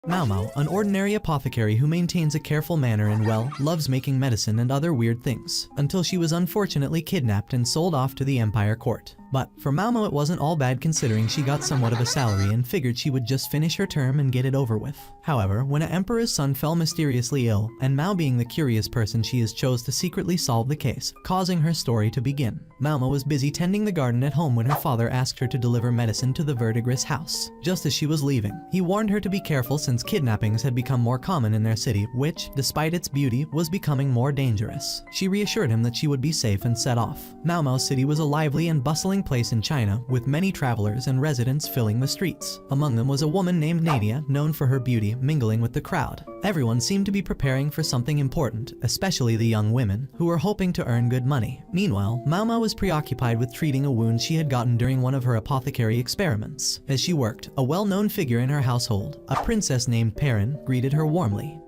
Mao Mao, an ordinary apothecary who maintains a careful manner and loves making medicine and other weird things, until she was unfortunately kidnapped and sold off to the Empire Court. But for Mao Mao it wasn't all bad considering she got somewhat of a salary and figured she would just finish her term and get it over with. However, when an emperor's son fell mysteriously ill, and Mao being the curious person she is chose to secretly solve the case, causing her story to begin. Mao Mao was busy tending the garden at home when her father asked her to deliver medicine to the Verdigris house. Just as she was leaving, he warned her to be careful since kidnappings had become more common in their city, which, despite its beauty, was becoming more dangerous. She reassured him that she would be safe and set off. Mao Mao City was a lively and bustling place in China, with many travelers and residents filling the streets. Among them was a woman named Nadia, known for her beauty, mingling with the crowd. Everyone seemed to be preparing for something important, especially the young women, who were hoping to earn good money. Meanwhile, Mao Mao was preoccupied with treating a wound she had gotten during one of her apothecary experiments. As she worked, a well-known figure in her household, a princess named Perrin, greeted her warmly.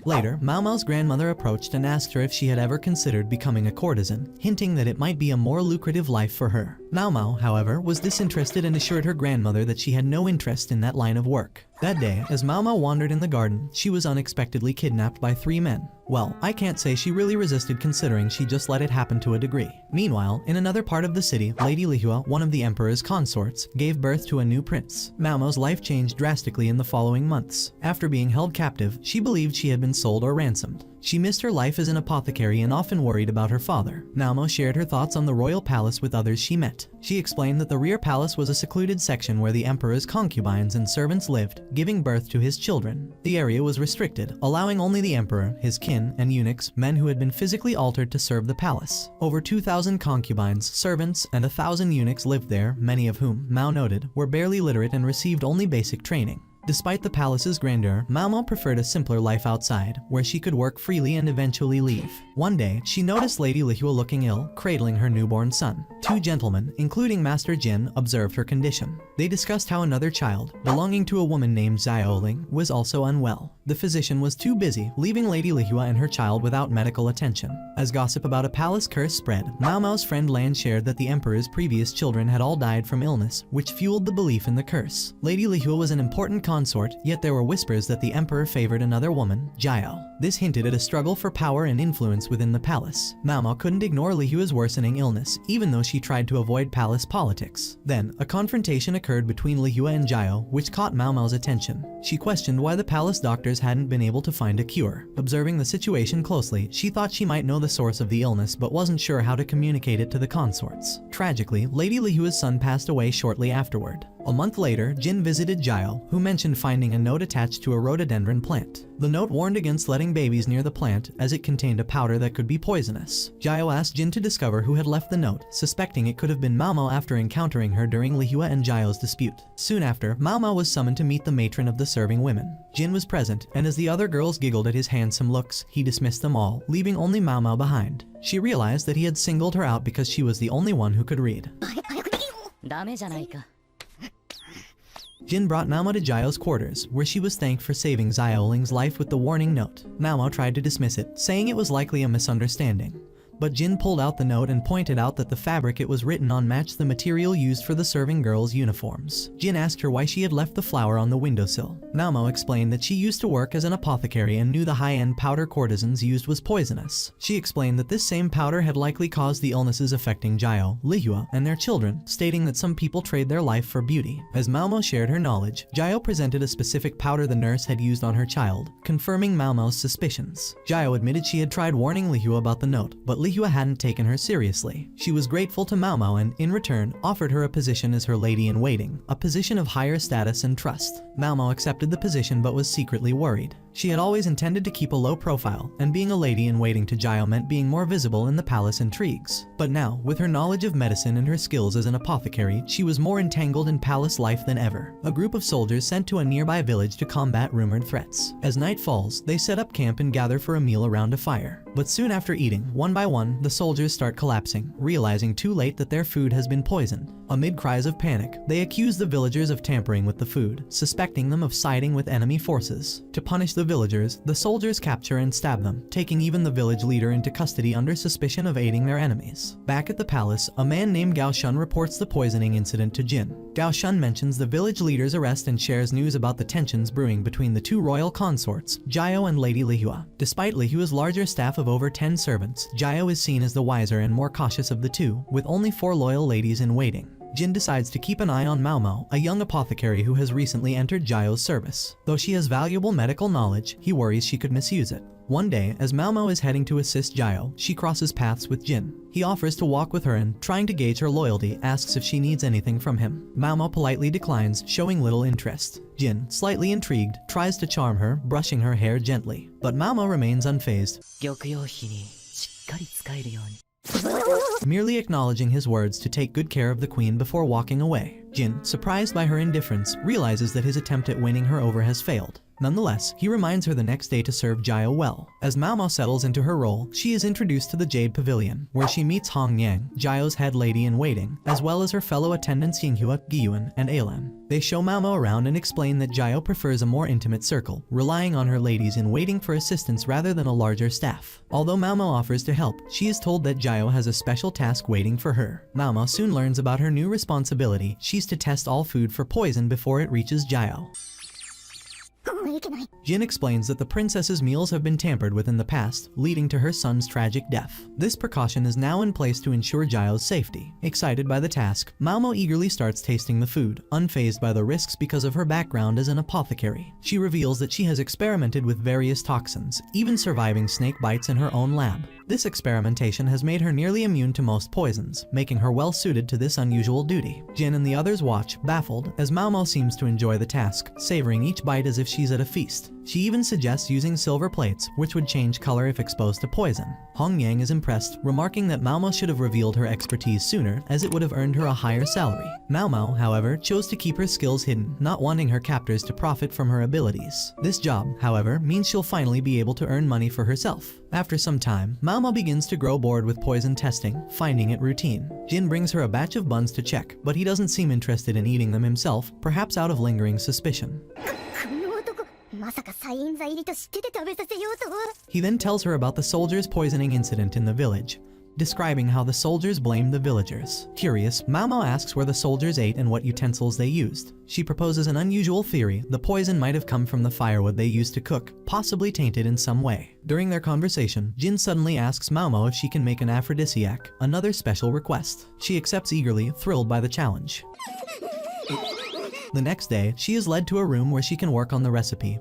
Later, Mao Mao's grandmother approached and asked her if she had ever considered becoming a courtesan, hinting that it might be a more lucrative life for her. Mao Mao, however, was disinterested and assured her grandmother that she had no interest in that line of work. That day, as Mao Mao wandered in the garden, she was unexpectedly kidnapped by 3 men. Well, I can't say she really resisted considering she just let it happen to a degree. Meanwhile, in another part of the city, Lady Lihua, one of the emperor's consorts, gave birth to a new prince. Mao Mao's life changed drastically in the following months. After being held captive, she believed she had been sold or ransomed. She missed her life as an apothecary and often worried about her father. Mao Mao shared her thoughts on the royal palace with others she met. She explained that the rear palace was a secluded section where the emperor's concubines and servants lived, giving birth to his children. The area was restricted, allowing only the emperor, his kin, and eunuchs, men who had been physically altered, to serve the palace. Over 2,000 concubines, servants, and 1,000 eunuchs lived there, many of whom, Mao noted, were barely literate and received only basic training. Despite the palace's grandeur, Mao Mao preferred a simpler life outside, where she could work freely and eventually leave. One day, she noticed Lady Lihua looking ill, cradling her newborn son. 2 gentlemen, including Master Jin, observed her condition. They discussed how another child, belonging to a woman named Xiaoling, was also unwell. The physician was too busy, leaving Lady Lihua and her child without medical attention. As gossip about a palace curse spread, Mao Mao's friend Lan shared that the emperor's previous children had all died from illness, which fueled the belief in the curse. Lady Lihua was an important consort, yet there were whispers that the emperor favored another woman, Jiao. This hinted at a struggle for power and influence within the palace. Mao Mao couldn't ignore Lihua's worsening illness, even though she tried to avoid palace politics. Then, a confrontation occurred between Lihua and Jiao, which caught Mao Mao's attention. She questioned why the palace doctors hadn't been able to find a cure. Observing the situation closely, she thought she might know the source of the illness but wasn't sure how to communicate it to the consorts. Tragically, Lady Lihua's son passed away shortly afterward. A month later, Jin visited Jiao, who mentioned finding a note attached to a rhododendron plant. The note warned against letting babies near the plant, as it contained a powder that could be poisonous. Jiao asked Jin to discover who had left the note, suspecting it could have been Mao Mao after encountering her during Lihua and Jiao's dispute. Soon after, Mao Mao was summoned to meet the matron of the serving women. Jin was present, and as the other girls giggled at his handsome looks, he dismissed them all, leaving only Mao Mao behind. She realized that he had singled her out because she was the only one who could read. Jin brought Mao Mao to Jiao's quarters, where she was thanked for saving Xiaoling's life with the warning note. Mao Mao tried to dismiss it, saying it was likely a misunderstanding. But Jin pulled out the note and pointed out that the fabric it was written on matched the material used for the serving girls' uniforms. Jin asked her why she had left the flower on the windowsill. Mao Mao explained that she used to work as an apothecary and knew the high-end powder courtesans used was poisonous. She explained that this same powder had likely caused the illnesses affecting Jiao, Lihua, and their children, stating that some people trade their life for beauty. As Mao Mao shared her knowledge, Jiao presented a specific powder the nurse had used on her child, confirming Mao Mao's suspicions. Jiao admitted she had tried warning Lihua about the note, but Lihua hadn't taken her seriously. She was grateful to Mao Mao and, in return, offered her a position as her lady-in-waiting, a position of higher status and trust. Mao Mao accepted the position but was secretly worried. She had always intended to keep a low profile, and being a lady-in-waiting to Jiao meant being more visible in the palace intrigues. But now, with her knowledge of medicine and her skills as an apothecary, she was more entangled in palace life than ever. A group of soldiers sent to a nearby village to combat rumored threats. As night falls, they set up camp and gather for a meal around a fire. But soon after eating, one by one, the soldiers start collapsing, realizing too late that their food has been poisoned. Amid cries of panic, they accuse the villagers of tampering with the food, suspecting them of siding with enemy forces. To punish the villagers, the soldiers capture and stab them, taking even the village leader into custody under suspicion of aiding their enemies. Back at the palace, a man named Gao Shun reports the poisoning incident to Jin. Gao Shun mentions the village leader's arrest and shares news about the tensions brewing between the two royal consorts, Jiao and Lady Lihua. Despite Lihua's larger staff of over 10 servants, Jiao is seen as the wiser and more cautious of the two, with only 4 loyal ladies in waiting. Jin decides to keep an eye on Mao Mao, a young apothecary who has recently entered Jiao's service. Though she has valuable medical knowledge, he worries she could misuse it. One day, as Mao Mao is heading to assist Jiao, she crosses paths with Jin. He offers to walk with her and, trying to gauge her loyalty, asks if she needs anything from him. Mao Mao politely declines, showing little interest. Jin, slightly intrigued, tries to charm her, brushing her hair gently. But Mao Mao remains unfazed, merely acknowledging his words to take good care of the queen before walking away. Jin, surprised by her indifference, realizes that his attempt at winning her over has failed. Nonetheless, he reminds her the next day to serve Jiao well. As Mao Mao settles into her role, she is introduced to the Jade Pavilion, where she meets Hong Yang, Jiao's head lady-in-waiting, as well as her fellow attendants Yinghua, Giyuan, and Ailan. They show Mao Mao around and explain that Jiao prefers a more intimate circle, relying on her ladies-in-waiting for assistance rather than a larger staff. Although Mao Mao offers to help, she is told that Jiao has a special task waiting for her. Mao Mao soon learns about her new responsibility. She's to test all food for poison before it reaches Jiao. Jin explains that the princess's meals have been tampered with in the past, leading to her son's tragic death. This precaution is now in place to ensure Jiao's safety. Excited by the task, Mao Mao eagerly starts tasting the food, unfazed by the risks because of her background as an apothecary. She reveals that she has experimented with various toxins, even surviving snake bites in her own lab. This experimentation has made her nearly immune to most poisons, making her well suited to this unusual duty. Jin and the others watch, baffled, as Mao Mao seems to enjoy the task, savoring each bite as if she's at a feast. She even suggests using silver plates, which would change color if exposed to poison. Hong Yang is impressed, remarking that Mao Mao should have revealed her expertise sooner, as it would have earned her a higher salary. Mao Mao, however, chose to keep her skills hidden, not wanting her captors to profit from her abilities. This job, however, means she'll finally be able to earn money for herself. After some time, Mao Mao begins to grow bored with poison testing, finding it routine. Jin brings her a batch of buns to check, but he doesn't seem interested in eating them himself, perhaps out of lingering suspicion. He then tells her about the soldiers' poisoning incident in the village, describing how the soldiers blamed the villagers. Curious, Mao Mao asks where the soldiers ate and what utensils they used. She proposes an unusual theory: the poison might have come from the firewood they used to cook, possibly tainted in some way. During their conversation, Jin suddenly asks Mao Mao if she can make an aphrodisiac, another special request. She accepts eagerly, thrilled by the challenge. The next day, she is led to a room where she can work on the recipe,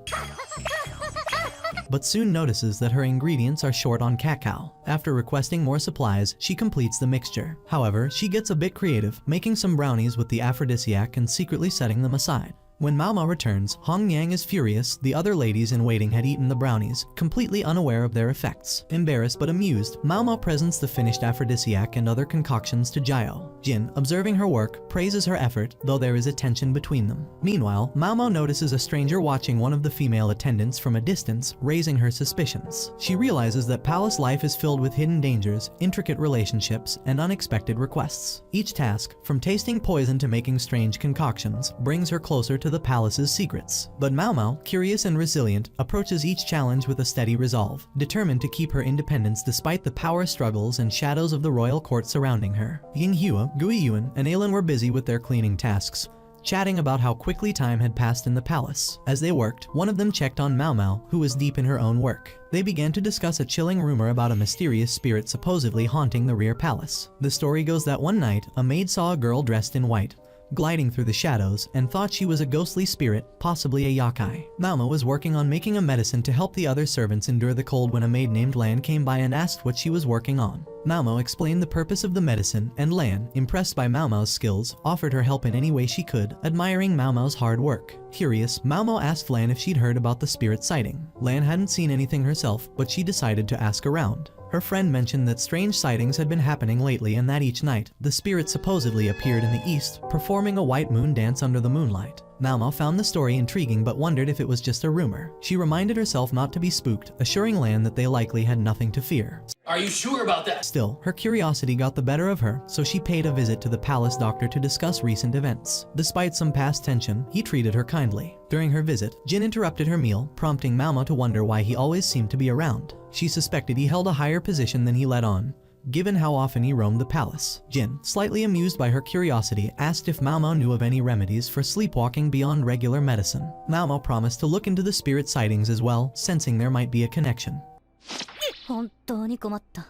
but soon notices that her ingredients are short on cacao. After requesting more supplies, she completes the mixture. However, she gets a bit creative, making some brownies with the aphrodisiac and secretly setting them aside. When Mao Mao returns, Hong Yang is furious. The other ladies in waiting had eaten the brownies, completely unaware of their effects. Embarrassed but amused, Mao Mao presents the finished aphrodisiac and other concoctions to Jiao. Jin, observing her work, praises her effort, though there is a tension between them. Meanwhile, Mao Mao notices a stranger watching one of the female attendants from a distance, raising her suspicions. She realizes that palace life is filled with hidden dangers, intricate relationships, and unexpected requests. Each task, from tasting poison to making strange concoctions, brings her closer to the palace's secrets. But Mao Mao, curious and resilient, approaches each challenge with a steady resolve, determined to keep her independence despite the power struggles and shadows of the royal court surrounding her. Yinghua, Guiyuan, and Ailan were busy with their cleaning tasks, chatting about how quickly time had passed in the palace. As they worked, one of them checked on Mao Mao, who was deep in her own work. They began to discuss a chilling rumor about a mysterious spirit supposedly haunting the rear palace. The story goes that one night, a maid saw a girl dressed in white, gliding through the shadows, and thought she was a ghostly spirit, possibly a yakai. Mao Mao was working on making a medicine to help the other servants endure the cold when a maid named Lan came by and asked what she was working on. Mao Mao explained the purpose of the medicine, and Lan, impressed by Mao Mao's skills, offered her help in any way she could, admiring Mao Mao's hard work. Curious, Mao Mao asked Lan if she'd heard about the spirit sighting. Lan hadn't seen anything herself, but she decided to ask around. Her friend mentioned that strange sightings had been happening lately and that each night, the spirit supposedly appeared in the east, performing a white moon dance under the moonlight. Mao Mao found the story intriguing but wondered if it was just a rumor. She reminded herself not to be spooked, assuring Lan that they likely had nothing to fear. Are you sure about that? Still, her curiosity got the better of her, so she paid a visit to the palace doctor to discuss recent events. Despite some past tension, he treated her kindly. During her visit, Jin interrupted her meal, prompting Mao Mao to wonder why he always seemed to be around. She suspected he held a higher position than he let on, given how often he roamed the palace. Jin, slightly amused by her curiosity, asked if Mao Mao knew of any remedies for sleepwalking beyond regular medicine. Mao Mao promised to look into the spirit sightings as well, sensing there might be a connection. 本当に困った。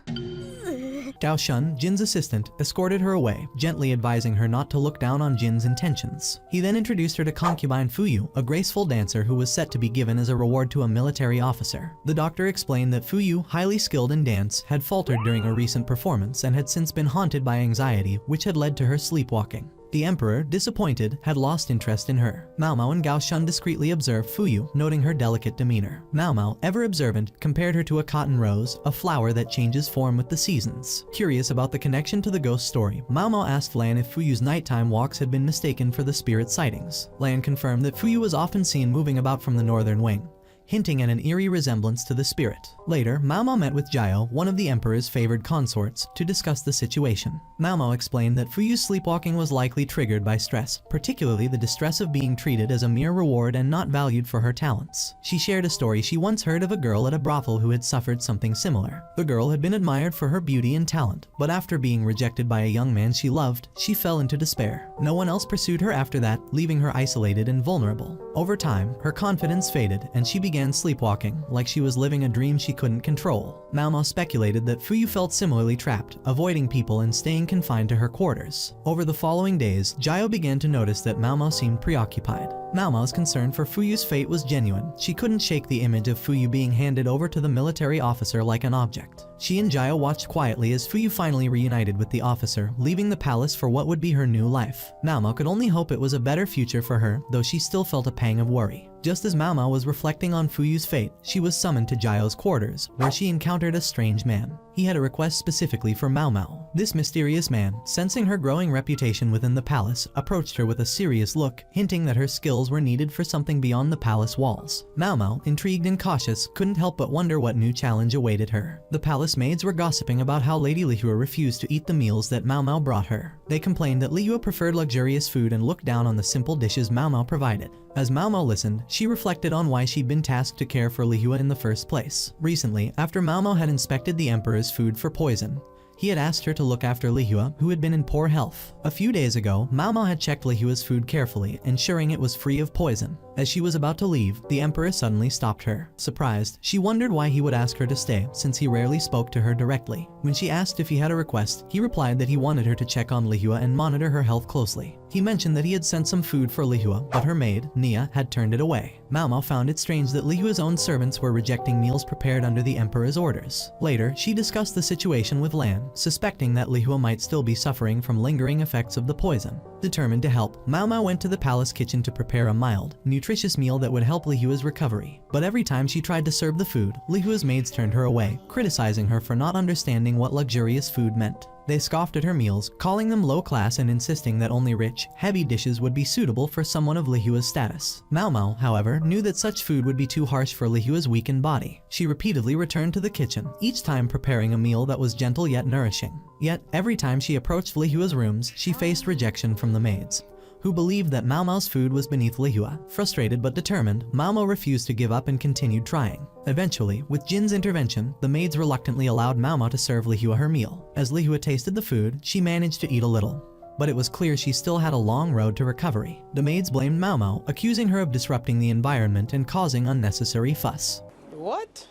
Gao Shun, Jin's assistant, escorted her away, gently advising her not to look down on Jin's intentions. He then introduced her to concubine Fuyu, a graceful dancer who was set to be given as a reward to a military officer. The doctor explained that Fuyu, highly skilled in dance, had faltered during a recent performance and had since been haunted by anxiety, which had led to her sleepwalking. The emperor, disappointed, had lost interest in her. Mao Mao and Gao Shun discreetly observed Fuyu, noting her delicate demeanor. Mao Mao, ever observant, compared her to a cotton rose, a flower that changes form with the seasons. Curious about the connection to the ghost story, Mao Mao asked Lan if Fuyu's nighttime walks had been mistaken for the spirit sightings. Lan confirmed that Fuyu was often seen moving about from the northern wing, hinting at an eerie resemblance to the spirit. Later, Mao Mao met with Jiao, one of the emperor's favored consorts, to discuss the situation. Mao Mao explained that Fuyu's sleepwalking was likely triggered by stress, particularly the distress of being treated as a mere reward and not valued for her talents. She shared a story she once heard of a girl at a brothel who had suffered something similar. The girl had been admired for her beauty and talent, but after being rejected by a young man she loved, she fell into despair. No one else pursued her after that, leaving her isolated and vulnerable. Over time, her confidence faded, and she began sleepwalking, like she was living a dream she couldn't control. Mao Mao speculated that Fuyu felt similarly trapped, avoiding people and staying confined to her quarters. Over the following days, Jiao began to notice that Mao Mao seemed preoccupied. Mao Mao's concern for Fuyu's fate was genuine. She couldn't shake the image of Fuyu being handed over to the military officer like an object. She and Jiao watched quietly as Fuyu finally reunited with the officer, leaving the palace for what would be her new life. Mao Mao could only hope it was a better future for her, though she still felt a pang of worry. Just as Mao Mao was reflecting on Fuyu's fate, she was summoned to Jiao's quarters, where she encountered a strange man. He had a request specifically for Mao Mao. This mysterious man, sensing her growing reputation within the palace, approached her with a serious look, hinting that her skills were needed for something beyond the palace walls. Mao Mao, intrigued and cautious, couldn't help but wonder what new challenge awaited her. The palace maids were gossiping about how Lady Lihua refused to eat the meals that Mao Mao brought her. They complained that Lihua preferred luxurious food and looked down on the simple dishes Mao Mao provided. As Mao Mao listened, she reflected on why she'd been tasked to care for Lihua in the first place. Recently, after Mao Mao had inspected the emperor's food for poison, he had asked her to look after Lihua, who had been in poor health. A few days ago, Mao Mao had checked Lihua's food carefully, ensuring it was free of poison. As she was about to leave, the emperor suddenly stopped her. Surprised, she wondered why he would ask her to stay, since he rarely spoke to her directly. When she asked if he had a request, he replied that he wanted her to check on Lihua and monitor her health closely. He mentioned that he had sent some food for Lihua, but her maid, Nia, had turned it away. Mao Mao found it strange that Lihua's own servants were rejecting meals prepared under the emperor's orders. Later, she discussed the situation with Lan, suspecting that Lihua might still be suffering from lingering effects of the poison. Determined to help, Mao Mao went to the palace kitchen to prepare a mild, nutritious meal that would help Lihua's recovery. But every time she tried to serve the food, Lihua's maids turned her away, criticizing her for not understanding what luxurious food meant. They scoffed at her meals, calling them low class and insisting that only rich, heavy dishes would be suitable for someone of Lihua's status. Mao Mao, however, knew that such food would be too harsh for Lihua's weakened body. She repeatedly returned to the kitchen, each time preparing a meal that was gentle yet nourishing. Yet, every time she approached Lihua's rooms, she faced rejection from the maids, who believed that Mao Mao's food was beneath Lihua. Frustrated but determined, Mao Mao refused to give up and continued trying. Eventually, with Jin's intervention, the maids reluctantly allowed Mao Mao to serve Lihua her meal. As Lihua tasted the food, she managed to eat a little, but it was clear she still had a long road to recovery. The maids blamed Mao Mao, accusing her of disrupting the environment and causing unnecessary fuss. What?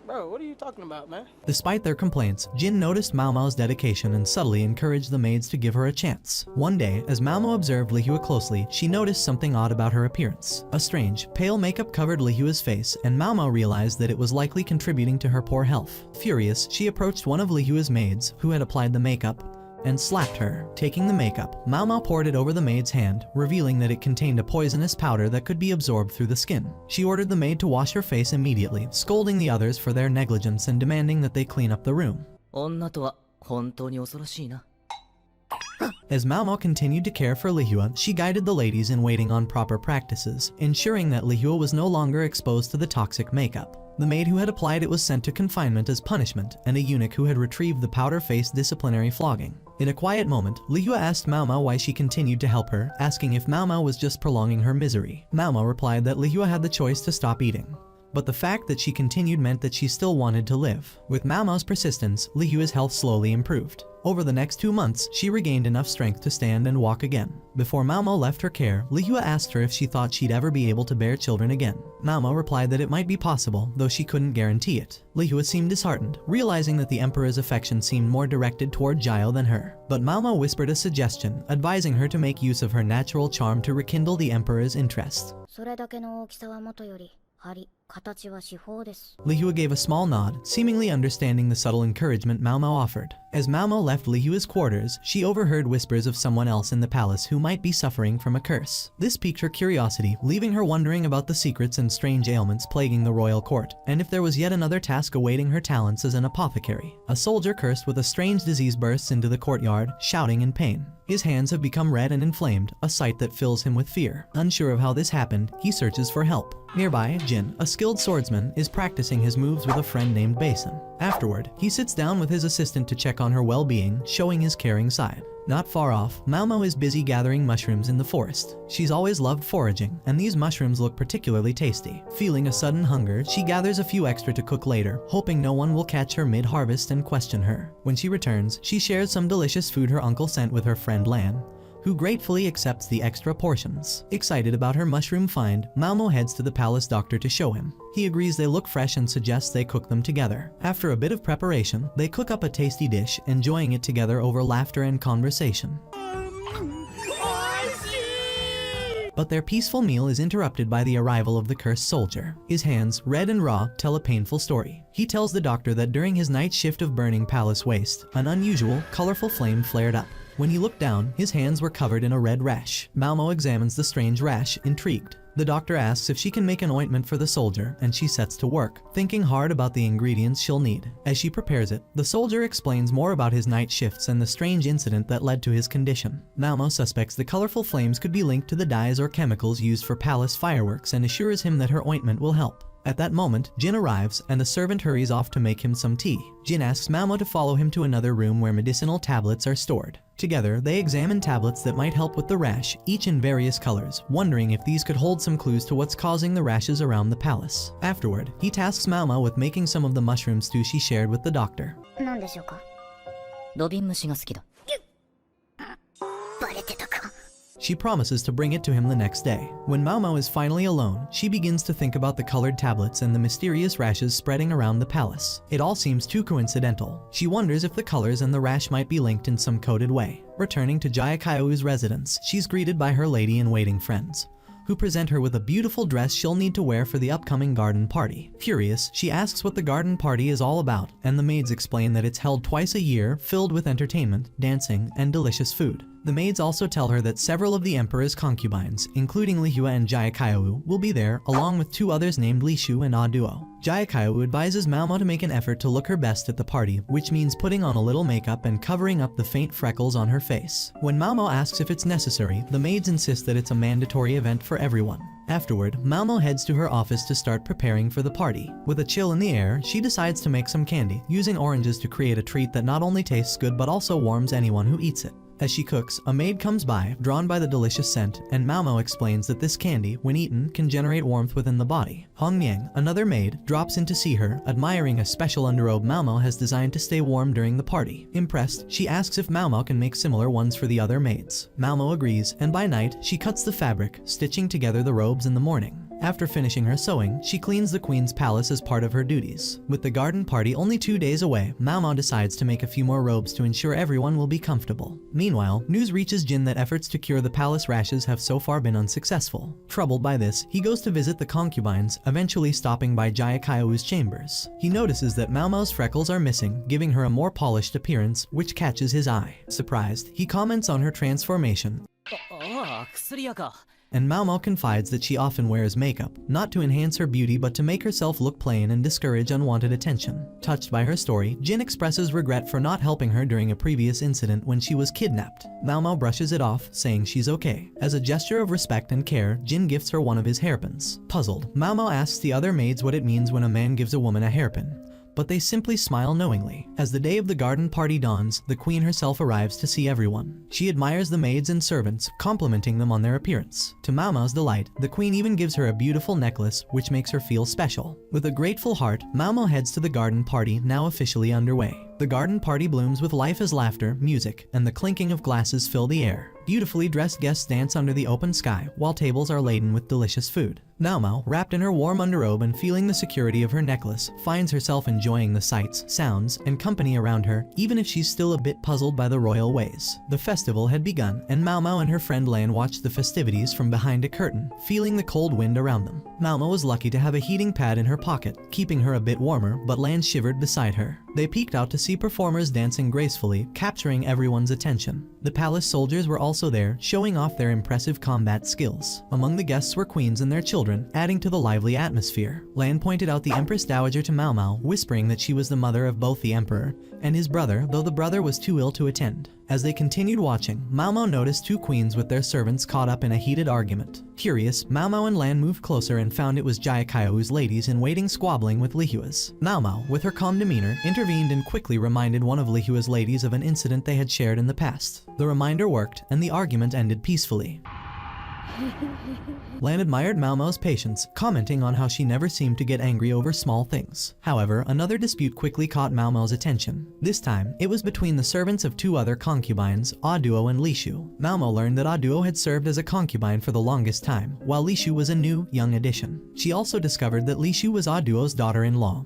Bro, what are you talking about, man? Despite their complaints, Jin noticed Mao Mao's dedication and subtly encouraged the maids to give her a chance. One day, as Mao Mao observed Lihua closely, she noticed something odd about her appearance. A strange, pale makeup covered Lihua's face, and Mao Mao realized that it was likely contributing to her poor health. Furious, she approached one of Lihua's maids, who had applied the makeup, and slapped her. Taking the makeup, Mao Mao poured it over the maid's hand, revealing that it contained a poisonous powder that could be absorbed through the skin. She ordered the maid to wash her face immediately, scolding the others for their negligence and demanding that they clean up the room. 女とは本当に恐ろしいな。 As Mao Mao continued to care for Lihua, she guided the ladies in waiting on proper practices, ensuring that Lihua was no longer exposed to the toxic makeup. The maid who had applied it was sent to confinement as punishment, and a eunuch who had retrieved the powder faced disciplinary flogging. In a quiet moment, Liyue asked Mao Mao why she continued to help her, asking if Mao Mao was just prolonging her misery. Mao Mao replied that Liyue had the choice to stop eating, but the fact that she continued meant that she still wanted to live. With Mao Mao's persistence, Liyue's health slowly improved. Over the next 2 months, she regained enough strength to stand and walk again. Before Mao Mao left her care, Liyue asked her if she thought she'd ever be able to bear children again. Mao Mao replied that it might be possible, though she couldn't guarantee it. Liyue seemed disheartened, realizing that the emperor's affection seemed more directed toward Jiao than her. But Mao Mao whispered a suggestion, advising her to make use of her natural charm to rekindle the emperor's interest. それだけの大きさはもとより、針、形は四方です。 Liyue gave a small nod, seemingly understanding the subtle encouragement Mao Mao offered. As Mao Mao left Liyue's quarters, she overheard whispers of someone else in the palace who might be suffering from a curse. This piqued her curiosity, leaving her wondering about the secrets and strange ailments plaguing the royal court, and if there was yet another task awaiting her talents as an apothecary. A soldier cursed with a strange disease bursts into the courtyard, shouting in pain. His hands have become red and inflamed, a sight that fills him with fear. Unsure of how this happened, he searches for help. Nearby, Jin, a skilled swordsman, is practicing his moves with a friend named Basin. Afterward, he sits down with his assistant to check on her well-being, showing his caring side. Not far off, Mao Mao is busy gathering mushrooms in the forest. She's always loved foraging, and these mushrooms look particularly tasty. Feeling a sudden hunger, she gathers a few extra to cook later, hoping no one will catch her mid-harvest and question her. When she returns, she shares some delicious food her uncle sent with her friend Lan, who gratefully accepts the extra portions. Excited about her mushroom find, Mao Mao heads to the palace doctor to show him. He agrees they look fresh and suggests they cook them together. After a bit of preparation, they cook up a tasty dish, enjoying it together over laughter and conversation. But their peaceful meal is interrupted by the arrival of the cursed soldier. His hands, red and raw, tell a painful story. He tells the doctor that during his night shift of burning palace waste, an unusual, colorful flame flared up. When he looked down, his hands were covered in a red rash. Mao Mao examines the strange rash, intrigued. The doctor asks if she can make an ointment for the soldier, and she sets to work, thinking hard about the ingredients she'll need. As she prepares it, the soldier explains more about his night shifts and the strange incident that led to his condition. Mao Mao suspects the colorful flames could be linked to the dyes or chemicals used for palace fireworks and assures him that her ointment will help. At that moment, Jin arrives, and the servant hurries off to make him some tea. Jin asks Mao Mao to follow him to another room where medicinal tablets are stored. Together, they examine tablets that might help with the rash, each in various colors, wondering if these could hold some clues to what's causing the rashes around the palace. Afterward, he tasks Mao Mao with making some of the mushroom stew she shared with the doctor. 何でしょうか。ロビン虫が好きだ。バレてたか。 She promises to bring it to him the next day. When Mao Mao is finally alone, she begins to think about the colored tablets and the mysterious rashes spreading around the palace. It all seems too coincidental. She wonders if the colors and the rash might be linked in some coded way. Returning to Jayakaiou's residence, she's greeted by her lady-in-waiting friends, who present her with a beautiful dress she'll need to wear for the upcoming garden party. Curious, she asks what the garden party is all about, and the maids explain that it's held twice a year, filled with entertainment, dancing, and delicious food. The maids also tell her that several of the emperor's concubines, including Liyue and Jayakaiou, will be there, along with 2 others named Lishu and Aduo. Jayakaiou advises Mao Mao to make an effort to look her best at the party, which means putting on a little makeup and covering up the faint freckles on her face. When Mao Mao asks if it's necessary, the maids insist that it's a mandatory event for everyone. Afterward, Mao Mao heads to her office to start preparing for the party. With a chill in the air, she decides to make some candy, using oranges to create a treat that not only tastes good but also warms anyone who eats it. As she cooks, a maid comes by, drawn by the delicious scent, and Mao Mao explains that this candy, when eaten, can generate warmth within the body. Hong Yang, another maid, drops in to see her, admiring a special underrobe Mao Mao has designed to stay warm during the party. Impressed, she asks if Mao Mao can make similar ones for the other maids. Mao Mao agrees, and by night, she cuts the fabric, stitching together the robes in the morning. After finishing her sewing, she cleans the queen's palace as part of her duties. With the garden party only 2 days away, Mao Mao decides to make a few more robes to ensure everyone will be comfortable. Meanwhile, news reaches Jin that efforts to cure the palace rashes have so far been unsuccessful. Troubled by this, he goes to visit the concubines, eventually stopping by Jayakaiou's chambers. He notices that Mao Mao's freckles are missing, giving her a more polished appearance, which catches his eye. Surprised, he comments on her transformation. ああ、薬屋か。and Mao Mao confides that she often wears makeup, not to enhance her beauty but to make herself look plain and discourage unwanted attention. Touched by her story, Jin expresses regret for not helping her during a previous incident when she was kidnapped. Mao Mao brushes it off, saying she's okay. As a gesture of respect and care, Jin gifts her one of his hairpins. Puzzled, Mao Mao asks the other maids what it means when a man gives a woman a hairpin, but they simply smile knowingly. As the day of the garden party dawns, the queen herself arrives to see everyone. She admires the maids and servants, complimenting them on their appearance. To Mao Mao's delight, the queen even gives her a beautiful necklace, which makes her feel special. With a grateful heart, Mao Mao heads to the garden party, now officially underway. The garden party blooms with life as laughter, music, and the clinking of glasses fill the air. Beautifully dressed guests dance under the open sky, while tables are laden with delicious food. Mao Mao, wrapped in her warm underrobe and feeling the security of her necklace, finds herself enjoying the sights, sounds, and company around her, even if she's still a bit puzzled by the royal ways. The festival had begun, and Mao Mao and her friend Lan watched the festivities from behind a curtain, feeling the cold wind around them. Mao Mao was lucky to have a heating pad in her pocket, keeping her a bit warmer, but Lan shivered beside her. They peeked out to see performers dancing gracefully, capturing everyone's attention. The palace soldiers were also there, showing off their impressive combat skills. Among the guests were queens and their children, adding to the lively atmosphere. Lan pointed out the Empress Dowager to Mao Mao, whispering that she was the mother of both the emperor and his brother, though the brother was too ill to attend. As they continued watching, Mao Mao noticed two queens with their servants caught up in a heated argument. Curious, Mao Mao and Lan moved closer and found it was Jayakao's ladies-in-waiting squabbling with Lihua's. Mao Mao, with her calm demeanor, intervened and quickly reminded one of Lihua's ladies of an incident they had shared in the past. The reminder worked, and the argument ended peacefully. Lan admired Mao Mao's patience, commenting on how she never seemed to get angry over small things. However, another dispute quickly caught Mao Mao's attention. This time, it was between the servants of two other concubines, Aduo and Lishu. Mao Mao learned that Aduo had served as a concubine for the longest time, while Lishu was a new, young addition. She also discovered that Lishu was Aduo's daughter-in-law,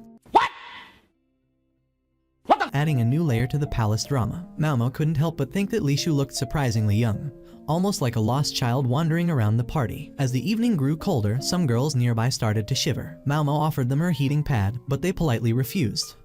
adding a new layer to the palace drama. Mao Mao couldn't help but think that Lishu looked surprisingly young, almost like a lost child wandering around the party. As the evening grew colder, some girls nearby started to shiver. Mao Mao offered them her heating pad, but they politely refused.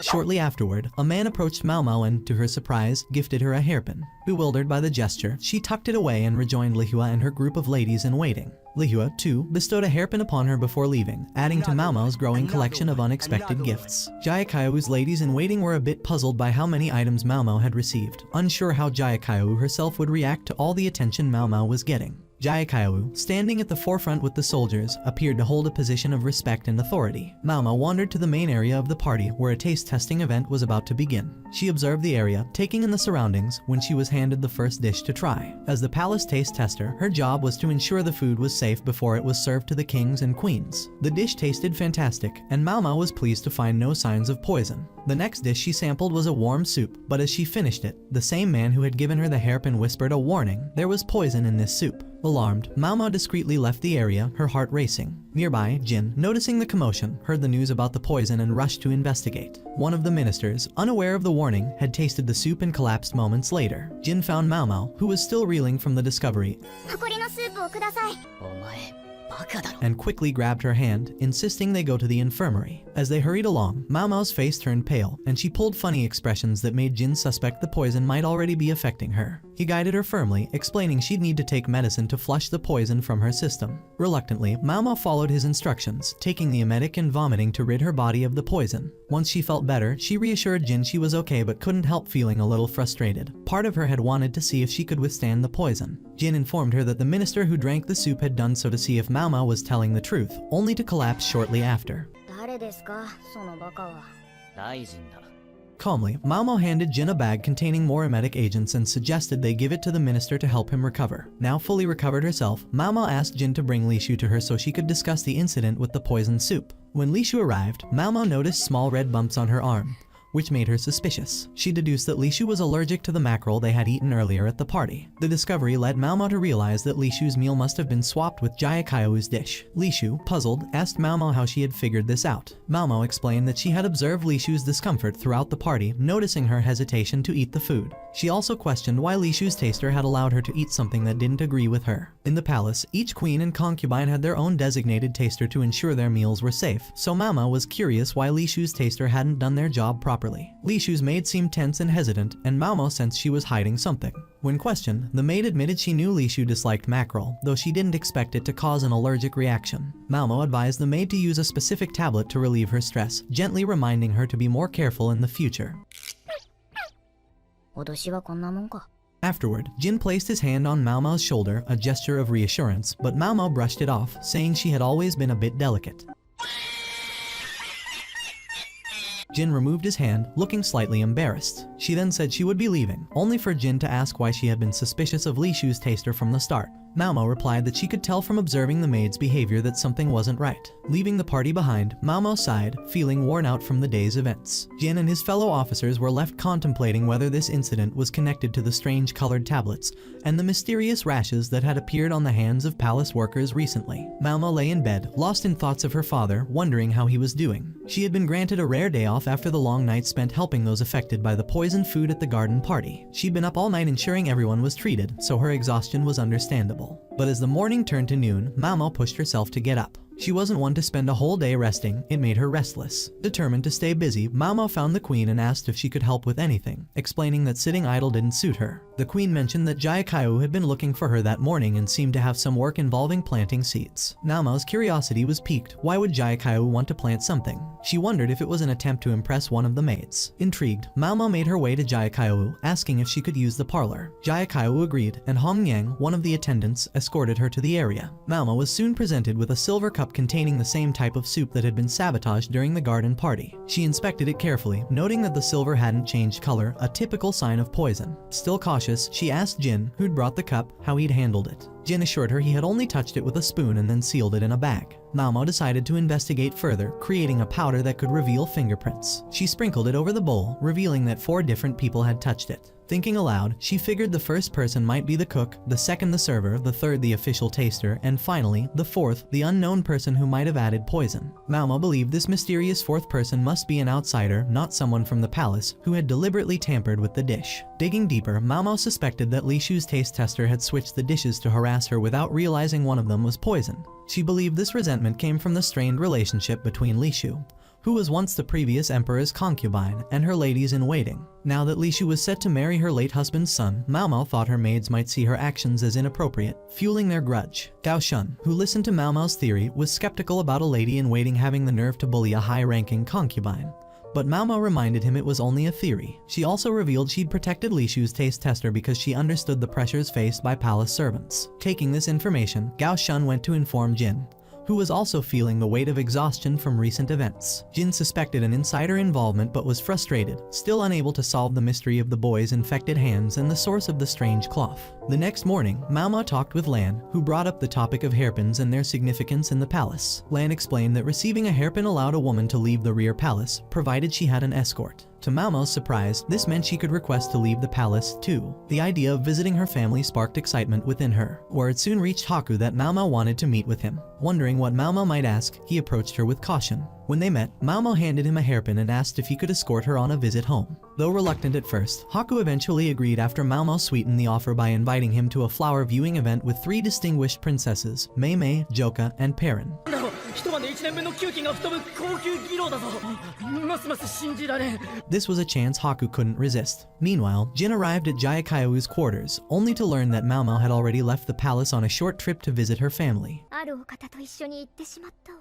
Shortly afterward, a man approached Mao Mao and, to her surprise, gifted her a hairpin. Bewildered by the gesture, she tucked it away and rejoined Lihua and her group of ladies-in-waiting. Lihua, too, bestowed a hairpin upon her before leaving, adding to Mao Mao's growing collection of unexpected gifts. Jayakao's ladies-in-waiting were a bit puzzled by how many items Mao Mao had received, unsure how Jayakao herself would react to all the attention Mao Mao was getting. Jayakaowu, standing at the forefront with the soldiers, appeared to hold a position of respect and authority. Mao Mao wandered to the main area of the party where a taste testing event was about to begin. She observed the area, taking in the surroundings, when she was handed the first dish to try. As the palace taste tester, her job was to ensure the food was safe before it was served to the kings and queens. The dish tasted fantastic, and Mao Mao was pleased to find no signs of poison. The next dish she sampled was a warm soup, but as she finished it, the same man who had given her the hairpin whispered a warning: there was poison in this soup. Alarmed, Mao Mao discreetly left the area, her heart racing. Nearby, Jin, noticing the commotion, heard the news about the poison and rushed to investigate. One of the ministers, unaware of the warning, had tasted the soup and collapsed moments later. Jin found Mao Mao, who was still reeling from the discovery, and quickly grabbed her hand, insisting they go to the infirmary. As they hurried along, Mao Mao's face turned pale, and she pulled funny expressions that made Jin suspect the poison might already be affecting her. He guided her firmly, explaining she'd need to take medicine to flush the poison from her system. Reluctantly, Mao Mao followed his instructions, taking the emetic and vomiting to rid her body of the poison. Once she felt better, she reassured Jin she was okay but couldn't help feeling a little frustrated. Part of her had wanted to see if she could withstand the poison. Jin informed her that the minister who drank the soup had done so to see if Mao Mao was telling the truth, only to collapse shortly after. Calmly, Mao Mao handed Jin a bag containing more emetic agents and suggested they give it to the minister to help him recover. Now fully recovered herself, Mao Mao asked Jin to bring Lishu to her so she could discuss the incident with the poisoned soup. When Lishu arrived, Mao Mao noticed small red bumps on her arm, which made her suspicious. She deduced that Lishu was allergic to the mackerel they had eaten earlier at the party. The discovery led Mao Mao to realize that Lishu's meal must have been swapped with Jayakao's dish. Lishu, puzzled, asked Mao Mao how she had figured this out. Mao Mao explained that she had observed Lishu's discomfort throughout the party, noticing her hesitation to eat the food. She also questioned why Li Shu's taster had allowed her to eat something that didn't agree with her. In the palace, each queen and concubine had their own designated taster to ensure their meals were safe, so Mao Mao was curious why Li Shu's taster hadn't done their job properly. Li Shu's maid seemed tense and hesitant, and Mao Mao sensed she was hiding something. When questioned, the maid admitted she knew Li Shu disliked mackerel, though she didn't expect it to cause an allergic reaction. Mao Mao advised the maid to use a specific tablet to relieve her stress, gently reminding her to be more careful in the future. 脅しはこんなもんか。 Afterward, Jin placed his hand on Mao Mao's shoulder, a gesture of reassurance, but Mao Mao brushed it off, saying she had always been a bit delicate. Jin removed his hand, looking slightly embarrassed. She then said she would be leaving, only for Jin to ask why she had been suspicious of Li Shu's taster from the start. Mao Mao replied that she could tell from observing the maid's behavior that something wasn't right. Leaving the party behind, Mao Mao sighed, feeling worn out from the day's events. Jin and his fellow officers were left contemplating whether this incident was connected to the strange colored tablets and the mysterious rashes that had appeared on the hands of palace workers recently. Mao Mao lay in bed, lost in thoughts of her father, wondering how he was doing. She had been granted a rare day off after the long night spent helping those affected by the poisoned food at the garden party. She'd been up all night ensuring everyone was treated, so her exhaustion was understandable. But as the morning turned to noon, Mao Mao pushed herself to get up. She wasn't one to spend a whole day resting, it made her restless. Determined to stay busy, Mao Mao found the queen and asked if she could help with anything, explaining that sitting idle didn't suit her. The queen mentioned that Jayakayu had been looking for her that morning and seemed to have some work involving planting seeds. Mao Mao's curiosity was piqued. Why would Jayakayu want to plant something? She wondered if it was an attempt to impress one of the maids. Intrigued, Mao Mao made her way to Jayakayu, asking if she could use the parlor. Jayakayu agreed, and Hong Yang, one of the attendants, escorted her to the area. Mao Mao was soon presented with a silver cup containing the same type of soup that had been sabotaged during the garden party. She inspected it carefully, noting that the silver hadn't changed color, a typical sign of poison. Still cautious, she asked Jin, who'd brought the cup, how he'd handled it. Jin assured her he had only touched it with a spoon and then sealed it in a bag. Mao Mao decided to investigate further, creating a powder that could reveal fingerprints. She sprinkled it over the bowl, revealing that 4 different people had touched it. Thinking aloud, she figured the first person might be the cook, the second the server, the third the official taster, and finally, the fourth, the unknown person who might have added poison. Mao Mao believed this mysterious 4th person must be an outsider, not someone from the palace, who had deliberately tampered with the dish. Digging deeper, Mao Mao suspected that Li Shu's taste tester had switched the dishes to harass her without realizing one of them was poison. She believed this resentment came from the strained relationship between Li Shu, who was once the previous emperor's concubine, and her ladies-in-waiting. Now that Li Shu was set to marry her late husband's son, Mao Mao thought her maids might see her actions as inappropriate, fueling their grudge. Gao Shun, who listened to Mao Mao's theory, was skeptical about a lady-in-waiting having the nerve to bully a high-ranking concubine. But Mao Mao reminded him it was only a theory. She also revealed she'd protected Li Shu's taste tester because she understood the pressures faced by palace servants. Taking this information, Gao Shun went to inform Jin, who was also feeling the weight of exhaustion from recent events. Jin suspected an insider involvement but was frustrated, still unable to solve the mystery of the boy's infected hands and the source of the strange cloth. The next morning, Mao Mao talked with Lan, who brought up the topic of hairpins and their significance in the palace. Lan explained that receiving a hairpin allowed a woman to leave the rear palace, provided she had an escort. To Mao Mao's surprise, this meant she could request to leave the palace too. The idea of visiting her family sparked excitement within her. Word soon reached Haku that Mao Mao wanted to meet with him. Wondering what Mao Mao might ask, he approached her with caution. When they met, Mao Mao handed him a hairpin and asked if he could escort her on a visit home. Though reluctant at first, Haku eventually agreed after Mao Mao sweetened the offer by inviting him to a flower viewing event with 3 distinguished princesses, Mei Mei, Joka, and Perrin. 一晩で1年分の給金が吹っ飛ぶ高級技能だぞ。ますます信じられん。 This was a chance Haku couldn't resist. Meanwhile, Jin arrived at Jayakayu's quarters, only to learn that Mao Mao had already left the palace on a short trip to visit her family. あるお方と一緒に行ってしまったわ。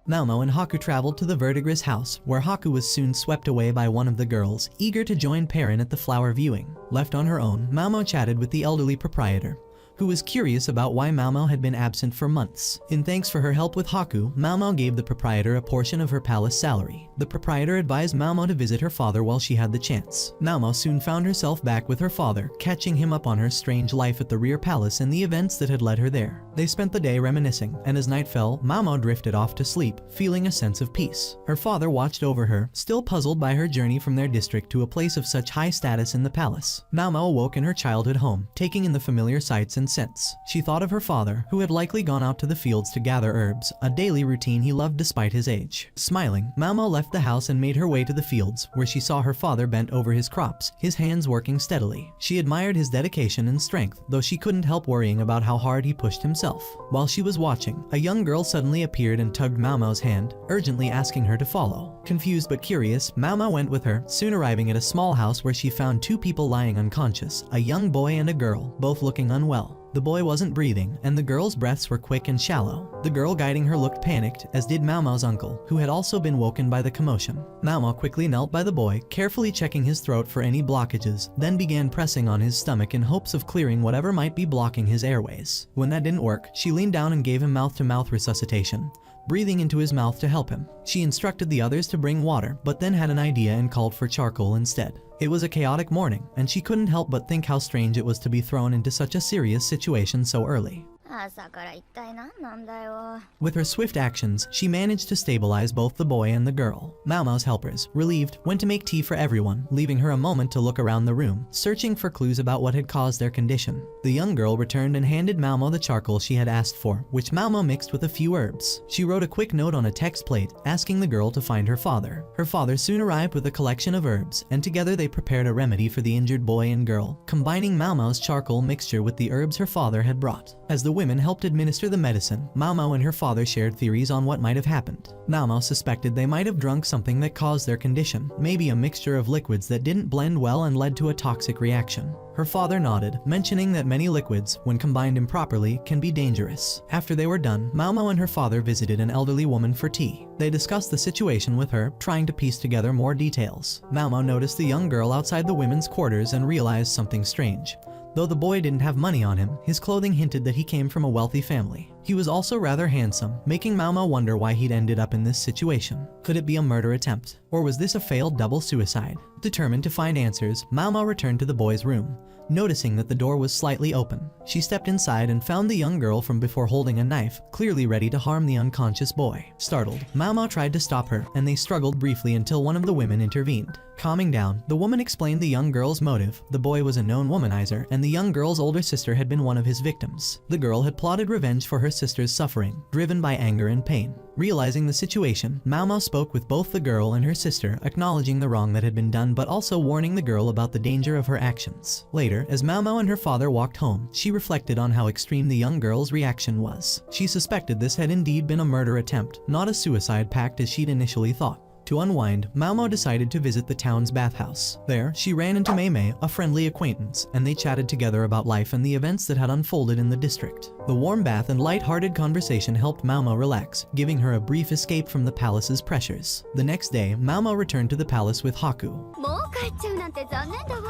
Mao Mao and Haku traveled to the Verdigris house, where Haku was soon swept away by one of the girls, eager to join Perrin at the flower viewing. Left on her own, Mao Mao chatted with the elderly proprietor, who was curious about why Mao Mao had been absent for months. In thanks for her help with Haku, Mao Mao gave the proprietor a portion of her palace salary. The proprietor advised Mao Mao to visit her father while she had the chance. Mao Mao soon found herself back with her father, catching him up on her strange life at the rear palace and the events that had led her there. They spent the day reminiscing, and as night fell, Mao Mao drifted off to sleep, feeling a sense of peace. Her father watched over her, still puzzled by her journey from their district to a place of such high status in the palace. Mao Mao awoke in her childhood home, taking in the familiar sights and recent since. She thought of her father, who had likely gone out to the fields to gather herbs, a daily routine he loved despite his age. Smiling, Mao Mao left the house and made her way to the fields, where she saw her father bent over his crops, his hands working steadily. She admired his dedication and strength, though she couldn't help worrying about how hard he pushed himself. While she was watching, a young girl suddenly appeared and tugged Mao Mao's hand, urgently asking her to follow. Confused but curious, Mao Mao went with her, soon arriving at a small house where she found two people lying unconscious, a young boy and a girl, both looking unwell. The boy wasn't breathing, and the girl's breaths were quick and shallow. The girl guiding her looked panicked, as did Mao Mao's uncle, who had also been woken by the commotion. Mao Mao quickly knelt by the boy, carefully checking his throat for any blockages, then began pressing on his stomach in hopes of clearing whatever might be blocking his airways. When that didn't work, she leaned down and gave him mouth-to-mouth resuscitation, breathing into his mouth to help him. She instructed the others to bring water, but then had an idea and called for charcoal instead. It was a chaotic morning, and she couldn't help but think how strange it was to be thrown into such a serious situation so early. 朝から一体何なんだよ。 With her swift actions, she managed to stabilize both the boy and the girl. Mao Mao's helpers, relieved, went to make tea for everyone, leaving her a moment to look around the room, searching for clues about what had caused their condition. The young girl returned and handed Mao Mao the charcoal she had asked for, which Mao Mao mixed with a few herbs. She wrote a quick note on a text plate, asking the girl to find her father. Her father soon arrived with a collection of herbs, and together they prepared a remedy for the injured boy and girl, combining Mao Mao's charcoal mixture with the herbs her father had brought. As the women helped administer the medicine, Mao Mao and her father shared theories on what might have happened. Mao Mao suspected they might have drunk something that caused their condition, maybe a mixture of liquids that didn't blend well and led to a toxic reaction. Her father nodded, mentioning that many liquids, when combined improperly, can be dangerous. After they were done, Mao Mao and her father visited an elderly woman for tea. They discussed the situation with her, trying to piece together more details. Mao Mao noticed the young girl outside the women's quarters and realized something strange. Though the boy didn't have money on him, his clothing hinted that he came from a wealthy family. He was also rather handsome, making Mao Mao wonder why he'd ended up in this situation. Could it be a murder attempt? Or was this a failed double suicide? Determined to find answers, Mao Mao returned to the boy's room, noticing that the door was slightly open. She stepped inside and found the young girl from before holding a knife, clearly ready to harm the unconscious boy. Startled, Mao Mao tried to stop her, and they struggled briefly until one of the women intervened. Calming down, the woman explained the young girl's motive. The boy was a known womanizer, and the young girl's older sister had been one of his victims. The girl had plotted revenge for her sister's suffering, driven by anger and pain. Realizing the situation, Mao Mao spoke with both the girl and her sister, acknowledging the wrong that had been done but also warning the girl about the danger of her actions. Later, as Mao Mao and her father walked home, she reflected on how extreme the young girl's reaction was. She suspected this had indeed been a murder attempt, not a suicide pact as she'd initially thought. To unwind, Mao Mao decided to visit the town's bathhouse. There, she ran into Mei Mei, a friendly acquaintance, and they chatted together about life and the events that had unfolded in the district. The warm bath and light-hearted conversation helped Mao Mao relax, giving her a brief escape from the palace's pressures. The next day, Mao Mao returned to the palace with Haku. もう帰っちゃうなんて残念だわ。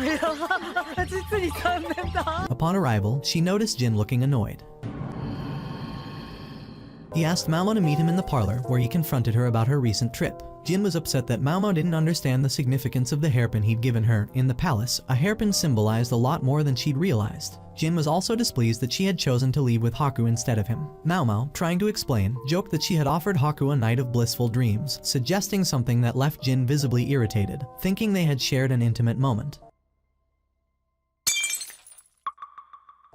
いや実に残念だ。 Upon arrival, she noticed Jin looking annoyed. He asked Mao Mao to meet him in the parlor, where he confronted her about her recent trip. Jin was upset that Mao Mao didn't understand the significance of the hairpin he'd given her. In the palace, a hairpin symbolized a lot more than she'd realized. Jin was also displeased that she had chosen to leave with Haku instead of him. Mao Mao, trying to explain, joked that she had offered Haku a night of blissful dreams, suggesting something that left Jin visibly irritated, thinking they had shared an intimate moment.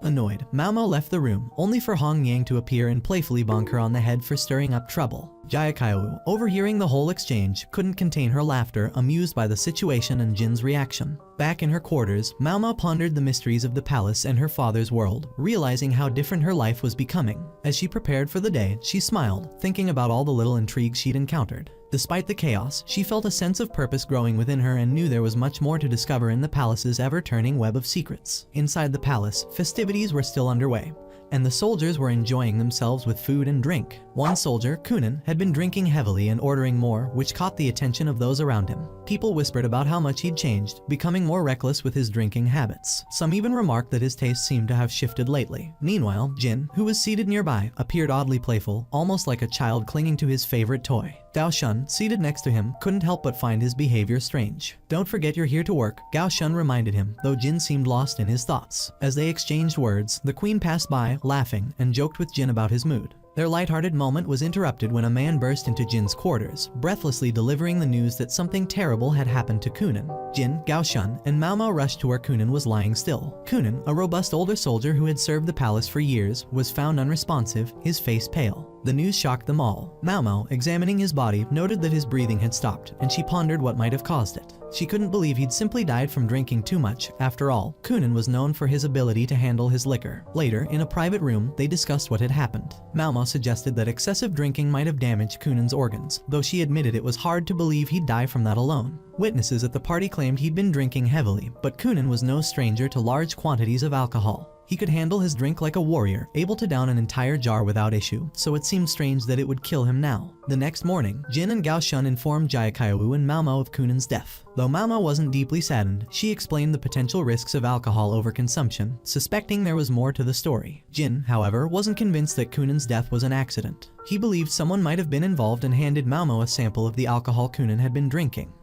Annoyed, Mao Mao left the room, only for Hong Yang to appear and playfully bonk her on the head for stirring up trouble. Jayakaowu, overhearing the whole exchange, couldn't contain her laughter, amused by the situation and Jin's reaction. Back in her quarters, Mao Mao pondered the mysteries of the palace and her father's world, realizing how different her life was becoming. As she prepared for the day, she smiled, thinking about all the little intrigues she'd encountered. Despite the chaos, she felt a sense of purpose growing within her and knew there was much more to discover in the palace's ever-turning web of secrets. Inside the palace, festivities were still underway, and the soldiers were enjoying themselves with food and drink. One soldier, Kunin, had been drinking heavily and ordering more, which caught the attention of those around him. People whispered about how much he'd changed, becoming more reckless with his drinking habits. Some even remarked that his taste seemed to have shifted lately. Meanwhile, Jin, who was seated nearby, appeared oddly playful, almost like a child clinging to his favorite toy. Gao Shun, seated next to him, couldn't help but find his behavior strange. "Don't forget you're here to work," Gao Shun reminded him, though Jin seemed lost in his thoughts. As they exchanged words, the queen passed by, laughing, and joked with Jin about his mood. Their lighthearted moment was interrupted when a man burst into Jin's quarters, breathlessly delivering the news that something terrible had happened to Kunan. Jin, Gaoshun, and Mao Mao rushed to where Kunan was lying still. Kunan, a robust older soldier who had served the palace for years, was found unresponsive, his face pale. The news shocked them all. Mao Mao, examining his body, noted that his breathing had stopped, and she pondered what might have caused it. She couldn't believe he'd simply died from drinking too much. After all, Kunan was known for his ability to handle his liquor. Later, in a private room, they discussed what had happened. Mao Mao suggested that excessive drinking might have damaged Kunan's organs, though she admitted it was hard to believe he'd die from that alone. Witnesses at the party claimed he'd been drinking heavily, but Kunan was no stranger to large quantities of alcohol. He could handle his drink like a warrior, able to down an entire jar without issue, so it seemed strange that it would kill him now. The next morning, Jin and Gaoshun informed Jayakayawu and Mao Mao of Kunan's death. Though Mao Mao wasn't deeply saddened, she explained the potential risks of alcohol overconsumption, suspecting there was more to the story. Jin, however, wasn't convinced that Kunan's death was an accident. He believed someone might have been involved and handed Mao Mao a sample of the alcohol Kunan had been drinking.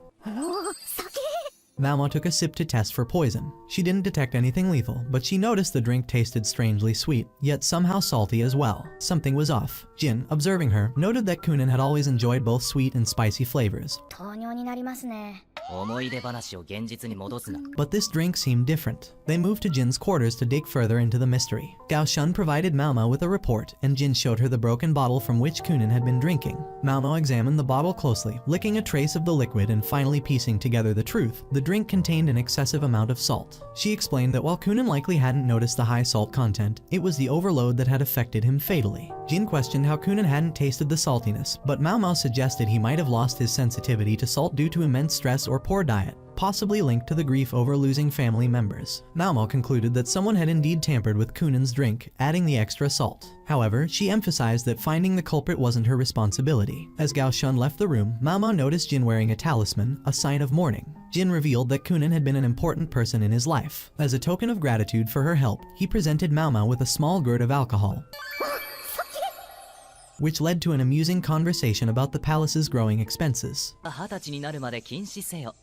Mao Mao took a sip to test for poison. She didn't detect anything lethal, but she noticed the drink tasted strangely sweet, yet somehow salty as well. Something was off. Jin, observing her, noted that Kunan had always enjoyed both sweet and spicy flavors. 糖尿になりますね。思い出話を現実に戻すな。 But this drink seemed different. They moved to Jin's quarters to dig further into the mystery. Gaoshun provided Mao Mao with a report, and Jin showed her the broken bottle from which Kunan had been drinking. Mao Mao examined the bottle closely, licking a trace of the liquid and finally piecing together the truth. The drink contained an excessive amount of salt. She explained that while Kunan likely hadn't noticed the high salt content, it was the overload that had affected him fatally. Jin questioned how Kunan hadn't tasted the saltiness, but Mao Mao suggested he might have lost his sensitivity to salt due to immense stress or poor diet, possibly linked to the grief over losing family members. Mao Mao concluded that someone had indeed tampered with Kunan's drink, adding the extra salt. However, she emphasized that finding the culprit wasn't her responsibility. As Gaoshun left the room, Mao Mao noticed Jin wearing a talisman, a sign of mourning. Jin revealed that Kunan had been an important person in his life. As a token of gratitude for her help, he presented Mao Mao with a small gourd of alcohol, which led to an amusing conversation about the palace's growing expenses. 20歳になるまで禁止せよ。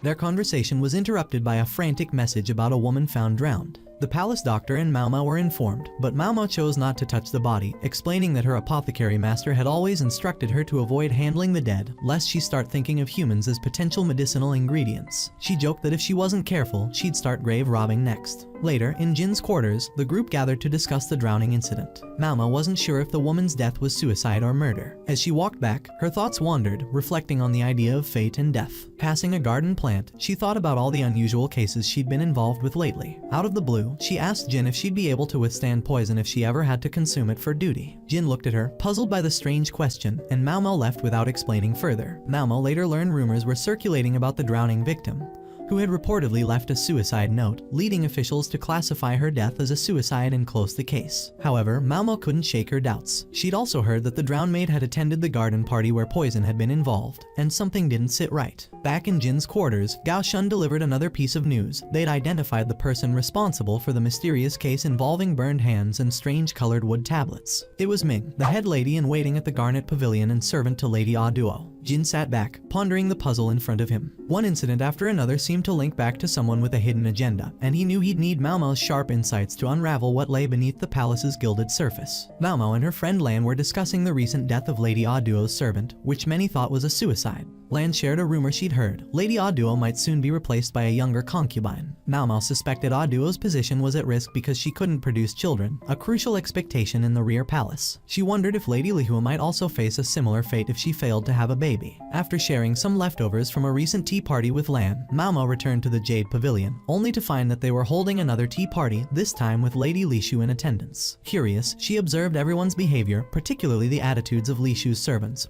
Their conversation was interrupted by a frantic message about a woman found drowned. The palace doctor and Mao Mao were informed, but Mao Mao chose not to touch the body, explaining that her apothecary master had always instructed her to avoid handling the dead, lest she start thinking of humans as potential medicinal ingredients. She joked that if she wasn't careful, she'd start grave robbing next. Later, in Jin's quarters, the group gathered to discuss the drowning incident. Mao Mao wasn't sure if the woman's death was suicide or murder. As she walked back, her thoughts wandered, reflecting on the idea of fate and death. Passing a garden plant, she thought about all the unusual cases she'd been involved with lately. Out of the blue, she asked Jin if she'd be able to withstand poison if she ever had to consume it for duty. Jin looked at her, puzzled by the strange question, and Mao Mao left without explaining further. Mao Mao later learned rumors were circulating about the drowning victim, who had reportedly left a suicide note, leading officials to classify her death as a suicide and close the case. However, Mao Mao couldn't shake her doubts. She'd also heard that the drowned maid had attended the garden party where poison had been involved, and something didn't sit right. Back in Jin's quarters, Gaoshun delivered another piece of news. They'd identified the person responsible for the mysterious case involving burned hands and strange-colored wood tablets. It was Ming, the head lady in waiting at the Garnet Pavilion and servant to Lady Ah Duo. Jin sat back, pondering the puzzle in front of him. One incident after another seemed to link back to someone with a hidden agenda, and he knew he'd need Mao Mao's sharp insights to unravel what lay beneath the palace's gilded surface. Mao Mao and her friend Lan were discussing the recent death of Lady Ah Duo's servant, which many thought was a suicide. Lan shared a rumor she'd heard. Lady Ah Duo might soon be replaced by a younger concubine. Mao Mao suspected Ah Duo's position was at risk because she couldn't produce children, a crucial expectation in the rear palace. She wondered if Lady Lihua might also face a similar fate if she failed to have a baby. After sharing some leftovers from a recent tea party with Lan, Mao Mao returned to the Jade Pavilion, only to find that they were holding another tea party, this time with Lady Lishu in attendance. Curious, she observed everyone's behavior, particularly the attitudes of Lishu's servants,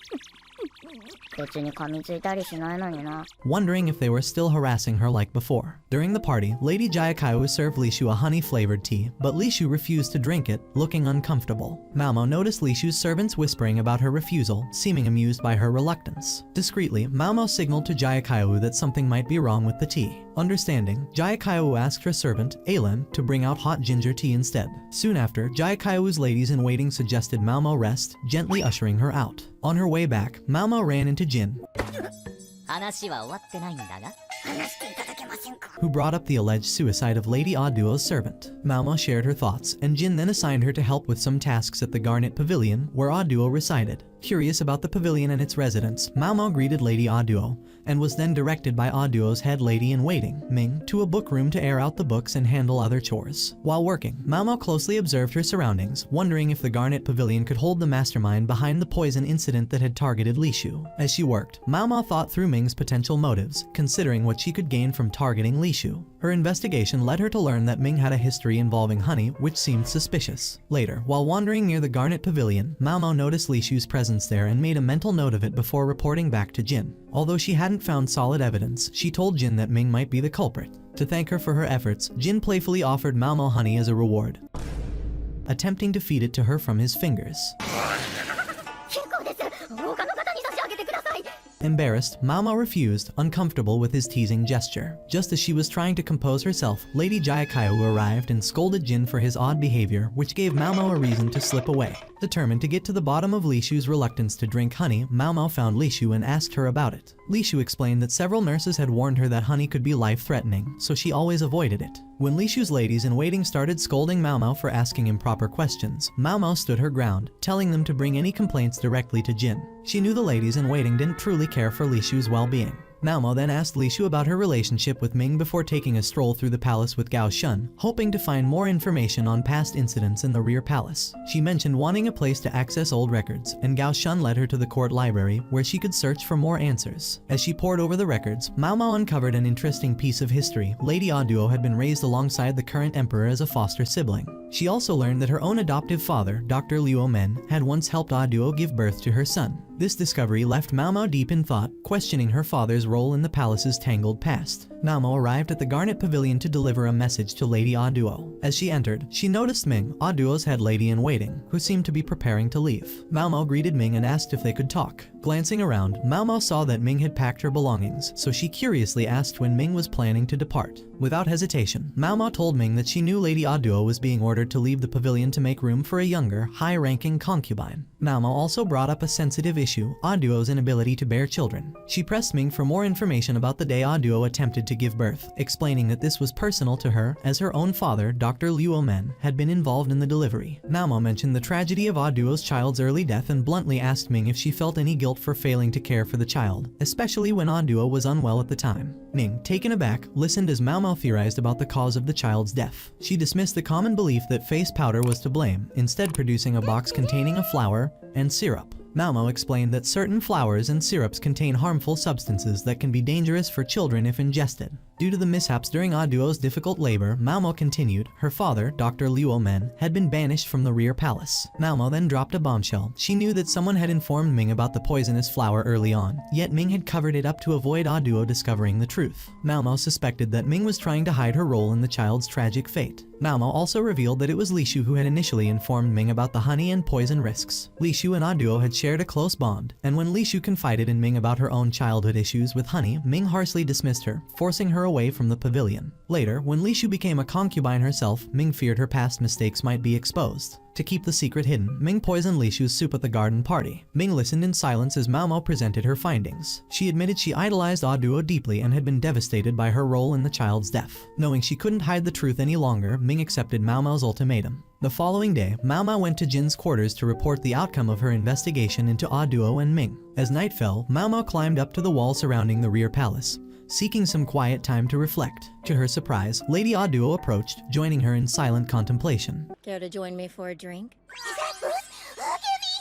別に噛みついたりしないのにな。 wondering if they were still harassing her like before. During the party, Lady Jayakawa served Lishu a honey-flavored tea, but Lishu refused to drink it, looking uncomfortable. Mao Mao noticed Lishu's servants whispering about her refusal, seeming amused by her reluctance. Discreetly, Mao Mao signaled to Jayakawa that something might be wrong with the tea. Understanding, Jayakawa asked her servant, Ailem, to bring out hot ginger tea instead. Soon after, Jayakawa's ladies-in-waiting suggested Mao Mao rest, gently ushering her out. On her way back, Mao Mao ran into Jin, 話は終わってないんだが。who brought up the alleged suicide of Lady Aduo's servant. Malmo shared her thoughts, and Jin then assigned her to help with some tasks at the Garnet Pavilion, where Aduo resided. Curious about the pavilion and its residents, Malmo greeted Lady Aduo, and was then directed by Aduo's head lady-in-waiting, Ming, to a book room to air out the books and handle other chores. While working, Malmo closely observed her surroundings, wondering if the Garnet Pavilion could hold the mastermind behind the poison incident that had targeted Li Shu. As she worked, Malmo thought through Ming's potential motives, considering what she could gain from targeting Li Shu. Her investigation led her to learn that Ming had a history involving honey, which seemed suspicious. Later, while wandering near the Garnet Pavilion, Malmo noticed Li Shu's presence there and made a mental note of it before reporting back to Jin. Although she hadn't found solid evidence, she told Jin that Ming might be the culprit. To thank her for her efforts, Jin playfully offered Malmo honey as a reward, attempting to feed it to her from his fingers. Embarrassed, Malmo refused, uncomfortable with his teasing gesture. Just as she was trying to compose herself, Lady Jayakayu arrived and scolded Jin for his odd behavior, which gave Malmo a reason to slip away. Determined to get to the bottom of Li Shu's reluctance to drink honey, Malmo found Li Shu and asked her about it. Li Shu explained that several nurses had warned her that honey could be life-threatening, so she always avoided it. When Li Shu's ladies-in-waiting started scolding Malmo for asking improper questions, Malmo stood her ground, telling them to bring any complaints directly to Jin. She knew the ladies-in-waiting didn't truly care for Li Shu's well-being. Malmo then asked Li Shu about her relationship with Ming before taking a stroll through the palace with Gao Shun, hoping to find more information on past incidents in the rear palace. She mentioned wanting a place to access old records, and Gao Shun led her to the court library, where she could search for more answers. As she pored over the records, Malmo uncovered an interesting piece of history. Lady Aduo had been raised alongside the current emperor as a foster sibling. She also learned that her own adoptive father, Dr. Luo Men, had once helped Aduo give birth to her son. This discovery left Malmo deep in thought, questioning her father's role in the palace's tangled past. Malmo arrived at the Garnet Pavilion to deliver a message to Lady Aduo. As she entered, she noticed Ming, Aduo's head lady-in-waiting, who seemed to be preparing to leave. Malmo greeted Ming and asked if they could talk. Glancing around, Malmo saw that Ming had packed her belongings, so she curiously asked when Ming was planning to depart. Without hesitation, Malmo told Ming that she knew Lady Aduo was being ordered to leave the pavilion to make room for a younger, high-ranking concubine. Malmo also brought up a sensitive issue, Aduo's inability to bear children. She pressed Ming for more information about the day Aduo attempted to give birth, explaining that this was personal to her, as her own father, Dr. Luo Men, had been involved in the delivery. Malmo mentioned the tragedy of Aduo's child's early death and bluntly asked Ming if she felt any guilt for failing to care for the child, especially when Aduo was unwell at the time. Ming, taken aback, listened as Malmo theorized about the cause of the child's death. She dismissed the common belief that face powder was to blame, instead producing a box containing a flower and syrup. Malmo explained that certain flowers and syrups contain harmful substances that can be dangerous for children if ingested. Due to the mishaps during Aduo's difficult labor, Malmo continued, her father, Dr. Luo Men, had been banished from the rear palace. Malmo then dropped a bombshell. She knew that someone had informed Ming about the poisonous flower early on, yet Ming had covered it up to avoid Aduo discovering the truth. Malmo suspected that Ming was trying to hide her role in the child's tragic fate. Malmo also revealed that it was Li Shu who had initially informed Ming about the honey and poison risks. Li Shu and Aduo had shared a close bond, and when Li Shu confided in Ming about her own childhood issues with honey, Ming harshly dismissed her, forcing her away from the pavilion. Later, when Li Shu became a concubine herself, Ming feared her past mistakes might be exposed. To keep the secret hidden, Ming poisoned Li Shu's soup at the garden party. Ming listened in silence as Malmo presented her findings. She admitted she idolized Aduo deeply and had been devastated by her role in the child's death. Knowing she couldn't hide the truth any longer, Ming accepted Malmo's ultimatum. The following day, Malmo went to Jin's quarters to report the outcome of her investigation into Aduo and Ming. As night fell, Malmo climbed up to the wall surrounding the rear palace, seeking some quiet time to reflect. To her surprise, Lady Aduo approached, joining her in silent contemplation. Care to join me for a drink?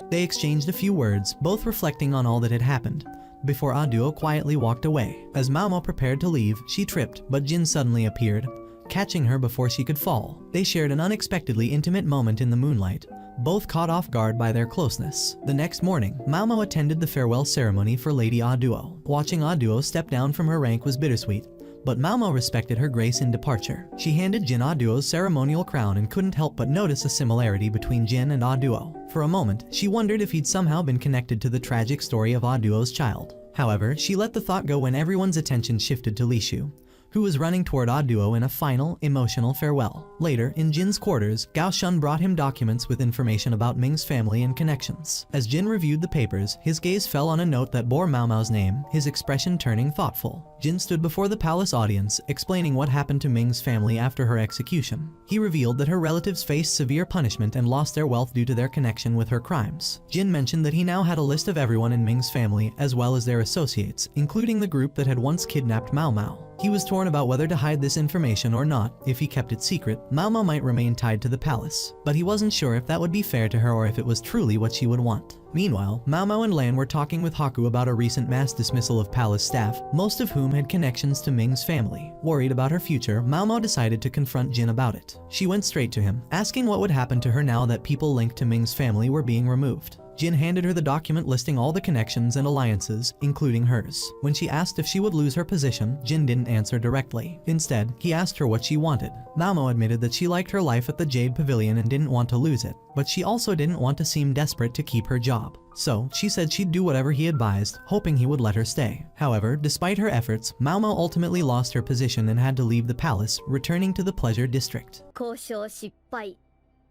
They exchanged a few words, both reflecting on all that had happened, before Aduo quietly walked away. As Malmo prepared to leave, she tripped, but Jin suddenly appeared, catching her before she could fall. They shared an unexpectedly intimate moment in the moonlight, both caught off guard by their closeness. The next morning, Malmo attended the farewell ceremony for Lady Aduo. Watching Aduo step down from her rank was bittersweet, but Malmo respected her grace in departure. She handed Jin Aduo's ceremonial crown and couldn't help but notice a similarity between Jin and Aduo. For a moment, she wondered if he'd somehow been connected to the tragic story of Aduo's child. However, she let the thought go when everyone's attention shifted to Li Shu, who was running toward Ah Duo in a final, emotional farewell. Later, in Jin's quarters, Gao Shun brought him documents with information about Ming's family and connections. As Jin reviewed the papers, his gaze fell on a note that bore Mao Mao's name, his expression turning thoughtful. Jin stood before the palace audience, explaining what happened to Ming's family after her execution. He revealed that her relatives faced severe punishment and lost their wealth due to their connection with her crimes. Jin mentioned that he now had a list of everyone in Ming's family, as well as their associates, including the group that had once kidnapped Mao Mao. He was torn about whether to hide this information or not. If he kept it secret, Mao Mao might remain tied to the palace, but he wasn't sure if that would be fair to her or if it was truly what she would want. Meanwhile, Mao Mao and Lan were talking with Haku about a recent mass dismissal of palace staff, most of whom had connections to Ming's family. Worried about her future, Mao Mao decided to confront Jin about it. She went straight to him, asking what would happen to her now that people linked to Ming's family were being removed. Jin handed her the document listing all the connections and alliances, including hers. When she asked if she would lose her position, Jin didn't answer directly. Instead, he asked her what she wanted. Mao Mao admitted that she liked her life at the Jade Pavilion and didn't want to lose it, but she also didn't want to seem desperate to keep her job. So, she said she'd do whatever he advised, hoping he would let her stay. However, despite her efforts, Mao Mao ultimately lost her position and had to leave the palace, returning to the pleasure district. 交渉失敗。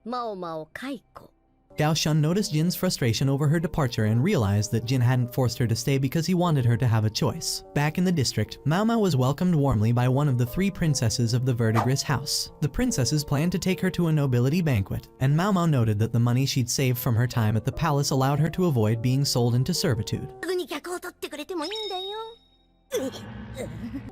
マオマオ解雇。 Gao Shun noticed Jin's frustration over her departure and realized that Jin hadn't forced her to stay because he wanted her to have a choice. Back in the district, Mao Mao was welcomed warmly by one of the 3 princesses of the Verdigris house. The princesses planned to take her to a nobility banquet, and Mao Mao noted that the money she'd saved from her time at the palace allowed her to avoid being sold into servitude. すぐに客を取ってくれてもいいんだよ。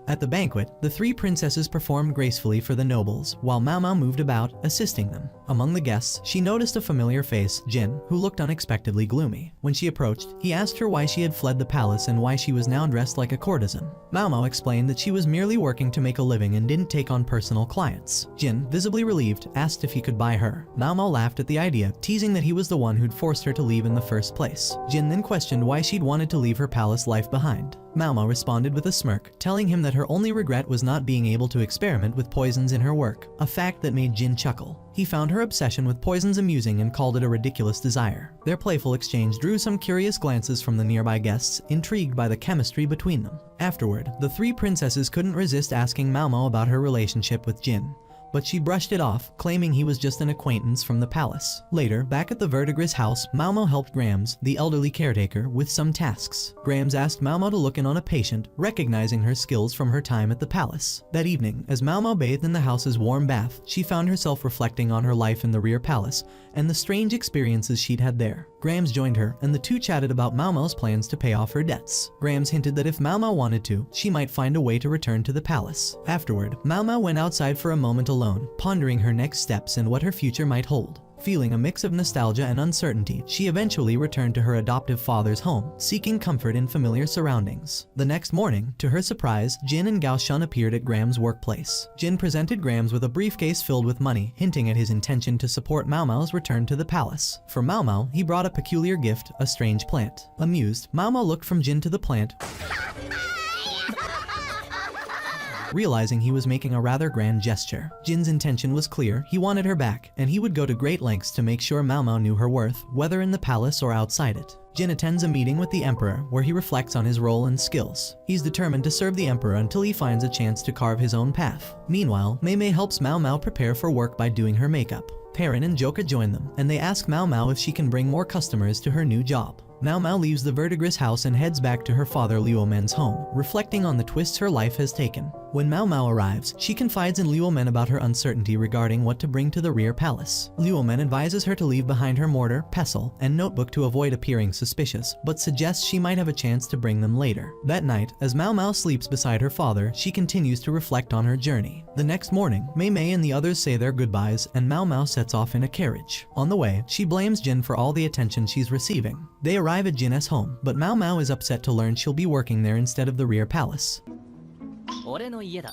At the banquet, the 3 princesses performed gracefully for the nobles, while Mao Mao moved about, assisting them. Among the guests, she noticed a familiar face, Jin, who looked unexpectedly gloomy. When she approached, he asked her why she had fled the palace and why she was now dressed like a courtesan. Mao Mao explained that she was merely working to make a living and didn't take on personal clients. Jin, visibly relieved, asked if he could buy her. Mao Mao laughed at the idea, teasing that he was the one who'd forced her to leave in the first place. Jin then questioned why she'd wanted to leave her palace life behind. Mao Mao responded with a smirk, telling him that her only regret was not being able to experiment with poisons in her work, a fact that made Jin chuckle. He found her obsession with poisons amusing and called it a ridiculous desire. Their playful exchange drew some curious glances from the nearby guests, intrigued by the chemistry between them. Afterward, the 3 princesses couldn't resist asking Mao Mao about her relationship with Jin, but she brushed it off, claiming he was just an acquaintance from the palace. Later, back at the Verdigris house, Mao Mao helped Grams, the elderly caretaker, with some tasks. Grams asked Mao Mao to look in on a patient, recognizing her skills from her time at the palace. That evening, as Mao Mao bathed in the house's warm bath, she found herself reflecting on her life in the rear palace and the strange experiences she'd had there. Grams joined her, and the two chatted about Mao Mao's plans to pay off her debts. Grams hinted that if Mao Mao wanted to, she might find a way to return to the palace. Afterward, Mao Mao went outside for a moment alone, pondering her next steps and what her future might hold. Feeling a mix of nostalgia and uncertainty, she eventually returned to her adoptive father's home, seeking comfort in familiar surroundings. The next morning, to her surprise, Jin and Gao Shun appeared at Graham's workplace. Jin presented Grams with a briefcase filled with money, hinting at his intention to support Mao Mao's return to the palace. For Mao Mao, he brought a peculiar gift, a strange plant. Amused, Mao Mao looked from Jin to the plant, realizing he was making a rather grand gesture. Jin's intention was clear, he wanted her back, and he would go to great lengths to make sure Mao Mao knew her worth, whether in the palace or outside it. Jin attends a meeting with the Emperor, where he reflects on his role and skills. He's determined to serve the Emperor until he finds a chance to carve his own path. Meanwhile, Mei Mei helps Mao Mao prepare for work by doing her makeup. Perrin and Joka join them, and they ask Mao Mao if she can bring more customers to her new job. Mao Mao leaves the Verdigris house and heads back to her father Liu Men's home, reflecting on the twists her life has taken. When Mao Mao arrives, she confides in Liu Men about her uncertainty regarding what to bring to the rear palace. Liu Men advises her to leave behind her mortar, pestle, and notebook to avoid appearing suspicious, but suggests she might have a chance to bring them later. That night, as Mao Mao sleeps beside her father, she continues to reflect on her journey. The next morning, Mei Mei and the others say their goodbyes, and Mao Mao sets off in a carriage. On the way, she blames Jin for all the attention she's receiving. They arrive at Jin's home, but Mao Mao is upset to learn she'll be working there instead of the rear palace. 俺の家だ。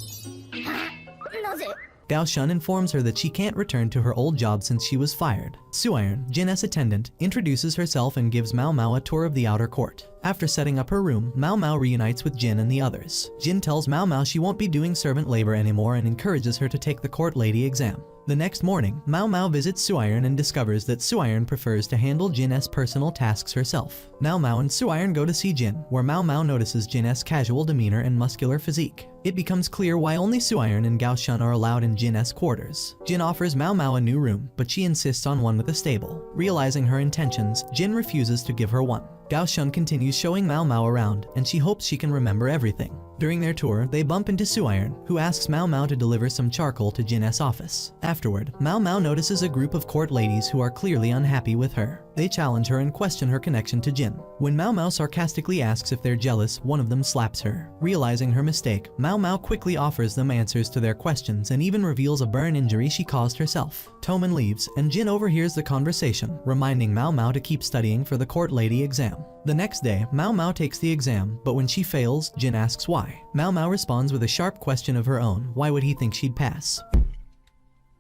なぜ Gao Shun informs her that she can't return to her old job since she was fired. Su Iron, Jin's attendant, introduces herself and gives Mao Mao a tour of the outer court. After setting up her room, Mao Mao reunites with Jin and the others. Jin tells Mao Mao she won't be doing servant labor anymore and encourages her to take the court lady exam. The next morning, Mao Mao visits Su Iron and discovers that Su Iron prefers to handle Jin's personal tasks herself. Mao Mao and Su Iron go to see Jin, where Mao Mao notices Jin's casual demeanor and muscular physique. It becomes clear why only Su Iron and Gao Shun are allowed in Jin's quarters. Jin offers Mao Mao a new room, but she insists on one with a stable. Realizing her intentions, Jin refuses to give her one. Gao Shun continues showing Mao Mao around, and she hopes she can remember everything. During their tour, they bump into Su Iron, who asks Mao Mao to deliver some charcoal to Jin's office. Afterward, Mao Mao notices a group of court ladies who are clearly unhappy with her. They challenge her and question her connection to Jin. When Mao Mao sarcastically asks if they're jealous, one of them slaps her. Realizing her mistake, Mao Mao quickly offers them answers to their questions and even reveals a burn injury she caused herself. Toman leaves, and Jin overhears the conversation, reminding Mao Mao to keep studying for the court lady exam. The next day, Mao Mao takes the exam, but when she fails, Jin asks why. Mao Mao responds with a sharp question of her own. Why would he think she'd pass?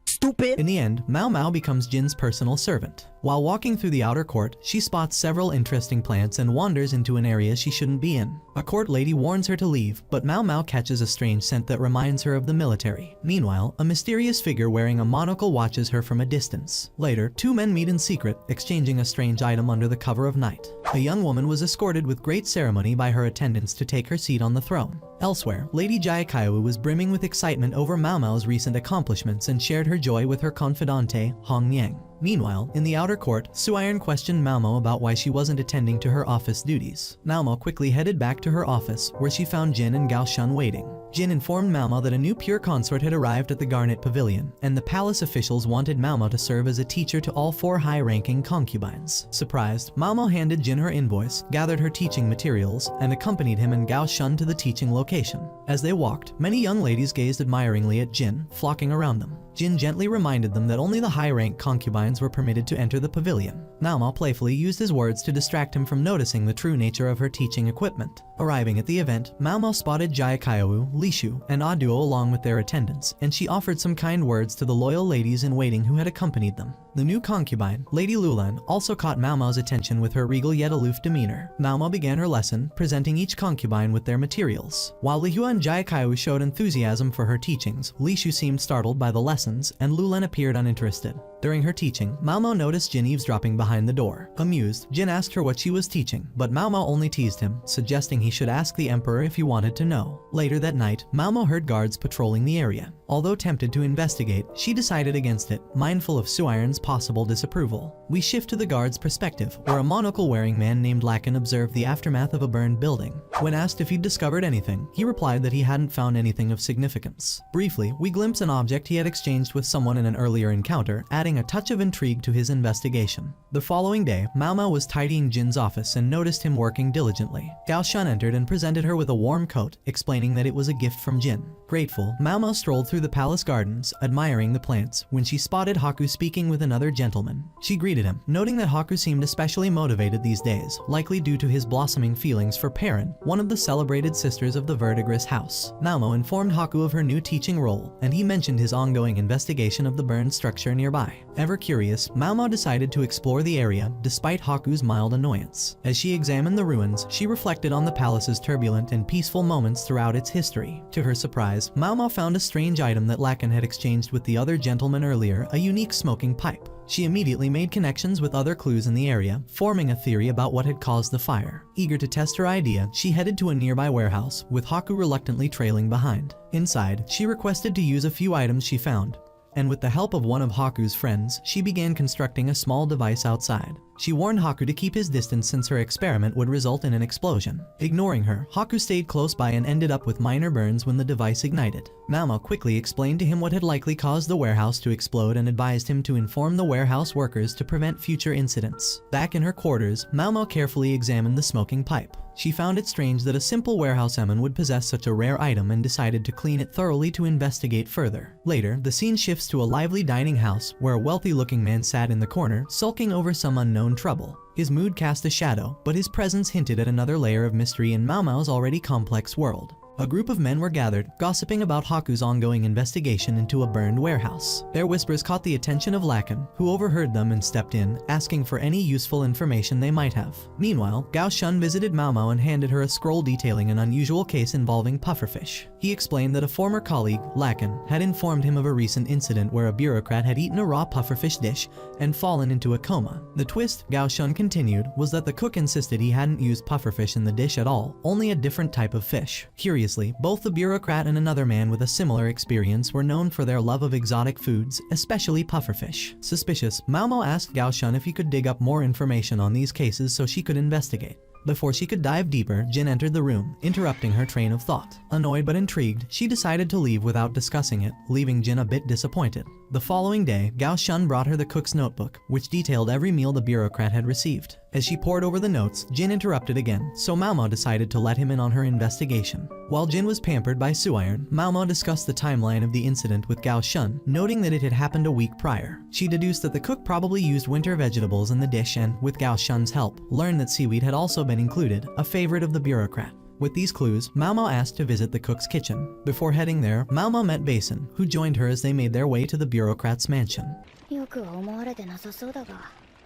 Stupid! In the end, Mao Mao becomes Jin's personal servant. While walking through the outer court, she spots several interesting plants and wanders into an area she shouldn't be in. A court lady warns her to leave, but Mao Mao catches a strange scent that reminds her of the military. Meanwhile, a mysterious figure wearing a monocle watches her from a distance. Later, two men meet in secret, exchanging a strange item under the cover of night. A young woman was escorted with great ceremony by her attendants to take her seat on the throne. Elsewhere, Lady Jayakawa was brimming with excitement over Mao Mao's recent accomplishments and shared her joy with her confidante, Hong Yang. Meanwhile, in the outer court, Su Iron questioned Mao Mao about why she wasn't attending to her office duties. Mao Mao quickly headed back to her office, where she found Jin and Gao Shun waiting. Jin informed Mao Mao that a new pure consort had arrived at the Garnet Pavilion, and the palace officials wanted Mao Mao to serve as a teacher to all 4 high-ranking concubines. Surprised, Mao Mao handed Jin her invoice, gathered her teaching materials, and accompanied him and Gao Shun to the teaching location. As they walked, many young ladies gazed admiringly at Jin, flocking around them. Jin gently reminded them that only the high-rank concubines were permitted to enter the pavilion. Mao Mao playfully used his words to distract him from noticing the true nature of her teaching equipment. Arriving at the event, Mao Mao spotted Jayakawa, Li Shu, and Ah Duo along with their attendants, and she offered some kind words to the loyal ladies in waiting who had accompanied them. The new concubine, Lady Lulan, also caught Mao Mao's attention with her regal yet aloof demeanor. Mao Mao began her lesson, presenting each concubine with their materials. While Li Hua and Jayakawa showed enthusiasm for her teachings, Li Shu seemed startled by the lessons, and Lulan appeared uninterested. During her teaching, Mao Mao noticed Jin eavesdropping behind the door. Amused, Jin asked her what she was teaching, but Mao Mao only teased him, suggesting he should ask the emperor if he wanted to know. Later that night, Mao Mao heard guards patrolling the area. Although tempted to investigate, she decided against it, mindful of Su Iron's possible disapproval. We shift to the guard's perspective, where a monocle-wearing man named Lakan observed the aftermath of a burned building. When asked if he'd discovered anything, he replied that he hadn't found anything of significance. Briefly, we glimpse an object he had exchanged with someone in an earlier encounter, adding a touch of intrigue to his investigation. The following day, Mao Mao was tidying Jin's office and noticed him working diligently. Gao Shun entered and presented her with a warm coat, explaining that it was a gift from Jin. Grateful, Mao Mao strolled through the palace gardens, admiring the plants, when she spotted Haku speaking with another gentleman. She greeted him, noting that Haku seemed especially motivated these days, likely due to his blossoming feelings for Perrin, one of the celebrated sisters of the Verdigris house. Mao Mao informed Haku of her new teaching role, and he mentioned his ongoing investigation of the burned structure nearby. Ever curious, Mao Mao decided to explore the area, despite Haku's mild annoyance. As she examined the ruins, she reflected on the palace's turbulent and peaceful moments throughout its history. To her surprise, Mao Mao found a strange item that Lakan had exchanged with the other gentleman earlier, a unique smoking pipe. She immediately made connections with other clues in the area, forming a theory about what had caused the fire. Eager to test her idea, she headed to a nearby warehouse, with Haku reluctantly trailing behind. Inside, she requested to use a few items she found, and with the help of one of Haku's friends, she began constructing a small device outside. She warned Haku to keep his distance since her experiment would result in an explosion. Ignoring her, Haku stayed close by and ended up with minor burns when the device ignited. Mao Mao quickly explained to him what had likely caused the warehouse to explode and advised him to inform the warehouse workers to prevent future incidents. Back in her quarters, Mao Mao carefully examined the smoking pipe. She found it strange that a simple warehouseman would possess such a rare item and decided to clean it thoroughly to investigate further. Later, the scene shifts to a lively dining house where a wealthy-looking man sat in the corner, sulking over some unknown trouble. His mood cast a shadow, but his presence hinted at another layer of mystery in Mao Mao's already complex world. A group of men were gathered, gossiping about Haku's ongoing investigation into a burned warehouse. Their whispers caught the attention of Lakan, who overheard them and stepped in, asking for any useful information they might have. Meanwhile, Gao Shun visited Mao Mao and handed her a scroll detailing an unusual case involving pufferfish. He explained that a former colleague, Lakan, had informed him of a recent incident where a bureaucrat had eaten a raw pufferfish dish and fallen into a coma. The twist, Gao Shun continued, was that the cook insisted he hadn't used pufferfish in the dish at all, only a different type of fish. Curious Previously, both the bureaucrat and another man with a similar experience were known for their love of exotic foods, especially pufferfish. Suspicious, Malmo asked Gao Shun if he could dig up more information on these cases so she could investigate. Before she could dive deeper, Jin entered the room, interrupting her train of thought. Annoyed but intrigued, she decided to leave without discussing it, leaving Jin a bit disappointed. The following day, Gao Shun brought her the cook's notebook, which detailed every meal the bureaucrat had received. As she pored over the notes, Jin interrupted again, so Malmo decided to let him in on her investigation. While Jin was pampered by Suiron, Malmo discussed the timeline of the incident with Gao Shun, noting that it had happened a week prior. She deduced that the cook probably used winter vegetables in the dish and, with Gao Shun's help, learned that seaweed had also been included, a favorite of the bureaucrat. With these clues, Malmo asked to visit the cook's kitchen. Before heading there, Malmo met Basin, who joined her as they made their way to the bureaucrat's mansion. よくは思われてなさそうだが、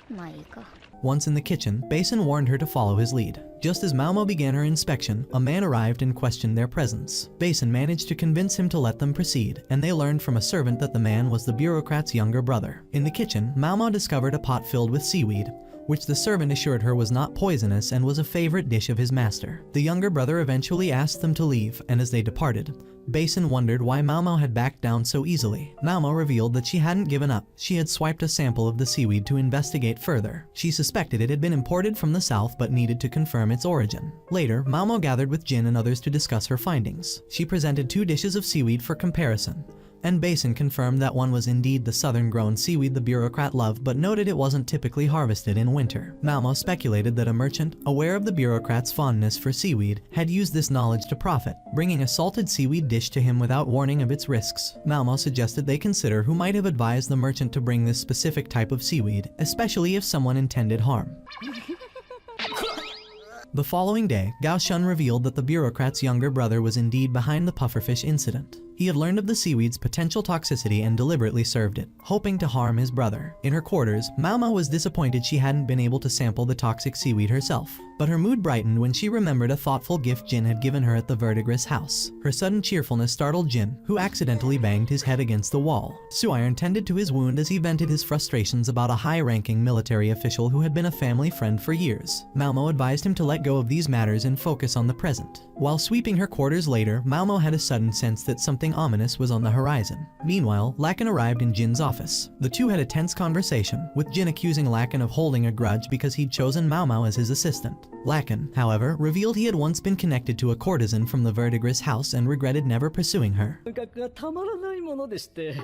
まあいいか。 Once in the kitchen, Basin warned her to follow his lead. Just as Malmo began her inspection, a man arrived and questioned their presence. Basin managed to convince him to let them proceed, and they learned from a servant that the man was the bureaucrat's younger brother. In the kitchen, Malmo discovered a pot filled with seaweed, which the servant assured her was not poisonous and was a favorite dish of his master. The younger brother eventually asked them to leave, and as they departed, Basin wondered why Malmo had backed down so easily. Malmo revealed that she hadn't given up. She had swiped a sample of the seaweed to investigate further. She suspected it had been imported from the south but needed to confirm its origin. Later, Malmo gathered with Jin and others to discuss her findings. She presented 2 dishes of seaweed for comparison, and Basin confirmed that one was indeed the southern-grown seaweed the bureaucrat loved but noted it wasn't typically harvested in winter. Malmo speculated that a merchant, aware of the bureaucrat's fondness for seaweed, had used this knowledge to profit, bringing a salted seaweed dish to him without warning of its risks. Malmo suggested they consider who might have advised the merchant to bring this specific type of seaweed, especially if someone intended harm. The following day, Gao Shun revealed that the bureaucrat's younger brother was indeed behind the pufferfish incident. He had learned of the seaweed's potential toxicity and deliberately served it, hoping to harm his brother. In her quarters, Malmo was disappointed she hadn't been able to sample the toxic seaweed herself, but her mood brightened when she remembered a thoughtful gift Jin had given her at the Verdigris house. Her sudden cheerfulness startled Jin, who accidentally banged his head against the wall. Suiron tended to his wound as he vented his frustrations about a high-ranking military official who had been a family friend for years. Malmo advised him to let go of these matters and focus on the present. While sweeping her quarters later, Malmo had a sudden sense that something ominous was on the horizon. Meanwhile, Lakan arrived in Jin's office. The two had a tense conversation, with Jin accusing Lakan of holding a grudge because he'd chosen Mau as his assistant. Lakan, however, revealed he had once been connected to a courtesan from the Verdigris house and regretted never pursuing her. がたまらないものでして。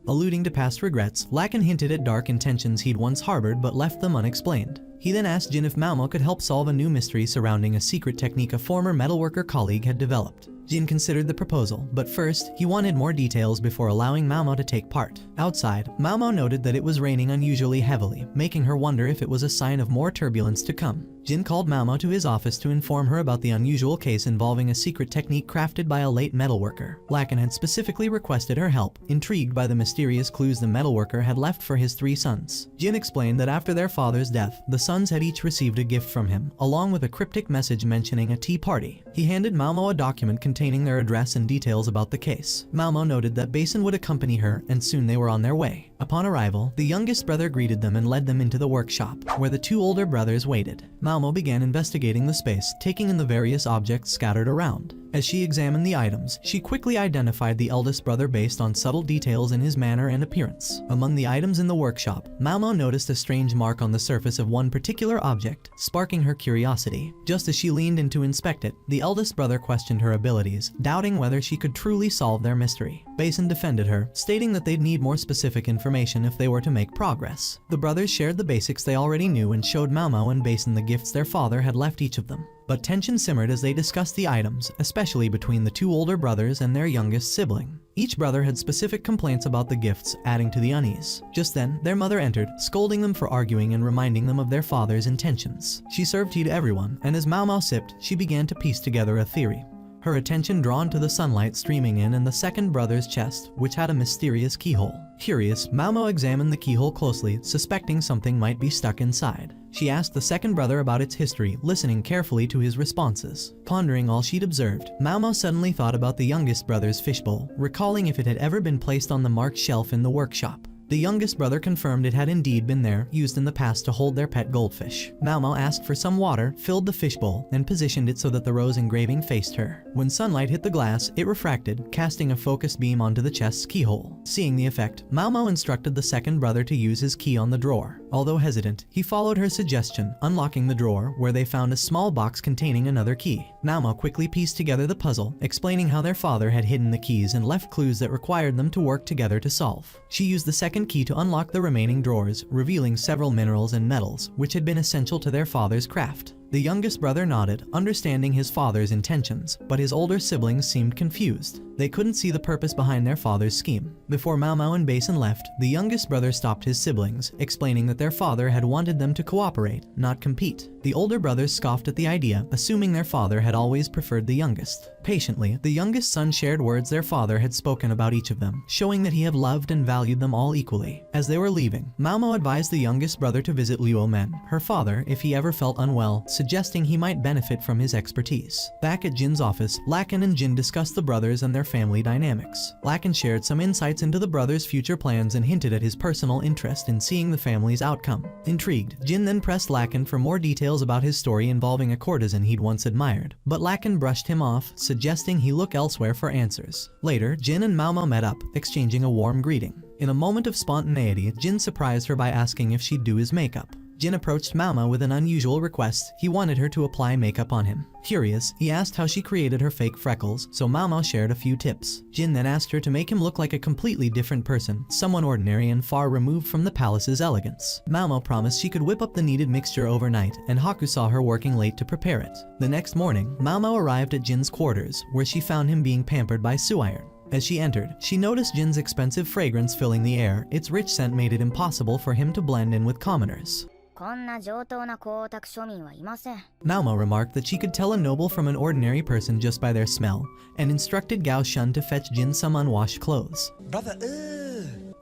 Alluding to past regrets, Lakan hinted at dark intentions he'd once harbored but left them unexplained. He then asked Jin if Mau could help solve a new mystery surrounding a secret technique a former metalworker colleague had developed. Jin considered the proposal, but first, he wanted more details before allowing Mau to take part. Outside, Mau noted that it was raining unusually heavily, making her wonder if it was a sign of more turbulence to come. Jin called Mau to his office to inform her about the unusual case involving a secret technique crafted by a late metalworker. Lakan had specifically requested her help, intrigued by the mysterious clues the metalworker had left for his 3 sons. Jin explained that after their father's death, the sons had each received a gift from him, along with a cryptic message mentioning a tea party. He handed Mau a document containing their address and details about the case. Mau noted that Basin would accompany her, and soon they were on their way. Upon arrival, the youngest brother greeted them and led them into the workshop, where the 2 older brothers waited. Mau began investigating the space, taking in the various objects scattered around. As she examined the items, she quickly identified the eldest brother based on subtle details in his manner and appearance. Among the items in the workshop, Mau noticed a strange mark on the surface of one particular object, sparking her curiosity. Just as she leaned in to inspect it, the eldest brother questioned her abilities, doubting whether she could truly solve their mystery. Basin defended her, stating that they'd need more specific information if they were to make progress. The brothers shared the basics they already knew and showed Mau and Basin the gifts their father had left each of them. But tension simmered as they discussed the items, especially between the 2 older brothers and their youngest sibling. Each brother had specific complaints about the gifts, adding to the unease. Just then, their mother entered, scolding them for arguing and reminding them of their father's intentions. She served tea to everyone, and as Mau sipped, she began to piece together a theory. Her attention drawn to the sunlight streaming in and the second brother's chest, which had a mysterious keyhole. Curious, Mau examined the keyhole closely, suspecting something might be stuck inside. She asked the second brother about its history, listening carefully to his responses. Pondering all she'd observed, Mau suddenly thought about the youngest brother's fishbowl, recalling if it had ever been placed on the marked shelf in the workshop. The youngest brother confirmed it had indeed been there, used in the past to hold their pet goldfish. Mao Mao asked for some water, filled the fishbowl, and positioned it so that the rose engraving faced her. When sunlight hit the glass, it refracted, casting a focused beam onto the chest's keyhole. Seeing the effect, Mao Mao instructed the second brother to use his key on the drawer. Although hesitant, he followed her suggestion, unlocking the drawer, where they found a small box containing another key. Mao Mao quickly pieced together the puzzle, explaining how their father had hidden the keys and left clues that required them to work together to solve. She used the second key to unlock the remaining drawers, revealing several minerals and metals, which had been essential to their father's craft. The youngest brother nodded, understanding his father's intentions, but his older siblings seemed confused. They couldn't see the purpose behind their father's scheme. Before Mao Mao and Basin left, the youngest brother stopped his siblings, explaining that their father had wanted them to cooperate, not compete. The older brothers scoffed at the idea, assuming their father had always preferred the youngest. Patiently, the youngest son shared words their father had spoken about each of them, showing that he had loved and valued them all equally. As they were leaving, Mao Mao advised the youngest brother to visit Liu Men, her father, if he ever felt unwell, suggesting he might benefit from his expertise. Back at Jin's office, Lakan and Jin discussed the brothers and their family dynamics. Lakan shared some insights into the brothers' future plans and hinted at his personal interest in seeing the family's outcome. Intrigued, Jin then pressed Lakan for more details about his story involving a courtesan he'd once admired, but Lakan brushed him off, suggesting he look elsewhere for answers. Later, Jin and Mao Mao met up, exchanging a warm greeting. In a moment of spontaneity, Jin surprised her by asking if she'd do his makeup. Jin approached Mao Mao with an unusual request. He wanted her to apply makeup on him. Curious, he asked how she created her fake freckles, so Mao Mao shared a few tips. Jin then asked her to make him look like a completely different person, someone ordinary and far removed from the palace's elegance. Mao Mao promised she could whip up the needed mixture overnight, and Haku saw her working late to prepare it. The next morning, Mao Mao arrived at Jin's quarters, where she found him being pampered by Suiron. As she entered, she noticed Jin's expensive fragrance filling the air. Its rich scent made it impossible for him to blend in with commoners. こんな上等な光沢庶民はいません。 Mao Mao remarked that she could tell a noble from an ordinary person just by their smell, and instructed Gao Shun to fetch Jin some unwashed clothes. Brother,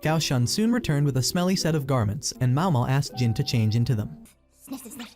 Gao Shun soon returned with a smelly set of garments, and Mao Mao asked Jin to change into them. Sniff, sniff.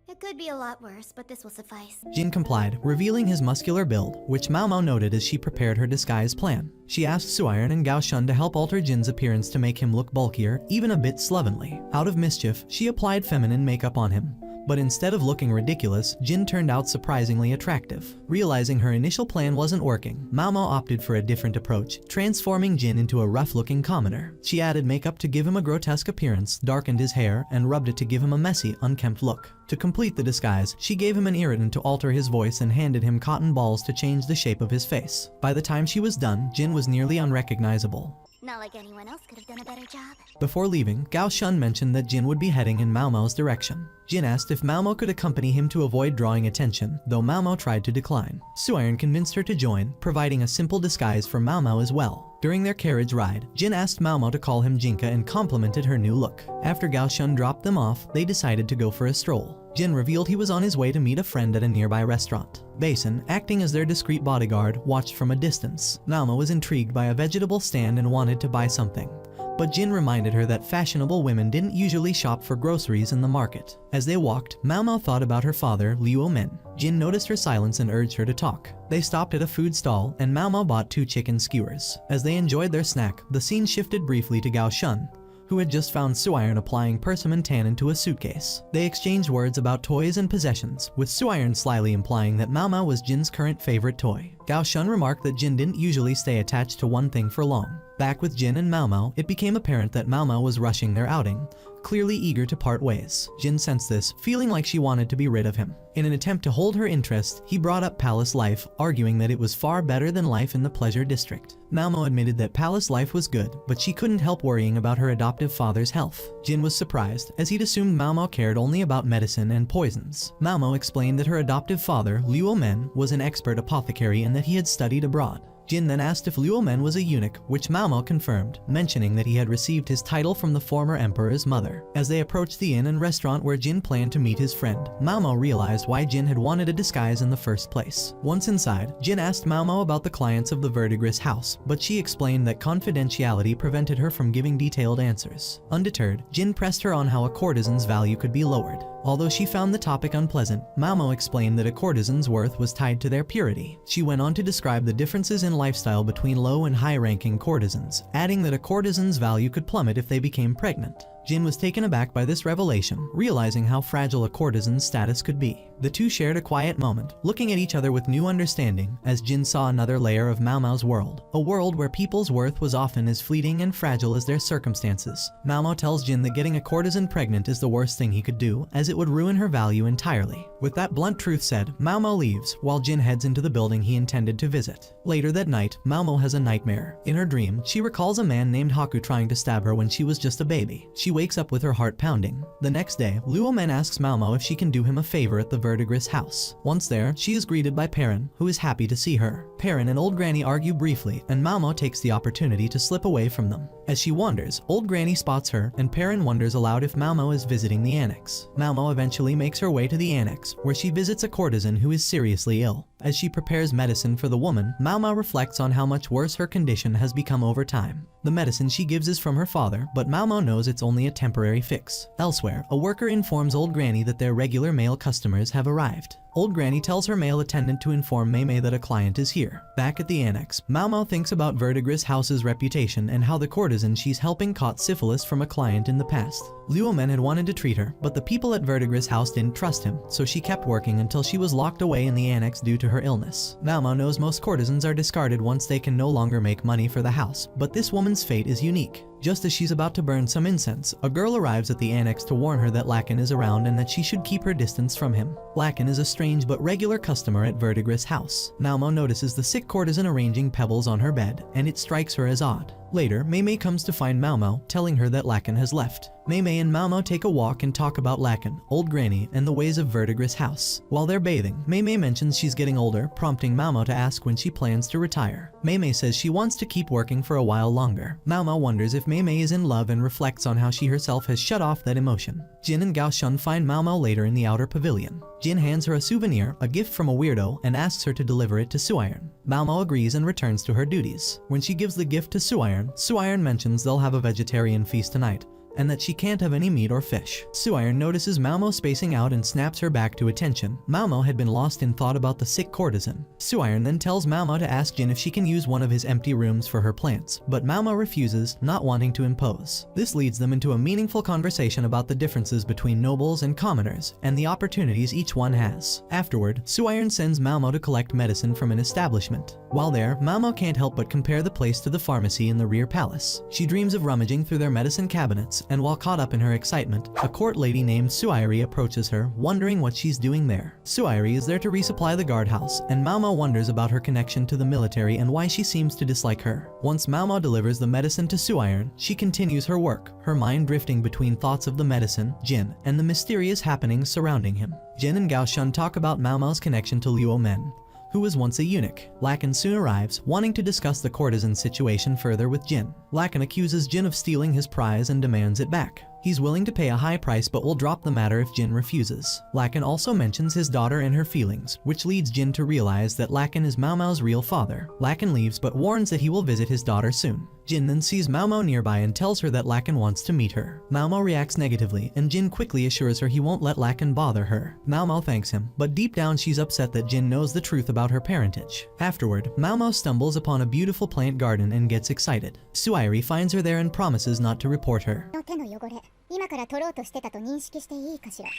It could be a lot worse, but this will suffice. Jin complied, revealing his muscular build, which Mao Mao noted as she prepared her disguise plan. She asked Suiron and Gao Shun to help alter Jin's appearance to make him look bulkier, even a bit slovenly. Out of mischief, she applied feminine makeup on him. But instead of looking ridiculous, Jin turned out surprisingly attractive. Realizing her initial plan wasn't working, Mao Mao opted for a different approach, transforming Jin into a rough-looking commoner. She added makeup to give him a grotesque appearance, darkened his hair, and rubbed it to give him a messy, unkempt look. To complete the disguise, she gave him an irritant to alter his voice and handed him cotton balls to change the shape of his face. By the time she was done, Jin was nearly unrecognizable. Not like anyone else could have done a better job. Before leaving, Gao Shun mentioned that Jin would be heading in Mao Mao's direction. Jin asked if Mao Mao could accompany him to avoid drawing attention, though Mao Mao tried to decline. Suiron convinced her to join, providing a simple disguise for Mao Mao as well. During their carriage ride, Jin asked Mao Mao to call him Jinka and complimented her new look. After Gao Shun dropped them off, they decided to go for a stroll. Jin revealed he was on his way to meet a friend at a nearby restaurant. Basin, acting as their discreet bodyguard, watched from a distance. Mao Mao was intrigued by a vegetable stand and wanted to buy something. But Jin reminded her that fashionable women didn't usually shop for groceries in the market. As they walked, Mao Mao thought about her father, Liu Men. Jin noticed her silence and urged her to talk. They stopped at a food stall, and Mao Mao bought 2 chicken skewers. As they enjoyed their snack, the scene shifted briefly to Gao Shun, who had just found Suiron applying persimmon tannin to a suitcase. They exchanged words about toys and possessions, with Suiron slyly implying that Mao Mao was Jin's current favorite toy. Gao Shun remarked that Jin didn't usually stay attached to one thing for long. Back with Jin and Mao Mao, it became apparent that Mao Mao was rushing their outing, clearly eager to part ways. Jin sensed this, feeling like she wanted to be rid of him. In an attempt to hold her interest, he brought up palace life, arguing that it was far better than life in the pleasure district. Mao Mao admitted that palace life was good, but she couldn't help worrying about her adoptive father's health. Jin was surprised, as he'd assumed Mao Mao cared only about medicine and poisons. Mao Mao explained that her adoptive father, Liu Men, was an expert apothecary and that he had studied abroad. Jin then asked if Liu Men was a eunuch, which Mao Mao confirmed, mentioning that he had received his title from the former emperor's mother. As they approached the inn and restaurant where Jin planned to meet his friend, Mao Mao realized why Jin had wanted a disguise in the first place. Once inside, Jin asked Mao Mao about the clients of the Verdigris house, but she explained that confidentiality prevented her from giving detailed answers. Undeterred, Jin pressed her on how a courtesan's value could be lowered. Although she found the topic unpleasant, Mao explained that a courtesan's worth was tied to their purity. She went on to describe the differences in lifestyle between low and high-ranking courtesans, adding that a courtesan's value could plummet if they became pregnant. Jin was taken aback by this revelation, realizing how fragile a courtesan's status could be. The two shared a quiet moment, looking at each other with new understanding as Jin saw another layer of Mao's world, a world where people's worth was often as fleeting and fragile as their circumstances. Mao tells Jin that getting a courtesan pregnant is the worst thing he could do, as it would ruin her value entirely. With that blunt truth said, Mao leaves, while Jin heads into the building he intended to visit. Later that night, Mao has a nightmare. In her dream, she recalls a man named Haku trying to stab her when she was just a baby. She wakes up with her heart pounding. The next day, Luo Men asks Mao if she can do him a favor at the Verdigris house. Once there, she is greeted by Perrin, who is happy to see her. Perrin and Old Granny argue briefly, and Mao takes the opportunity to slip away from them. As she wanders, Old Granny spots her, and Perrin wonders aloud if Mao is visiting the annex. Mao eventually makes her way to the annex, where she visits a courtesan who is seriously ill. As she prepares medicine for the woman, Mao reflects on how much worse her condition has become over time. The medicine she gives is from her father, but Mao knows it's only a temporary fix. Elsewhere, a worker informs Old Granny that their regular male customers have arrived. Old Granny tells her male attendant to inform Mei that a client is here. Back at the annex, Mao thinks about Verdigris House's reputation and how the courtesan she's helping caught syphilis from a client in the past. Luo Men had wanted to treat her, but the people at Verdigris House didn't trust him, so she kept working until she was locked away in the annex due to her illness. Mao knows most courtesans are discarded once they can no longer make money for the house, but this woman's fate is unique. Just as she's about to burn some incense, a girl arrives at the annex to warn her that Lakin is around and that she should keep her distance from him. Lakin is a strange but regular customer at Verdigris House. Mao notices the sick courtesan arranging pebbles on her bed, and it strikes her as odd. Later, Mei comes to find Mao, telling her that Lakin has left. Mei and Mao take a walk and talk about Lakin, Old Granny, and the ways of Verdigris House. While they're bathing, Mei mentions she's getting older, prompting Mao to ask when she plans to retire. Mei says she wants to keep working for a while longer. Mao wonders if Mei is in love and reflects on how she herself has shut off that emotion. Jin and Gao Shun find Mao later in the outer pavilion. Jin hands her a souvenir, a gift from a weirdo, and asks her to deliver it to Suiron. Mao agrees and returns to her duties. When she gives the gift to Suiron mentions they'll have a vegetarian feast tonight, and that she can't have any meat or fish. Suiron notices Mao spacing out and snaps her back to attention. Mao had been lost in thought about the sick courtesan. Suiron then tells Mao to ask Jin if she can use one of his empty rooms for her plants, but Mao refuses, not wanting to impose. This leads them into a meaningful conversation about the differences between nobles and commoners, and the opportunities each one has. Afterward, Suiron sends Mao to collect medicine from an establishment. While there, Mao can't help but compare the place to the pharmacy in the rear palace. She dreams of rummaging through their medicine cabinets, and while caught up in her excitement, a court lady named Suiri approaches her, wondering what she's doing there. Suiri is there to resupply the guardhouse, and Mao wonders about her connection to the military and why she seems to dislike her. Once Mao delivers the medicine to Suiron, she continues her work, her mind drifting between thoughts of the medicine, Jin, and the mysterious happenings surrounding him. Jin and Gao Shun talk about Mao's connection to Luo Men, who was once a eunuch. Lakin soon arrives, wanting to discuss the courtesan situation further with Jin. Lakin accuses Jin of stealing his prize and demands it back. He's willing to pay a high price but will drop the matter if Jin refuses. Lakin also mentions his daughter and her feelings, which leads Jin to realize that Lakin is Mao's real father. Lakin leaves but warns that he will visit his daughter soon. Jin then sees Mao nearby and tells her that Lakin wants to meet her. Mao reacts negatively, and Jin quickly assures her he won't let Lakin bother her. Mao thanks him, but deep down she's upset that Jin knows the truth about her parentage. Afterward, Mao stumbles upon a beautiful plant garden and gets excited. Suiri finds her there and promises not to report her. 手の汚れ、今から取ろうとしてたと認識していいかしら。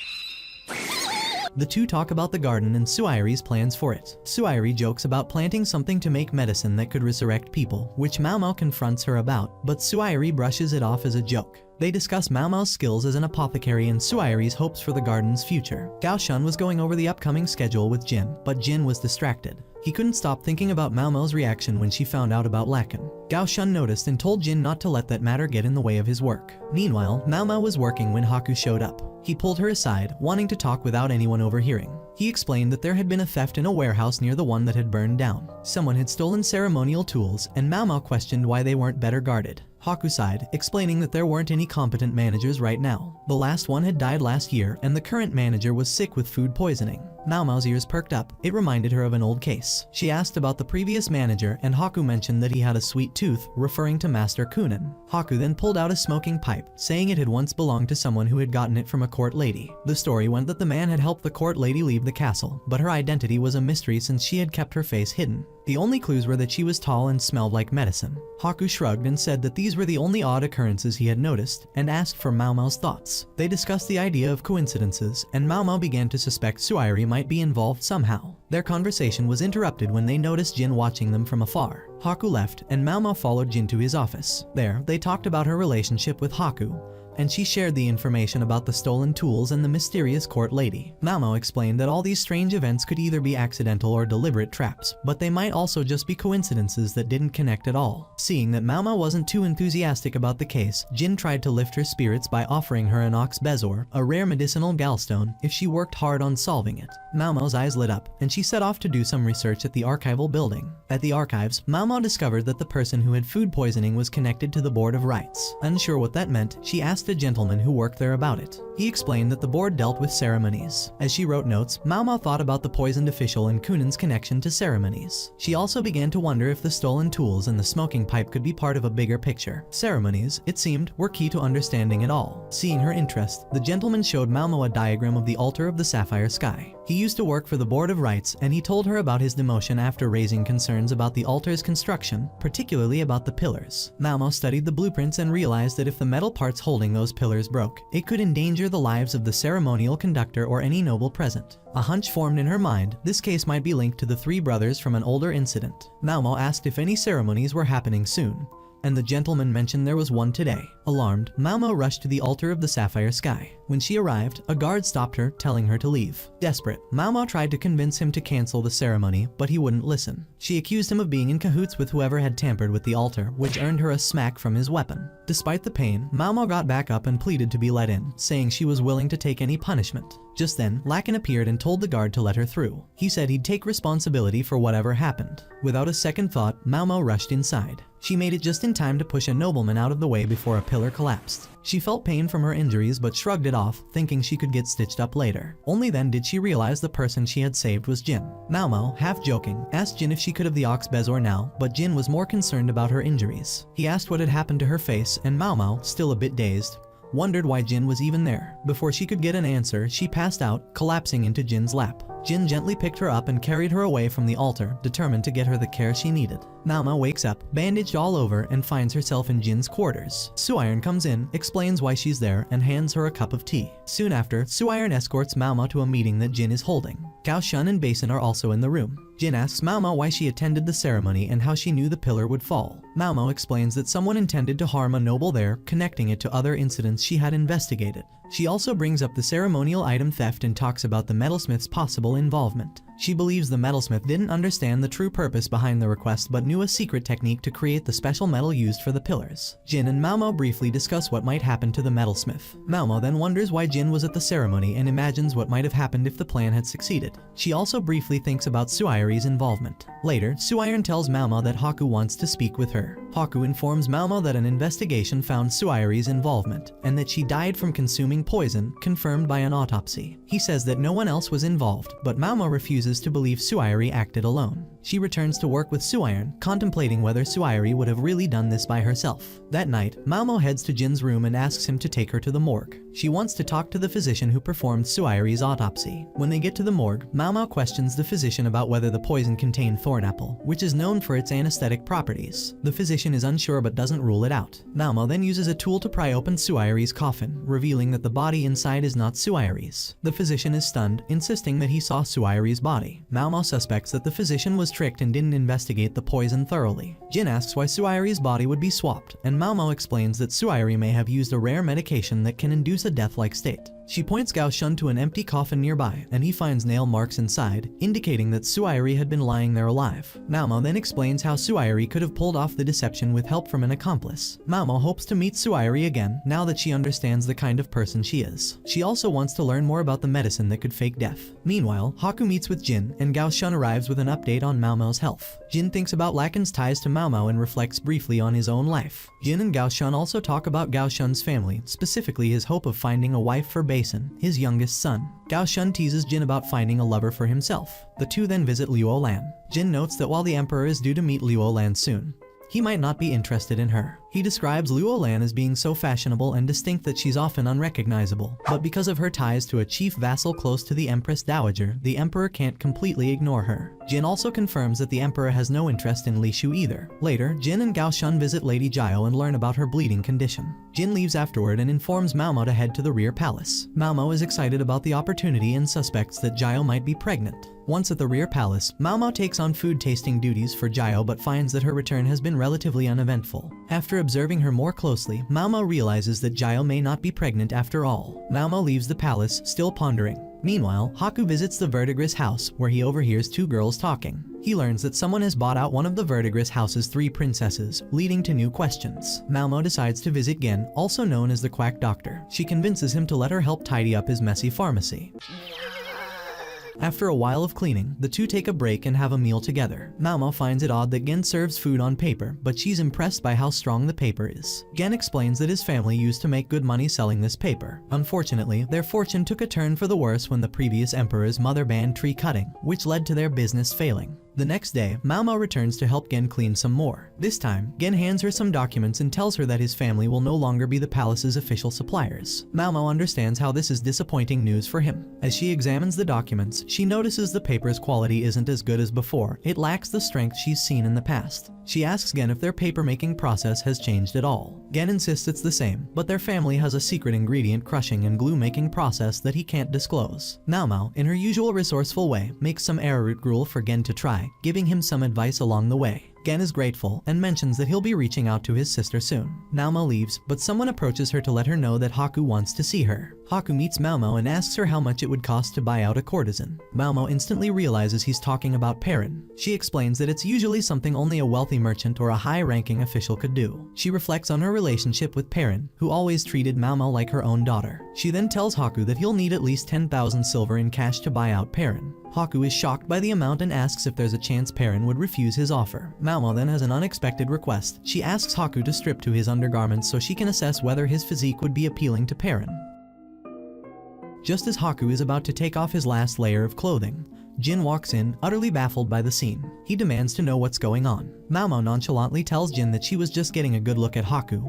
The two talk about the garden and Suiri's plans for it. Suiri jokes about planting something to make medicine that could resurrect people, which Mao confronts her about, but Suiri brushes it off as a joke. They discuss Mao's skills as an apothecary and Suiri's hopes for the garden's future. Gao Shun was going over the upcoming schedule with Jin, but Jin was distracted. He couldn't stop thinking about Mao's reaction when she found out about Lakin. Gao Shun noticed and told Jin not to let that matter get in the way of his work. Meanwhile, Mao was working when Haku showed up. He pulled her aside, wanting to talk without anyone overhearing. He explained that there had been a theft in a warehouse near the one that had burned down. Someone had stolen ceremonial tools, and Mao questioned why they weren't better guarded. Haku sighed, explaining that there weren't any competent managers right now. The last one had died last year, and the current manager was sick with food poisoning. Mao Mao's ears perked up. It reminded her of an old case. She asked about the previous manager, and Haku mentioned that he had a sweet tooth, referring to Master Kunin. Haku then pulled out a smoking pipe, saying it had once belonged to someone who had gotten it from a court lady. The story went that the man had helped the court lady leave the castle, but her identity was a mystery since she had kept her face hidden. The only clues were that she was tall and smelled like medicine. Haku shrugged and said that these were the only odd occurrences he had noticed, and asked for Mao Mao's thoughts. They discussed the idea of coincidences, and Mao Mao began to suspect Suairi might be involved somehow. Their conversation was interrupted when they noticed Jin watching them from afar. Haku left, and Mao Mao followed Jin to his office. There, they talked about her relationship with Haku, and she shared the information about the stolen tools and the mysterious court lady. Mao Mao explained that all these strange events could either be accidental or deliberate traps, but they might also just be coincidences that didn't connect at all. Seeing that Mao Mao wasn't too enthusiastic about the case, Jin tried to lift her spirits by offering her an ox bezor, a rare medicinal gallstone, if she worked hard on solving it. Mao Mao's eyes lit up, and she set off to do some research at the archival building. At the archives, Mao Mao discovered that the person who had food poisoning was connected to the Board of Rites. Unsure what that meant, she asked a gentleman who worked there about it. He explained that the board dealt with ceremonies. As she wrote notes, Mao Mao thought about the poisoned official and Kunin's connection to ceremonies. She also began to wonder if the stolen tools and the smoking pipe could be part of a bigger picture. Ceremonies, it seemed, were key to understanding it all. Seeing her interest, the gentleman showed Mao Mao a diagram of the altar of the sapphire sky. He used to work for the Board of Rites, and he told her about his demotion after raising concerns about the altar's construction, particularly about the pillars. Mao Mao studied the blueprints and realized that if the metal parts holding those pillars broke, it could endanger the lives of the ceremonial conductor or any noble present. A hunch formed in her mind. This case might be linked to the three brothers from an older incident. Mao Mao asked if any ceremonies were happening soon, and the gentleman mentioned there was one today. Alarmed, Mao Mao rushed to the altar of the sapphire sky. When she arrived, a guard stopped her, telling her to leave. Desperate, Mao Mao tried to convince him to cancel the ceremony, but he wouldn't listen. She accused him of being in cahoots with whoever had tampered with the altar, which earned her a smack from his weapon. Despite the pain, Mao Mao got back up and pleaded to be let in, saying she was willing to take any punishment. Just then, Lakin appeared and told the guard to let her through. He said he'd take responsibility for whatever happened. Without a second thought, Mao Mao rushed inside. She made it just in time to push a nobleman out of the way before a pillar collapsed. She felt pain from her injuries but shrugged it off, thinking she could get stitched up later. Only then did she realize the person she had saved was Jin. Mao Mao, half joking, asked Jin if she could have the ox bezor now, but Jin was more concerned about her injuries. He asked what had happened to her face, and Mao Mao, still a bit dazed, wondered why Jin was even there. Before she could get an answer, she passed out, collapsing into Jin's lap. Jin gently picked her up and carried her away from the altar, determined to get her the care she needed. Mao Mao wakes up, bandaged all over, and finds herself in Jin's quarters. Suiron comes in, explains why she's there, and hands her a cup of tea. Soon after, Suiron escorts Mao Mao to a meeting that Jin is holding. Gao Shun and Basin are also in the room. Jin asks Mao Mao why she attended the ceremony and how she knew the pillar would fall. Mao Mao explains that someone intended to harm a noble there, connecting it to other incidents she had investigated. She also brings up the ceremonial item theft and talks about the metalsmith's possible involvement. She believes the metalsmith didn't understand the true purpose behind the request but knew a secret technique to create the special metal used for the pillars. Jin and Mao Mao briefly discuss what might happen to the metalsmith. Mao Mao then wonders why Jin was at the ceremony and imagines what might have happened if the plan had succeeded. She also briefly thinks about Suiri's involvement. Later, Suiron tells Mao Mao that Haku wants to speak with her. Haku informs Mao Mao that an investigation found Suiri's involvement, and that she died from consuming poison, confirmed by an autopsy. He says that no one else was involved, but Mao Mao refuses to believe Suiri acted alone. She returns to work with Suiron, contemplating whether Suiri would have really done this by herself. That night, Mao Mao heads to Jin's room and asks him to take her to the morgue. She wants to talk to the physician who performed Suiri's autopsy. When they get to the morgue, Mao Mao questions the physician about whether the poison contained thornapple, which is known for its anesthetic properties. The physician is unsure but doesn't rule it out. Mao Mao then uses a tool to pry open Suiri's coffin, revealing that the body inside is not Suiri's. The physician is stunned, insisting that he saw Suiri's body. Mao Mao suspects that the physician was tricked and didn't investigate the poison thoroughly. Jin asks why Suiri's body would be swapped, and Mao Mao explains that Suiri may have used a rare medication that can induce a death-like state. She points Gao Shun to an empty coffin nearby, and he finds nail marks inside, indicating that Suayuri had been lying there alive. Maomo then explains how Suayuri could have pulled off the deception with help from an accomplice. Maomo hopes to meet Suayuri again now that she understands the kind of person she is. She also wants to learn more about the medicine that could fake death. Meanwhile, Haku meets with Jin, and Gao Shun arrives with an update on Maomo's health. Jin thinks about Lakan's ties to Maomo and reflects briefly on his own life. Jin and Gao Shun also talk about Gao Shun's family, specifically his hope of finding a wife for Basin, his youngest son. Gao Shun teases Jin about finding a lover for himself. The two then visit Luo Lan. Jin notes that while the Emperor is due to meet Luo Lan soon, he might not be interested in her. He describes Luo Lan as being so fashionable and distinct that she's often unrecognizable, but because of her ties to a chief vassal close to the Empress Dowager, the Emperor can't completely ignore her. Jin also confirms that the Emperor has no interest in Li Shu either. Later, Jin and Gao Shun visit Lady Jiao and learn about her bleeding condition. Jin leaves afterward and informs Maomo to head to the rear palace. Maomo is excited about the opportunity and suspects that Jiao might be pregnant. Once at the rear palace, Maomo takes on food tasting duties for Jiao but finds that her return has been relatively uneventful. After observing her more closely, Maomo realizes that Jiao may not be pregnant after all. Maomo leaves the palace, still pondering. Meanwhile, Haku visits the Verdigris house, where he overhears two girls talking. He learns that someone has bought out one of the Verdigris house's 3 princesses, leading to new questions. Maomo decides to visit Gen, also known as the Quack Doctor. She convinces him to let her help tidy up his messy pharmacy. After a while of cleaning, the two take a break and have a meal together. Maomo finds it odd that Gen serves food on paper, but she's impressed by how strong the paper is. Gen explains that his family used to make good money selling this paper. Unfortunately, their fortune took a turn for the worse when the previous emperor's mother banned tree cutting, which led to their business failing. The next day, Maomo returns to help Gen clean some more. This time, Gen hands her some documents and tells her that his family will no longer be the palace's official suppliers. Maomo understands how this is disappointing news for him. As she examines the documents, she notices the paper's quality isn't as good as before. It lacks the strength she's seen in the past. She asks Gen if their paper-making process has changed at all. Gen insists it's the same, but their family has a secret ingredient crushing and glue-making process that he can't disclose. Maomo, in her usual resourceful way, makes some arrowroot gruel for Gen to try, giving him some advice along the way. Gen is grateful and mentions that he'll be reaching out to his sister soon. Maomo leaves, but someone approaches her to let her know that Haku wants to see her. Haku meets Maomo and asks her how much it would cost to buy out a courtesan. Maomo instantly realizes he's talking about Perrin. She explains that it's usually something only a wealthy merchant or a high-ranking official could do. She reflects on her relationship with Perrin, who always treated Maomo like her own daughter. She then tells Haku that he'll need at least 10,000 silver in cash to buy out Perrin. Haku is shocked by the amount and asks if there's a chance Perrin would refuse his offer. Maomo then has an unexpected request. She asks Haku to strip to his undergarments so she can assess whether his physique would be appealing to Perrin. Just as Haku is about to take off his last layer of clothing, Jin walks in, utterly baffled by the scene. He demands to know what's going on. Maomo nonchalantly tells Jin that she was just getting a good look at Haku,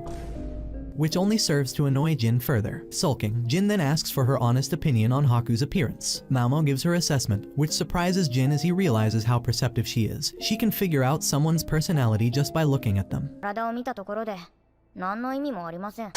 which only serves to annoy Jin further. Sulking, Jin then asks for her honest opinion on Haku's appearance. Maomo gives her assessment, which surprises Jin as he realizes how perceptive she is. She can figure out someone's personality just by looking at them. 体を見たところで何の意味もありません。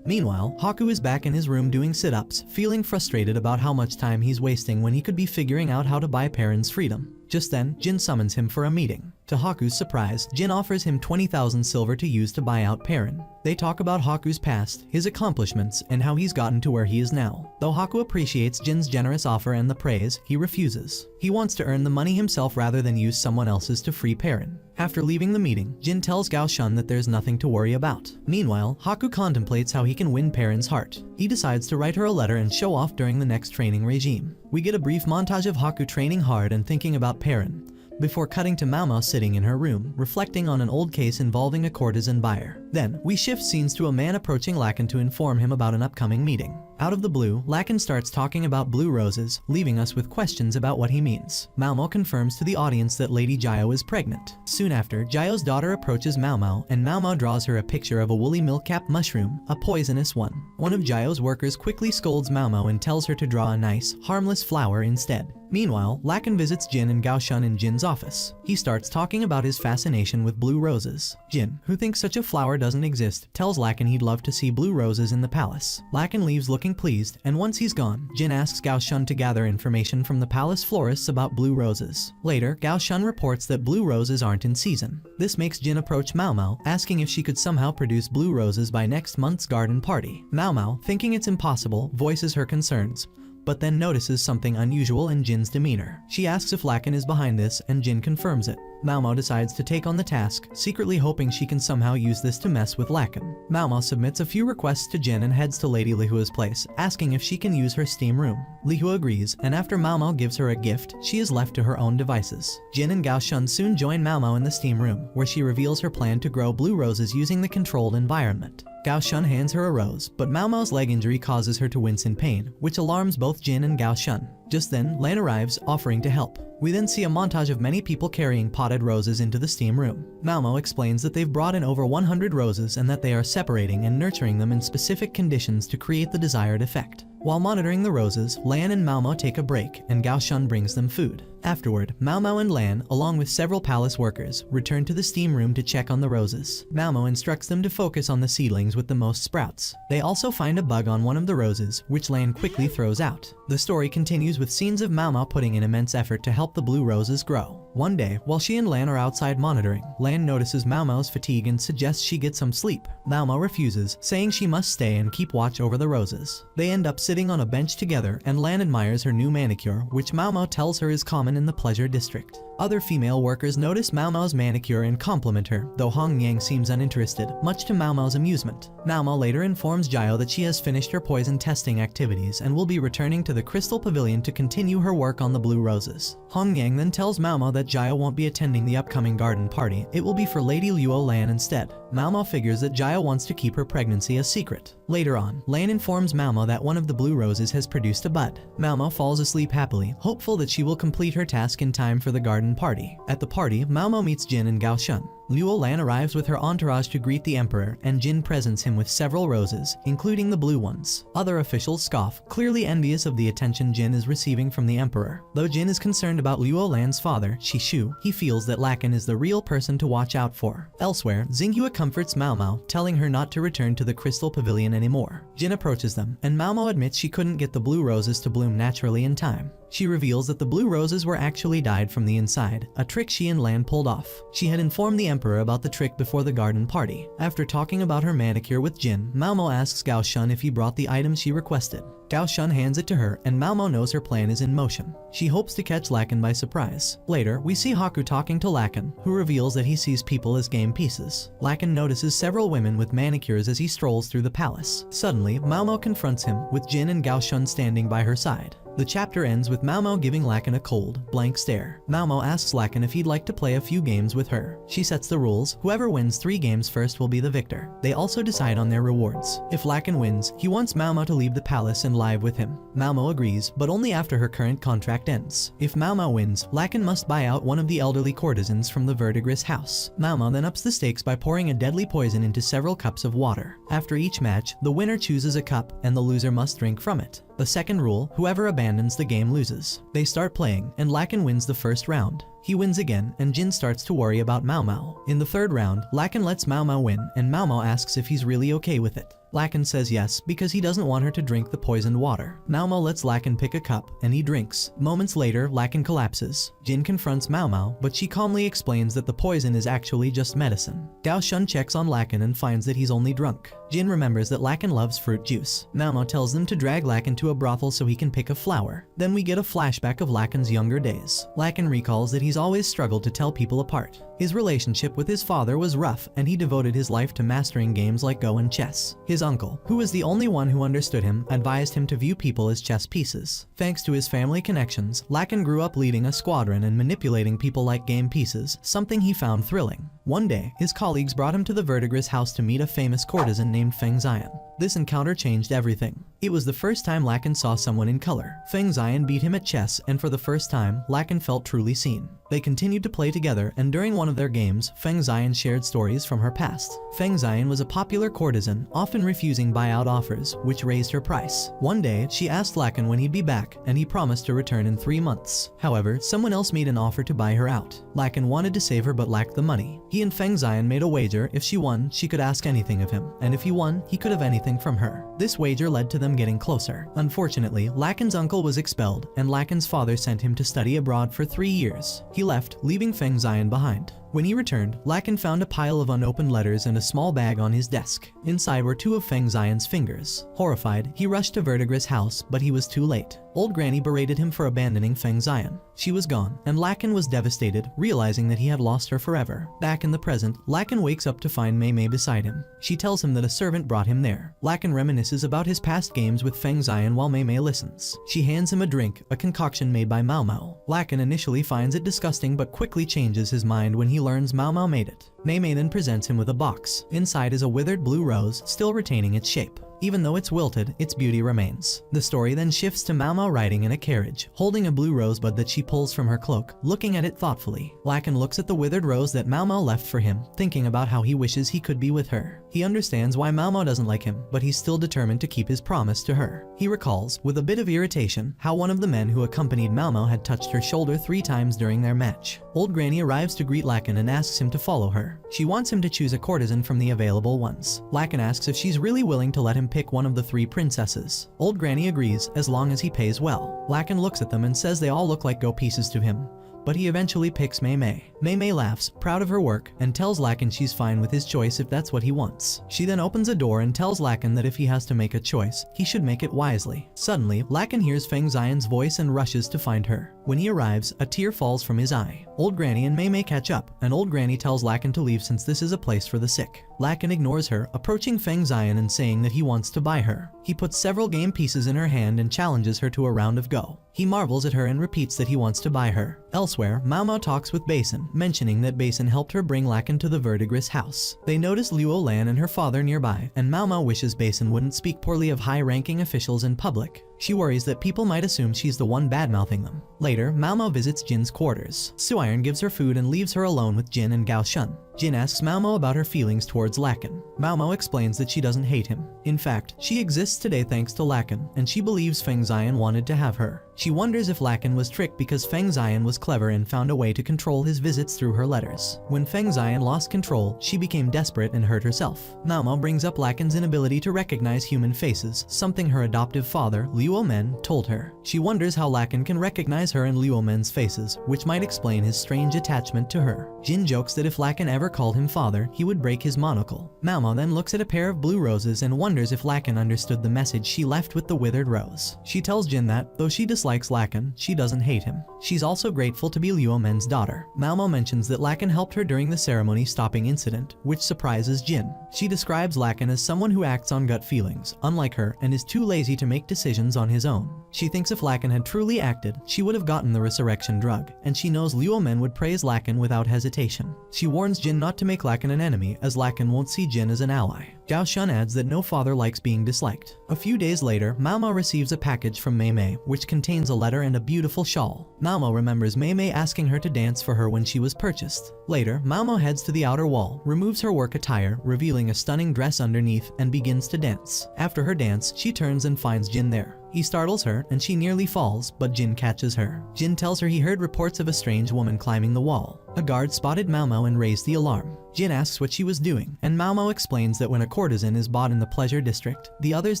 Meanwhile, Haku is back in his room doing sit-ups, feeling frustrated about how much time he's wasting when he could be figuring out how to buy Perrin's freedom. Just then, Jin summons him for a meeting. To Haku's surprise, Jin offers him 20,000 silver to use to buy out Perrin. They talk about Haku's past, his accomplishments, and how he's gotten to where he is now. Though Haku appreciates Jin's generous offer and the praise, he refuses. He wants to earn the money himself rather than use someone else's to free Perrin. After leaving the meeting, Jin tells Gao Shun that there's nothing to worry about. Meanwhile, Haku contemplates how he can win Perrin's heart. He decides to write her a letter and show off during the next training regime. We get a brief montage of Haku training hard and thinking about Perrin, before cutting to Maomo sitting in her room, reflecting on an old case involving a courtesan buyer. Then, we shift scenes to a man approaching Lakan to inform him about an upcoming meeting. Out of the blue, Lakan starts talking about blue roses, leaving us with questions about what he means. Maomo confirms to the audience that Lady Jiao is pregnant. Soon after, Jiao's daughter approaches Maomo, and Maomo draws her a picture of a woolly milk-capped mushroom, a poisonous one. One of Jiao's workers quickly scolds Maomo and tells her to draw a nice, harmless flower instead. Meanwhile, Lakan visits Jin and Gao Shun in Jin's office. He starts talking about his fascination with blue roses. Jin, who thinks such a flower flower doesn't exist, tells Lakin he'd love to see blue roses in the palace. Lakin leaves looking pleased, and once he's gone, Jin asks Gao Shun to gather information from the palace florists about blue roses. Later, Gao Shun reports that blue roses aren't in season. This makes Jin approach Mao Mao, asking if she could somehow produce blue roses by next month's garden party. Mao Mao, thinking it's impossible, voices her concerns, but then notices something unusual in Jin's demeanor. She asks if Lakin is behind this, and Jin confirms it. Mao Mao decides to take on the task, secretly hoping she can somehow use this to mess with Lakin. Mao Mao submits a few requests to Jin and heads to Lady Lihua's place, asking if she can use her steam room. Lihua agrees, and after Mao Mao gives her a gift, she is left to her own devices. Jin and Gao Shun soon join Mao Mao in the steam room, where she reveals her plan to grow blue roses using the controlled environment. Gao Shun hands her a rose, but Mao Mao's leg injury causes her to wince in pain, which alarms both Jin and Gao Shun. Just then, Lan arrives, offering to help. We then see a montage of many people carrying potted roses into the steam room. Mao Mao explains that they've brought in over 100 roses and that they are separating and nurturing them in specific conditions to create the desired effect. While monitoring the roses, Lan and Mao Mao take a break, and Gao Shun brings them food. Afterward, Mao Mao and Lan, along with several palace workers, return to the steam room to check on the roses. Mao Mao instructs them to focus on the seedlings with the most sprouts. They also find a bug on one of the roses, which Lan quickly throws out. The story continues with scenes of Mao Mao putting in immense effort to help the blue roses grow. One day, while she and Lan are outside monitoring, Lan notices Mao Mao's fatigue and suggests she get some sleep. Mao Mao refuses, saying she must stay and keep watch over the roses. They end up sitting on a bench together, and Lan admires her new manicure, which Mao Mao tells her is common in the pleasure district. Other female workers notice Mao Mao's manicure and compliment her, though Hong Yang seems uninterested, much to Mao Mao's amusement. Mao Mao later informs Jiao that she has finished her poison testing activities and will be returning to the Crystal Pavilion to continue her work on the blue roses. Hong Yang then tells Mao Mao that Jiao won't be attending the upcoming garden party, it will be for Lady Luo Lan instead. Mao Mao figures that Jiao wants to keep her pregnancy a secret. Later on, Lan informs Mao Mao that one of the blue roses has produced a bud. Mao Mao falls asleep happily, hopeful that she will complete her task in time for the garden party. At the party, Mao Mao meets Jin and Gao Shun. Luo Lan arrives with her entourage to greet the emperor, and Jin presents him with several roses, including the blue ones. Other officials scoff, clearly envious of the attention Jin is receiving from the emperor. Though Jin is concerned about Luo Lan's father, Shishu, he feels that Lakin is the real person to watch out for. Elsewhere, Xinghua comforts Mao Mao, telling her not to return to the Crystal Pavilion anymore. Jin approaches them, and Mao Mao admits she couldn't get the blue roses to bloom naturally in time. She reveals that the blue roses were actually dyed from the inside, a trick she and Lan pulled off. She had informed the emperor about the trick before the garden party. After talking about her manicure with Jin, Mao Mao asks Gao Shun if he brought the items she requested. Gao Shun hands it to her, and Mao Mao knows her plan is in motion. She hopes to catch Lakin by surprise. Later, we see Haku talking to Lakin, who reveals that he sees people as game pieces. Lakin notices several women with manicures as he strolls through the palace. Suddenly, Mao Mao confronts him, with Jin and Gao Shun standing by her side. The chapter ends with Mao Mao giving Lakin a cold, blank stare. Mao Mao asks Lakin if he'd like to play a few games with her. She sets the rules: whoever wins 3 games first will be the victor. They also decide on their rewards. If Lakin wins, he wants Mao Mao to leave the palace and live with him. Mao Mao agrees, but only after her current contract ends. If Mao Mao wins, Lakin must buy out one of the elderly courtesans from the Verdigris house. Mao Mao then ups the stakes by pouring a deadly poison into several cups of water. After each match, the winner chooses a cup, and the loser must drink from it. The second rule: whoever abandons the game loses. They start playing, and Lakin wins the first round. He wins again, and Jin starts to worry about Mao Mao. In the third round, Lakin lets Mao Mao win, and Mao Mao asks if he's really okay with it. Lakin says yes, because he doesn't want her to drink the poisoned water. Mao Mao lets Lakin pick a cup, and he drinks. Moments later, Lakin collapses. Jin confronts Mao Mao, but she calmly explains that the poison is actually just medicine. Gao Shun checks on Lakin and finds that he's only drunk. Jin remembers that Lakin loves fruit juice. Mao Mao tells them to drag Lakin to a brothel so he can pick a flower. Then we get a flashback of Lakin's younger days. Lakin recalls that he's always struggled to tell people apart. His relationship with his father was rough, and he devoted his life to mastering games like Go and chess. His uncle, who was the only one who understood him, advised him to view people as chess pieces. Thanks to his family connections, Lakin grew up leading a squadron and manipulating people like game pieces, something he found thrilling. One day, his colleagues brought him to the Verdigris house to meet a famous courtesan named Feng Xian. This encounter changed everything. It was the first time Lakin saw someone in color. Feng Xian beat him at chess, and for the first time, Lakin felt truly seen. They continued to play together, and during one of their games, Feng Xian shared stories from her past. Feng Xian was a popular courtesan, often refusing buyout offers, which raised her price. One day, she asked Lakin when he'd be back, and he promised to return in 3 months. However, someone else made an offer to buy her out. Lakin wanted to save her but lacked the money. He He and Feng Xian made a wager. If she won, she could ask anything of him, and if he won, he could have anything from her. This wager led to them getting closer. Unfortunately, Lakan's uncle was expelled, and Lakan's father sent him to study abroad for 3 years. He left, leaving Feng Xian behind. When he returned, Lakan found a pile of unopened letters and a small bag on his desk. Inside were 2 of Feng Xian's fingers. Horrified, he rushed to Verdigris' house, but he was too late. Old Granny berated him for abandoning Feng Xian. She was gone, and Lakan was devastated, realizing that he had lost her forever. Back in the present, Lakan wakes up to find Mei Mei beside him. She tells him that a servant brought him there. Lakan reminisces about his past games with Feng Xian while Mei Mei listens. She hands him a drink, a concoction made by Mao Mao. Lakan initially finds it disgusting but quickly changes his mind when he learns Mao Mao made it. Mei Mei then presents him with a box. Inside is a withered blue rose, still retaining its shape. Even though it's wilted, its beauty remains. The story then shifts to Mao Mao riding in a carriage, holding a blue rosebud that she pulls from her cloak, looking at it thoughtfully. Lakan looks at the withered rose that Mao Mao left for him, thinking about how he wishes he could be with her. He understands why Mao Mao doesn't like him, but he's still determined to keep his promise to her. He recalls, with a bit of irritation, how one of the men who accompanied Mao Mao had touched her shoulder 3 times during their match. Old Granny arrives to greet Lakan and asks him to follow her. She wants him to choose a courtesan from the available ones. Lakan asks if she's really willing to let him pick one of the 3 princesses. Old Granny agrees, as long as he pays well. Lakan looks at them and says they all look like go pieces to him, but he eventually picks Mei Mei. Mei Mei laughs, proud of her work, and tells Lakan she's fine with his choice if that's what he wants. She then opens a door and tells Lakan that if he has to make a choice, he should make it wisely. Suddenly, Lakan hears Feng Xian's voice and rushes to find her. When he arrives, a tear falls from his eye. Old Granny and Mei Mei catch up, and Old Granny tells Lakan to leave since this is a place for the sick. Lakan ignores her, approaching Feng Xian and saying that he wants to buy her. He puts several game pieces in her hand and challenges her to a round of Go. He marvels at her and repeats that he wants to buy her. Elsewhere, Mao Mao talks with Basin, mentioning that Basin helped her bring Lakan to the Verdigris house. They notice Luo Lan and her father nearby, and Mao Mao wishes Basin wouldn't speak poorly of high-ranking officials in public. She worries that people might assume she's the one bad-mouthing them. Later, Mao Mao visits Jin's quarters. Su Iron gives her food and leaves her alone with Jin and Gao Shun. Jin asks Mao Mao about her feelings towards Lakan. Mao Mao explains that she doesn't hate him. In fact, she exists today thanks to Lakan, and she believes Feng Xian wanted to have her. She wonders if Lakan was tricked because Feng Xian was clever and found a way to control his visits through her letters. When Feng Xian lost control, she became desperate and hurt herself. Mao Mao brings up Lakan's inability to recognize human faces, something her adoptive father, Luo Men, told her. She wonders how Lakan can recognize her and Luo Men's faces, which might explain his strange attachment to her. Jin jokes that if Lakan ever called him father, he would break his monocle. Mao Mao then looks at a pair of blue roses and wonders if Lakan understood the message she left with the withered rose. She tells Jin that, though she dislikes Lakan, she doesn't hate him. She's also grateful to be Luo Men's daughter. Mao Mao mentions that Lakan helped her during the ceremony stopping incident, which surprises Jin. She describes Lakan as someone who acts on gut feelings, unlike her, and is too lazy to make decisions on his own. She thinks if Lakan had truly acted, she would have gotten the resurrection drug, and she knows Luo Men would praise Lakan without hesitation. She warns Jin not to make Lakan an enemy, as Lakan won't see Jin as an ally. Gao Shun adds that no father likes being disliked. A few days later, Mao Mao receives a package from Mei Mei, which contains a letter and a beautiful shawl. Mao Mao remembers Mei Mei asking her to dance for her when she was purchased. Later, Mao Mao heads to the outer wall, removes her work attire, revealing a stunning dress underneath, and begins to dance. After her dance, she turns and finds Jin there. He startles her, and she nearly falls, but Jin catches her. Jin tells her he heard reports of a strange woman climbing the wall. A guard spotted Mao Mao and raised the alarm. Jin asks what she was doing, and Mao Mao explains that when a courtesan is bought in the pleasure district, the others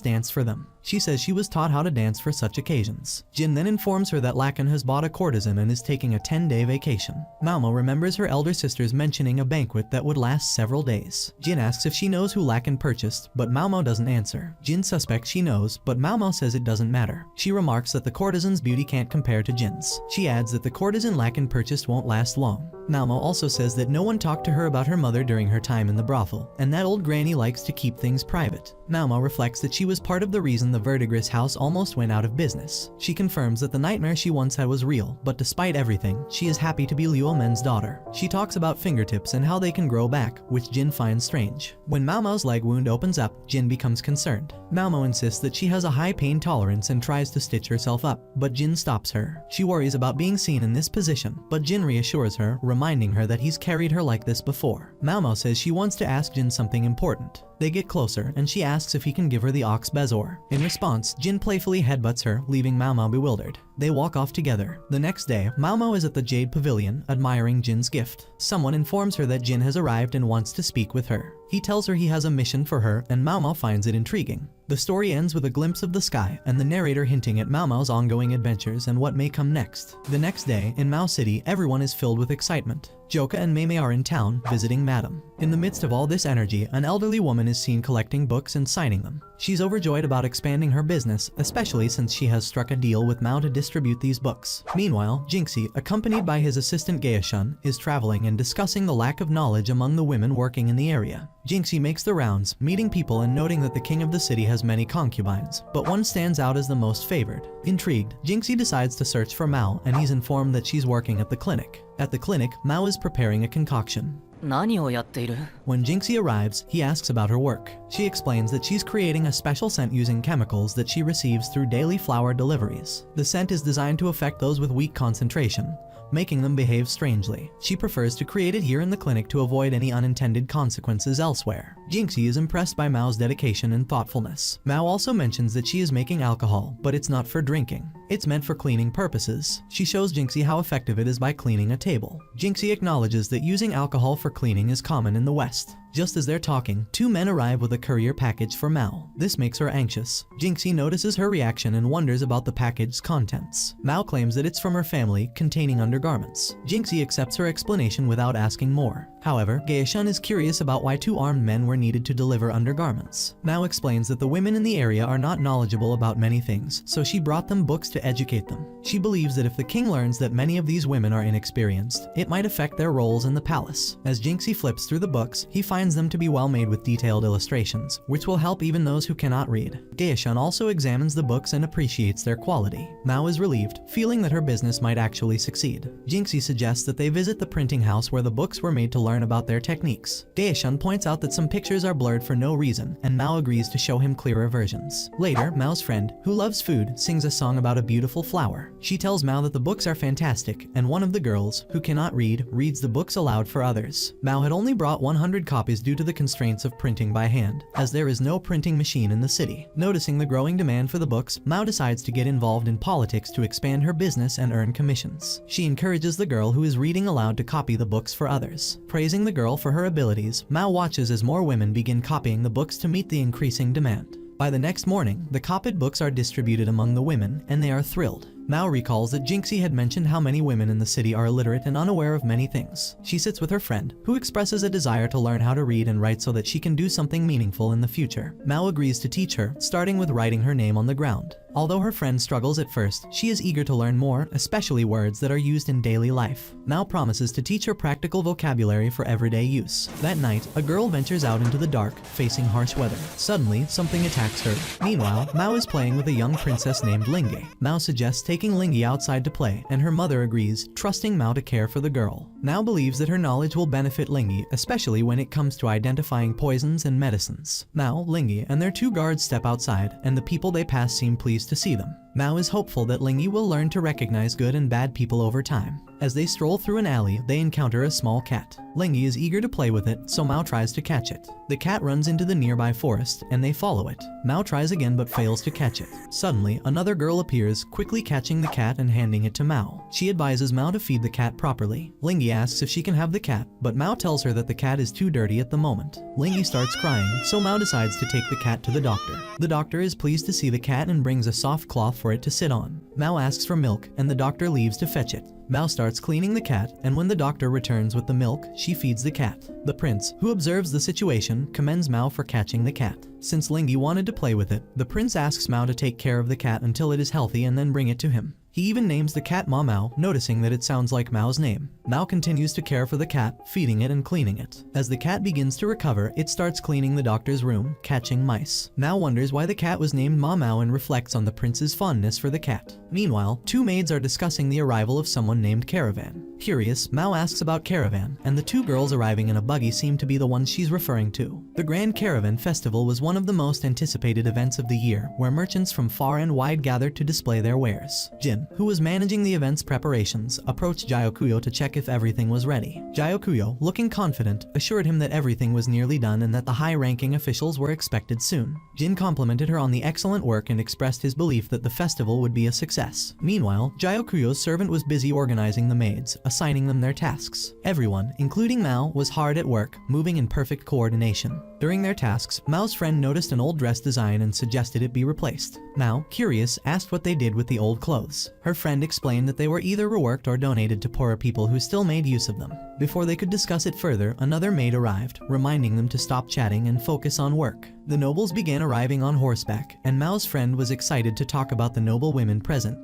dance for them. She says she was taught how to dance for such occasions. Jin then informs her that Lakan has bought a courtesan and is taking a 10-day vacation. Mao Mao remembers her elder sisters mentioning a banquet that would last several days. Jin asks if she knows who Lakan purchased, but Mao Mao doesn't answer. Jin suspects she knows, but Mao Mao says it doesn't matter. She remarks that the courtesan's beauty can't compare to Jin's. She adds that the courtesan Lakan purchased won't last long. Mao Mao also says that no one talked to her about her mother during her time in the brothel, and that old granny likes to keep things private. Mao Mao reflects that she was part of the reason the Verdigris house almost went out of business. She confirms that the nightmare she once had was real, but despite everything, she is happy to be Luo Men's daughter. She talks about fingertips and how they can grow back, which Jin finds strange. When Mao Mao's leg wound opens up, Jin becomes concerned. Mao Mao insists that she has a high pain tolerance and tries to stitch herself up, but Jin stops her. She worries about being seen in this position, but Jin reassures her, reminding her that he's carried her like this before. Mao Mao says she wants to ask Jin something important. They get closer, and she asks if he can give her the ox Bezor. In response, Jin playfully headbutts her, leaving Mao Mao bewildered. They walk off together. The next day, Mao Mao is at the Jade Pavilion, admiring Jin's gift. Someone informs her that Jin has arrived and wants to speak with her. He tells her he has a mission for her, and Mao Mao finds it intriguing. The story ends with a glimpse of the sky, and the narrator hinting at Mao Mao's ongoing adventures and what may come next. The next day, in Mao City, everyone is filled with excitement. Joka and Mei are in town, visiting Madame. In the midst of all this energy, an elderly woman is seen collecting books and signing them. She's overjoyed about expanding her business, especially since she has struck a deal with Mao to distribute these books. Meanwhile, Jinxie, accompanied by his assistant Gaeshun, is traveling and discussing the lack of knowledge among the women working in the area. Jinxie makes the rounds, meeting people and noting that the king of the city has many concubines, but one stands out as the most favored. Intrigued, Jinxie decides to search for Mao, and he's informed that she's working at the clinic. At the clinic, Mao is preparing a concoction. 何をやっている? When Jinxie arrives, he asks about her work. She explains that she's creating a special scent using chemicals that she receives through daily flower deliveries. The scent is designed to affect those with weak concentration, making them behave strangely. She prefers to create it here in the clinic to avoid any unintended consequences elsewhere. Jinxie is impressed by Mao's dedication and thoughtfulness. Mao also mentions that she is making alcohol, but it's not for drinking. It's meant for cleaning purposes. She shows Jinxie how effective it is by cleaning a table. Jinxie acknowledges that using alcohol for cleaning is common in the West. Just as they're talking, two men arrive with a courier package for Mao. This makes her anxious. Jinxie notices her reaction and wonders about the package's contents. Mao claims that it's from her family, containing undergarments. Jinxie accepts her explanation without asking more. However, Gaeshun is curious about why two armed men were needed to deliver undergarments. Mao explains that the women in the area are not knowledgeable about many things, so she brought them books to educate them. She believes that if the king learns that many of these women are inexperienced, it might affect their roles in the palace. As Jinxie flips through the books, he finds them to be well made with detailed illustrations, which will help even those who cannot read. Gaeshun also examines the books and appreciates their quality. Mao is relieved, feeling that her business might actually succeed. Jinxie suggests that they visit the printing house where the books were made to learn about their techniques. Gaeshun points out that some pictures are blurred for no reason, and Mao agrees to show him clearer versions. Later, Mao's friend, who loves food, sings a song about a beautiful flower. She tells Mao that the books are fantastic, and one of the girls, who cannot read, reads the books aloud for others. Mao had only brought 100 copies due to the constraints of printing by hand, as there is no printing machine in the city. Noticing the growing demand for the books, Mao decides to get involved in politics to expand her business and earn commissions. She encourages the girl who is reading aloud to copy the books for others. Praising the girl for her abilities, Mao watches as more women begin copying the books to meet the increasing demand. By the next morning, the copied books are distributed among the women, and they are thrilled. Mao recalls that Jinxie had mentioned how many women in the city are illiterate and unaware of many things. She sits with her friend, who expresses a desire to learn how to read and write so that she can do something meaningful in the future. Mao agrees to teach her, starting with writing her name on the ground. Although her friend struggles at first, she is eager to learn more, especially words that are used in daily life. Mao promises to teach her practical vocabulary for everyday use. That night, a girl ventures out into the dark, facing harsh weather. Suddenly, something attacks her. Meanwhile, Mao is playing with a young princess named Linge. Mao suggests taking Linge outside to play, and her mother agrees, trusting Mao to care for the girl. Mao believes that her knowledge will benefit Linge, especially when it comes to identifying poisons and medicines. Now, Linge and their two guards step outside, and the people they pass seem pleased to see them. Mao is hopeful that Linge will learn to recognize good and bad people over time. As they stroll through an alley, they encounter a small cat. Linge is eager to play with it, so Mao tries to catch it. The cat runs into the nearby forest, and they follow it. Mao tries again but fails to catch it. Suddenly, another girl appears, quickly catching the cat and handing it to Mao. She advises Mao to feed the cat properly. Linge asks if she can have the cat, but Mao tells her that the cat is too dirty at the moment. Linge starts crying, so Mao decides to take the cat to the doctor. The doctor is pleased to see the cat and brings a soft cloth for it to sit on. Mao asks for milk, and the doctor leaves to fetch it. Mao starts cleaning the cat, and when the doctor returns with the milk, she feeds the cat. The prince, who observes the situation, commends Mao for catching the cat. Since Linge wanted to play with it, the prince asks Mao to take care of the cat until it is healthy and then bring it to him. He even names the cat Ma Mao, noticing that it sounds like Mao's name. Mao continues to care for the cat, feeding it and cleaning it. As the cat begins to recover, it starts cleaning the doctor's room, catching mice. Mao wonders why the cat was named Ma Mao and reflects on the prince's fondness for the cat. Meanwhile, two maids are discussing the arrival of someone unknown named Caravan. Curious, Mao asks about Caravan, and the two girls arriving in a buggy seem to be the ones she's referring to. The Grand Caravan Festival was one of the most anticipated events of the year, where merchants from far and wide gathered to display their wares. Jin, who was managing the event's preparations, approached Gyakuyo to check if everything was ready. Gyakuyo, looking confident, assured him that everything was nearly done and that the high-ranking officials were expected soon. Jin complimented her on the excellent work and expressed his belief that the festival would be a success. Meanwhile, Gyakuyo's servant was busy organizing the maids, assigning them their tasks. Everyone, including Mao, was hard at work, moving in perfect coordination. During their tasks, Mao's friend noticed an old dress design and suggested it be replaced. Mao, curious, asked what they did with the old clothes. Her friend explained that they were either reworked or donated to poorer people who still made use of them. Before they could discuss it further, another maid arrived, reminding them to stop chatting and focus on work. The nobles began arriving on horseback, and Mao's friend was excited to talk about the noble women present,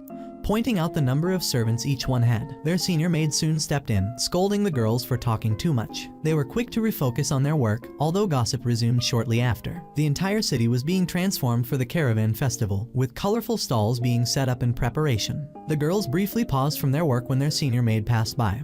pointing out the number of servants each one had. Their senior maid soon stepped in, scolding the girls for talking too much. They were quick to refocus on their work, although gossip resumed shortly after. The entire city was being transformed for the Caravan Festival, with colorful stalls being set up in preparation. The girls briefly paused from their work when their senior maid passed by,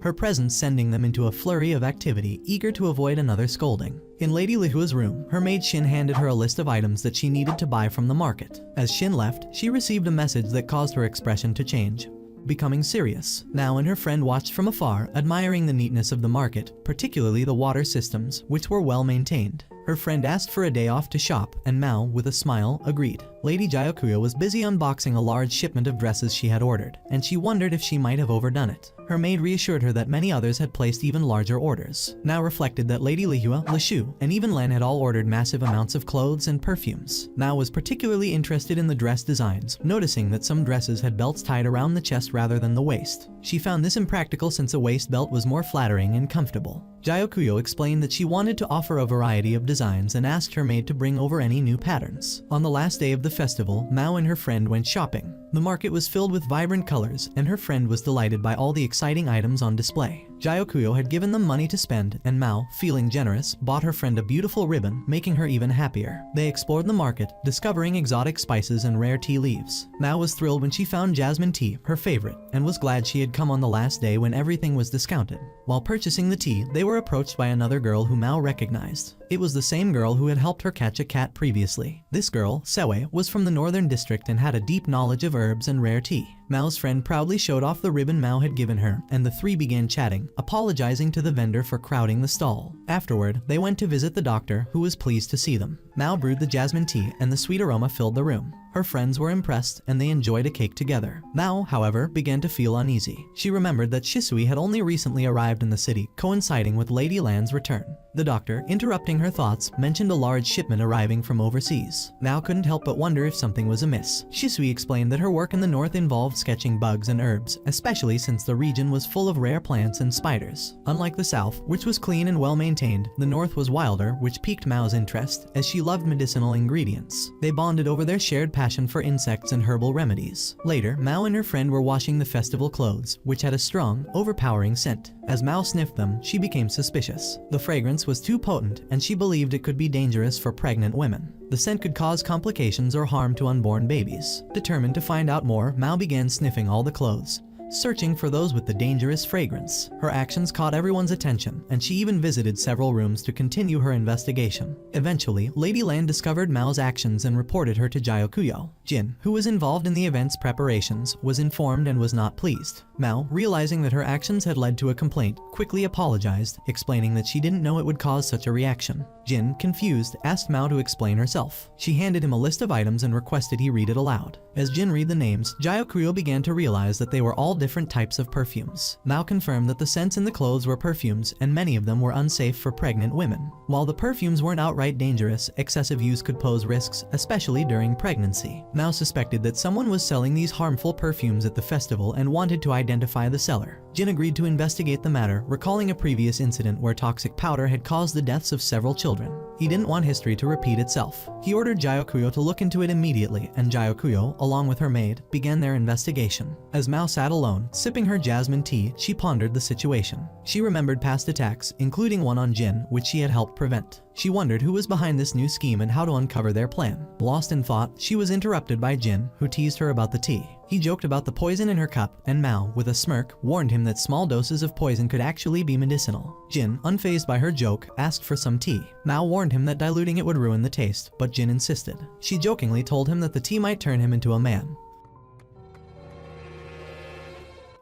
her presence sending them into a flurry of activity, eager to avoid another scolding. In Lady Lihua's room, her maid Shin handed her a list of items that she needed to buy from the market. As Shin left, she received a message that caused her expression to change, becoming serious. Now and her friend watched from afar, admiring the neatness of the market, particularly the water systems, which were well maintained. Her friend asked for a day off to shop, and Mao, with a smile, agreed. Lady Gyakuyo was busy unboxing a large shipment of dresses she had ordered, and she wondered if she might have overdone it. Her maid reassured her that many others had placed even larger orders. Now reflected that Lady Lihua, Lishu, and even Len had all ordered massive amounts of clothes and perfumes. Now was particularly interested in the dress designs, noticing that some dresses had belts tied around the chest rather than the waist. She found this impractical since a waist belt was more flattering and comfortable. Gyakuyo explained that she wanted to offer a variety of designs and asked her maid to bring over any new patterns. On the last day of the festival, Mao and her friend went shopping. The market was filled with vibrant colors, and her friend was delighted by all the exciting items on display. Gyakuyo had given them money to spend, and Mao, feeling generous, bought her friend a beautiful ribbon, making her even happier. They explored the market, discovering exotic spices and rare tea leaves. Mao was thrilled when she found jasmine tea, her favorite, and was glad she had come on the last day when everything was discounted. While purchasing the tea, they were approached by another girl who Mao recognized. It was the same girl who had helped her catch a cat previously. This girl, Sewe, was from the northern district and had a deep knowledge of herbs and rare tea. Mao's friend proudly showed off the ribbon Mao had given her, and the three began chatting, apologizing to the vendor for crowding the stall. Afterward, they went to visit the doctor, who was pleased to see them. Mao brewed the jasmine tea, and the sweet aroma filled the room. Her friends were impressed, and they enjoyed a cake together. Mao, however, began to feel uneasy. She remembered that Shisui had only recently arrived in the city, coinciding with Lady Lan's return. The doctor, interrupting her thoughts, mentioned a large shipment arriving from overseas. Mao couldn't help but wonder if something was amiss. Shisui explained that her work in the north involved sketching bugs and herbs, especially since the region was full of rare plants and spiders. Unlike the south, which was clean and well maintained, the north was wilder, which piqued Mao's interest, as she loved medicinal ingredients. They bonded over their shared passion for insects and herbal remedies. Later, Mao and her friend were washing the festival clothes, which had a strong, overpowering scent. As Mao sniffed them, she became suspicious. The fragrance was too potent, and she believed it could be dangerous for pregnant women. The scent could cause complications or harm to unborn babies. Determined to find out more, Mao began sniffing all the clothes, searching for those with the dangerous fragrance. Her actions caught everyone's attention, and she even visited several rooms to continue her investigation. Eventually, Lady Lan discovered Mao's actions and reported her to Gyakuyo. Jin, who was involved in the event's preparations, was informed and was not pleased. Mao, realizing that her actions had led to a complaint, quickly apologized, explaining that she didn't know it would cause such a reaction. Jin, confused, asked Mao to explain herself. She handed him a list of items and requested he read it aloud. As Jin read the names, Gyakuyo began to realize that they were all different types of perfumes. Mao confirmed that the scents in the clothes were perfumes, and many of them were unsafe for pregnant women. While the perfumes weren't outright dangerous, excessive use could pose risks, especially during pregnancy. Mao suspected that someone was selling these harmful perfumes at the festival and wanted to identify the seller. Jin agreed to investigate the matter, recalling a previous incident where toxic powder had caused the deaths of several children. He didn't want history to repeat itself. He ordered Gyakuyo to look into it immediately, and Gyakuyo, along with her maid, began their investigation. As Mao sat alone alone, sipping her jasmine tea, she pondered the situation. She remembered past attacks, including one on Jin, which she had helped prevent. She wondered who was behind this new scheme and how to uncover their plan. Lost in thought, she was interrupted by Jin, who teased her about the tea. He joked about the poison in her cup, and Mao, with a smirk, warned him that small doses of poison could actually be medicinal. Jin, unfazed by her joke, asked for some tea. Mao warned him that diluting it would ruin the taste, but Jin insisted. She jokingly told him that the tea might turn him into a man.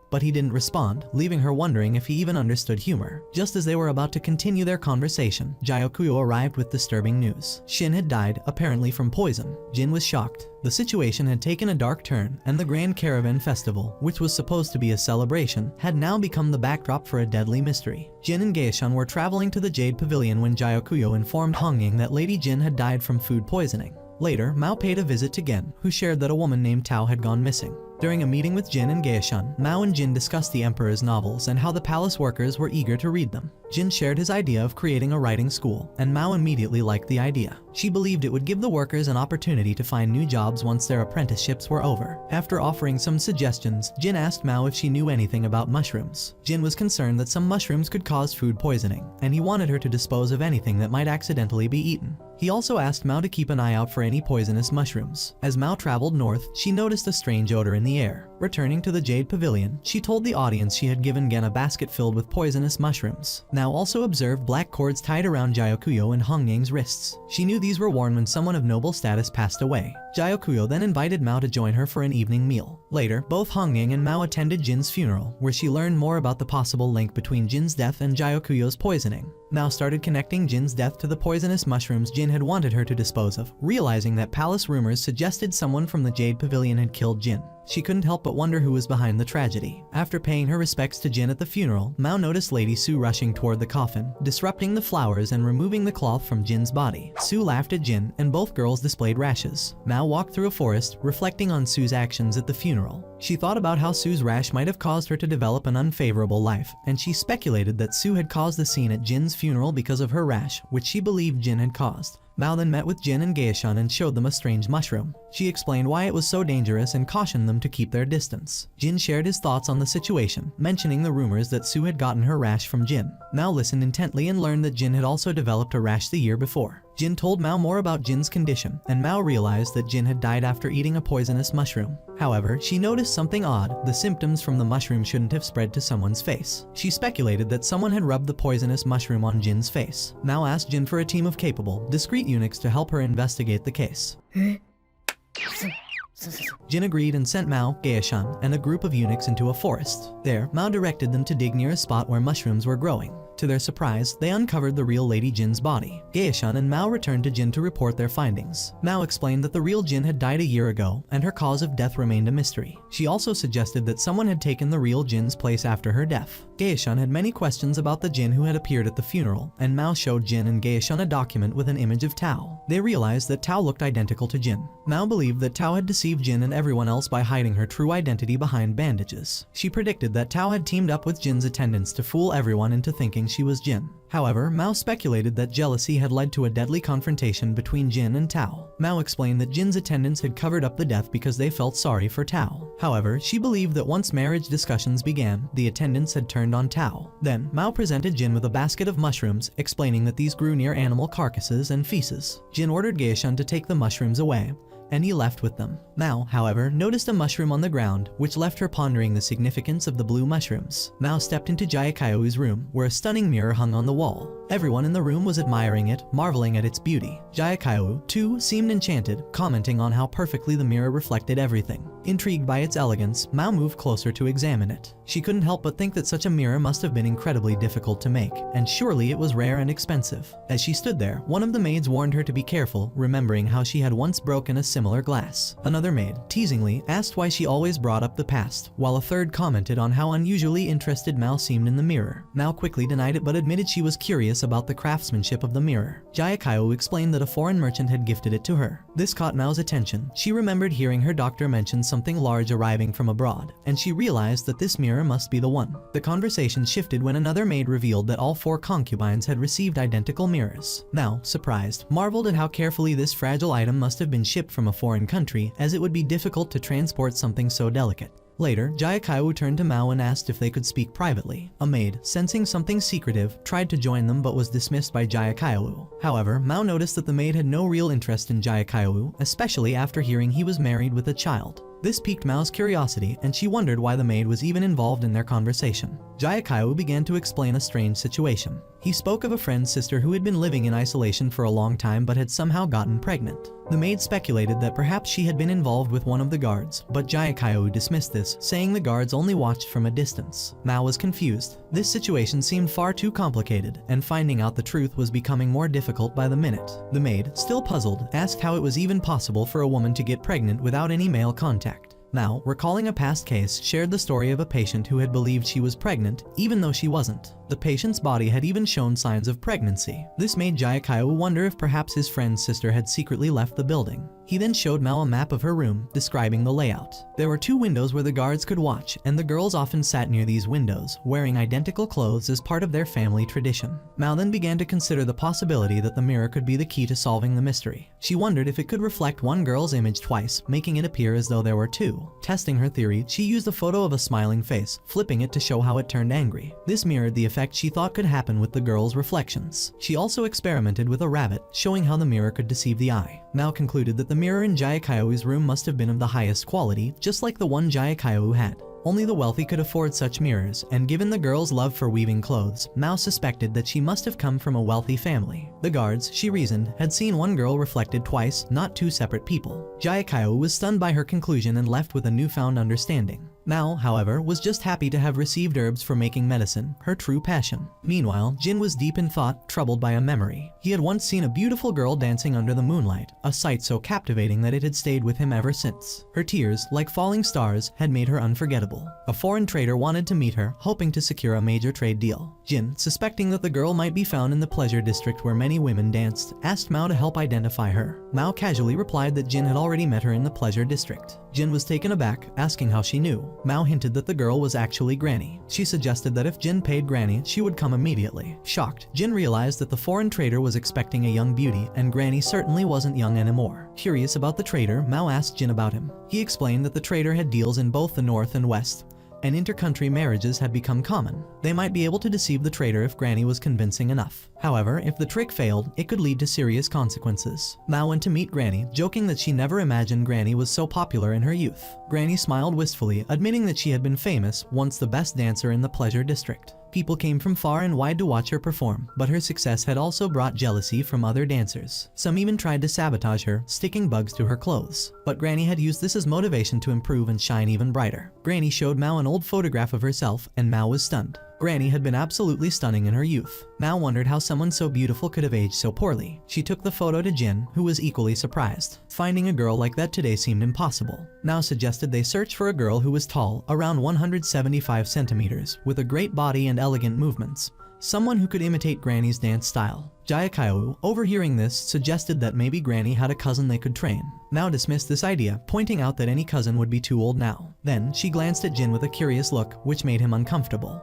But he didn't respond, leaving her wondering if he even understood humor. Just as they were about to continue their conversation, Gyakuyo arrived with disturbing news. Shin had died, apparently from poison. Jin was shocked. The situation had taken a dark turn, and the Grand Caravan Festival, which was supposed to be a celebration, had now become the backdrop for a deadly mystery. Jin and Geishan were traveling to the Jade Pavilion when Gyakuyo informed Hongying that Lady Jin had died from food poisoning. Later, Mao paid a visit to Gen, who shared that a woman named Tao had gone missing. During a meeting with Jin and Geishan, Mao and Jin discussed the Emperor's novels and how the palace workers were eager to read them. Jin shared his idea of creating a writing school, and Mao immediately liked the idea. She believed it would give the workers an opportunity to find new jobs once their apprenticeships were over. After offering some suggestions, Jin asked Mao if she knew anything about mushrooms. Jin was concerned that some mushrooms could cause food poisoning, and he wanted her to dispose of anything that might accidentally be eaten. He also asked Mao to keep an eye out for any poisonous mushrooms. As Mao traveled north, she noticed a strange odor in the air. Returning to the Jade Pavilion, she told the audience she had given Gen a basket filled with poisonous mushrooms. Mao also observed black cords tied around Gyakuyo and Hongying's wrists. She knew these were worn when someone of noble status passed away. Gyakuyo then invited Mao to join her for an evening meal. Later, both Hongying and Mao attended Jin's funeral, where she learned more about the possible link between Jin's death and Gyakuyo's poisoning. Mao started connecting Jin's death to the poisonous mushrooms Jin had wanted her to dispose of, realizing that palace rumors suggested someone from the Jade Pavilion had killed Jin. She couldn't help but wonder who was behind the tragedy. After paying her respects to Jin at the funeral, Mao noticed Lady Su rushing toward the coffin, disrupting the flowers and removing the cloth from Jin's body. Su laughed at Jin, and both girls displayed rashes. Mao walked through a forest, reflecting on Su's actions at the funeral. She thought about how Su's rash might have caused her to develop an unfavorable life, and she speculated that Su had caused the scene at Jin's funeral because of her rash, which she believed Jin had caused. Mao then met with Jin and Geishan and showed them a strange mushroom. She explained why it was so dangerous and cautioned them to keep their distance. Jin shared his thoughts on the situation, mentioning the rumors that Su had gotten her rash from Jin. Mao listened intently and learned that Jin had also developed a rash the year before. Jin told Mao more about Jin's condition, and Mao realized that Jin had died after eating a poisonous mushroom. However, she noticed something odd. The symptoms from the mushroom shouldn't have spread to someone's face. She speculated that someone had rubbed the poisonous mushroom on Jin's face. Mao asked Jin for a team of capable, discreet eunuchs to help her investigate the case. Jin agreed and sent Mao, Geishan, and a group of eunuchs into a forest. There, Mao directed them to dig near a spot where mushrooms were growing. To their surprise, they uncovered the real Lady Jin's body. Geishan and Mao returned to Jin to report their findings. Mao explained that the real Jin had died a year ago, and her cause of death remained a mystery. She also suggested that someone had taken the real Jin's place after her death. Geishan had many questions about the Jin who had appeared at the funeral, and Mao showed Jin and Geishan a document with an image of Tao. They realized that Tao looked identical to Jin. Mao believed that Tao had deceived Jin and everyone else by hiding her true identity behind bandages. She predicted that Tao had teamed up with Jin's attendants to fool everyone into thinking she was Jin. However, Mao speculated that jealousy had led to a deadly confrontation between Jin and Tao. Mao explained that Jin's attendants had covered up the death because they felt sorry for Tao. However, she believed that once marriage discussions began, the attendants had turned on Tao. Then, Mao presented Jin with a basket of mushrooms, explaining that these grew near animal carcasses and feces. Jin ordered Geishan to take the mushrooms away, and he left with them. Mao, however, noticed a mushroom on the ground, which left her pondering the significance of the blue mushrooms. Mao stepped into Jayakayou's room, where a stunning mirror hung on the wall. Everyone in the room was admiring it, marveling at its beauty. Jayakayou, too, seemed enchanted, commenting on how perfectly the mirror reflected everything. Intrigued by its elegance, Mao moved closer to examine it. She couldn't help but think that such a mirror must have been incredibly difficult to make, and surely it was rare and expensive. As she stood there, one of the maids warned her to be careful, remembering how she had once broken a similar glass. Another maid, teasingly, asked why she always brought up the past, while a third commented on how unusually interested Mao seemed in the mirror. Mao quickly denied it but admitted she was curious about the craftsmanship of the mirror. Jayakayou explained that a foreign merchant had gifted it to her. This caught Mao's attention. She remembered hearing her doctor mention something large arriving from abroad, and she realized that this mirror must be the one. The conversation shifted when another maid revealed that all 4 concubines had received identical mirrors. Mao, surprised, marveled at how carefully this fragile item must have been shipped from a foreign country, as it would be difficult to transport something so delicate. Later, Jayakayu turned to Mao and asked if they could speak privately. A maid, sensing something secretive, tried to join them but was dismissed by Jayakayu. However, Mao noticed that the maid had no real interest in Jayakayu, especially after hearing he was married with a child. This piqued Mao's curiosity, and she wondered why the maid was even involved in their conversation. Jayakayu began to explain a strange situation. He spoke of a friend's sister who had been living in isolation for a long time but had somehow gotten pregnant. The maid speculated that perhaps she had been involved with one of the guards, but Jayakayu dismissed this, saying the guards only watched from a distance. Mao was confused. This situation seemed far too complicated, and finding out the truth was becoming more difficult by the minute. The maid, still puzzled, asked how it was even possible for a woman to get pregnant without any male contact. Mao, recalling a past case, shared the story of a patient who had believed she was pregnant, even though she wasn't. The patient's body had even shown signs of pregnancy. This made Jayakayu wonder if perhaps his friend's sister had secretly left the building. He then showed Mao a map of her room, describing the layout. There were 2 windows where the guards could watch, and the girls often sat near these windows, wearing identical clothes as part of their family tradition. Mao then began to consider the possibility that the mirror could be the key to solving the mystery. She wondered if it could reflect one girl's image twice, making it appear as though there were 2. Testing her theory, she used a photo of a smiling face, flipping it to show how it turned angry. This mirrored the effect she thought could happen with the girl's reflections. She also experimented with a rabbit, showing how the mirror could deceive the eye. Mao concluded that the mirror in Jayakayu's room must have been of the highest quality, just like the one Jayakayu had. Only the wealthy could afford such mirrors, and given the girl's love for weaving clothes, Mao suspected that she must have come from a wealthy family. The guards, she reasoned, had seen one girl reflected twice, not 2 separate people. Jayakayu was stunned by her conclusion and left with a newfound understanding. Mao, however, was just happy to have received herbs for making medicine, her true passion. Meanwhile, Jin was deep in thought, troubled by a memory. He had once seen a beautiful girl dancing under the moonlight, a sight so captivating that it had stayed with him ever since. Her tears, like falling stars, had made her unforgettable. A foreign trader wanted to meet her, hoping to secure a major trade deal. Jin, suspecting that the girl might be found in the pleasure district where many women danced, asked Mao to help identify her. Mao casually replied that Jin had already met her in the pleasure district. Jin was taken aback, asking how she knew. Mao hinted that the girl was actually Granny. She suggested that if Jin paid Granny, she would come immediately. Shocked, Jin realized that the foreign trader was expecting a young beauty, and Granny certainly wasn't young anymore. Curious about the trader, Mao asked Jin about him. He explained that the trader had deals in both the north and west, and intercountry marriages had become common. They might be able to deceive the trader if Granny was convincing enough. However, if the trick failed, it could lead to serious consequences. Mao went to meet Granny, joking that she never imagined Granny was so popular in her youth. Granny smiled wistfully, admitting that she had been famous, once the best dancer in the pleasure district. People came from far and wide to watch her perform, but her success had also brought jealousy from other dancers. Some even tried to sabotage her, sticking bugs to her clothes. But Granny had used this as motivation to improve and shine even brighter. Granny showed Mao an old photograph of herself, and Mao was stunned. Granny had been absolutely stunning in her youth. Mao wondered how someone so beautiful could have aged so poorly. She took the photo to Jin, who was equally surprised. Finding a girl like that today seemed impossible. Mao suggested they search for a girl who was tall, around 175 centimeters, with a great body and elegant movements. Someone who could imitate Granny's dance style. Jayakayu, overhearing this, suggested that maybe Granny had a cousin they could train. Mao dismissed this idea, pointing out that any cousin would be too old now. Then, she glanced at Jin with a curious look, which made him uncomfortable.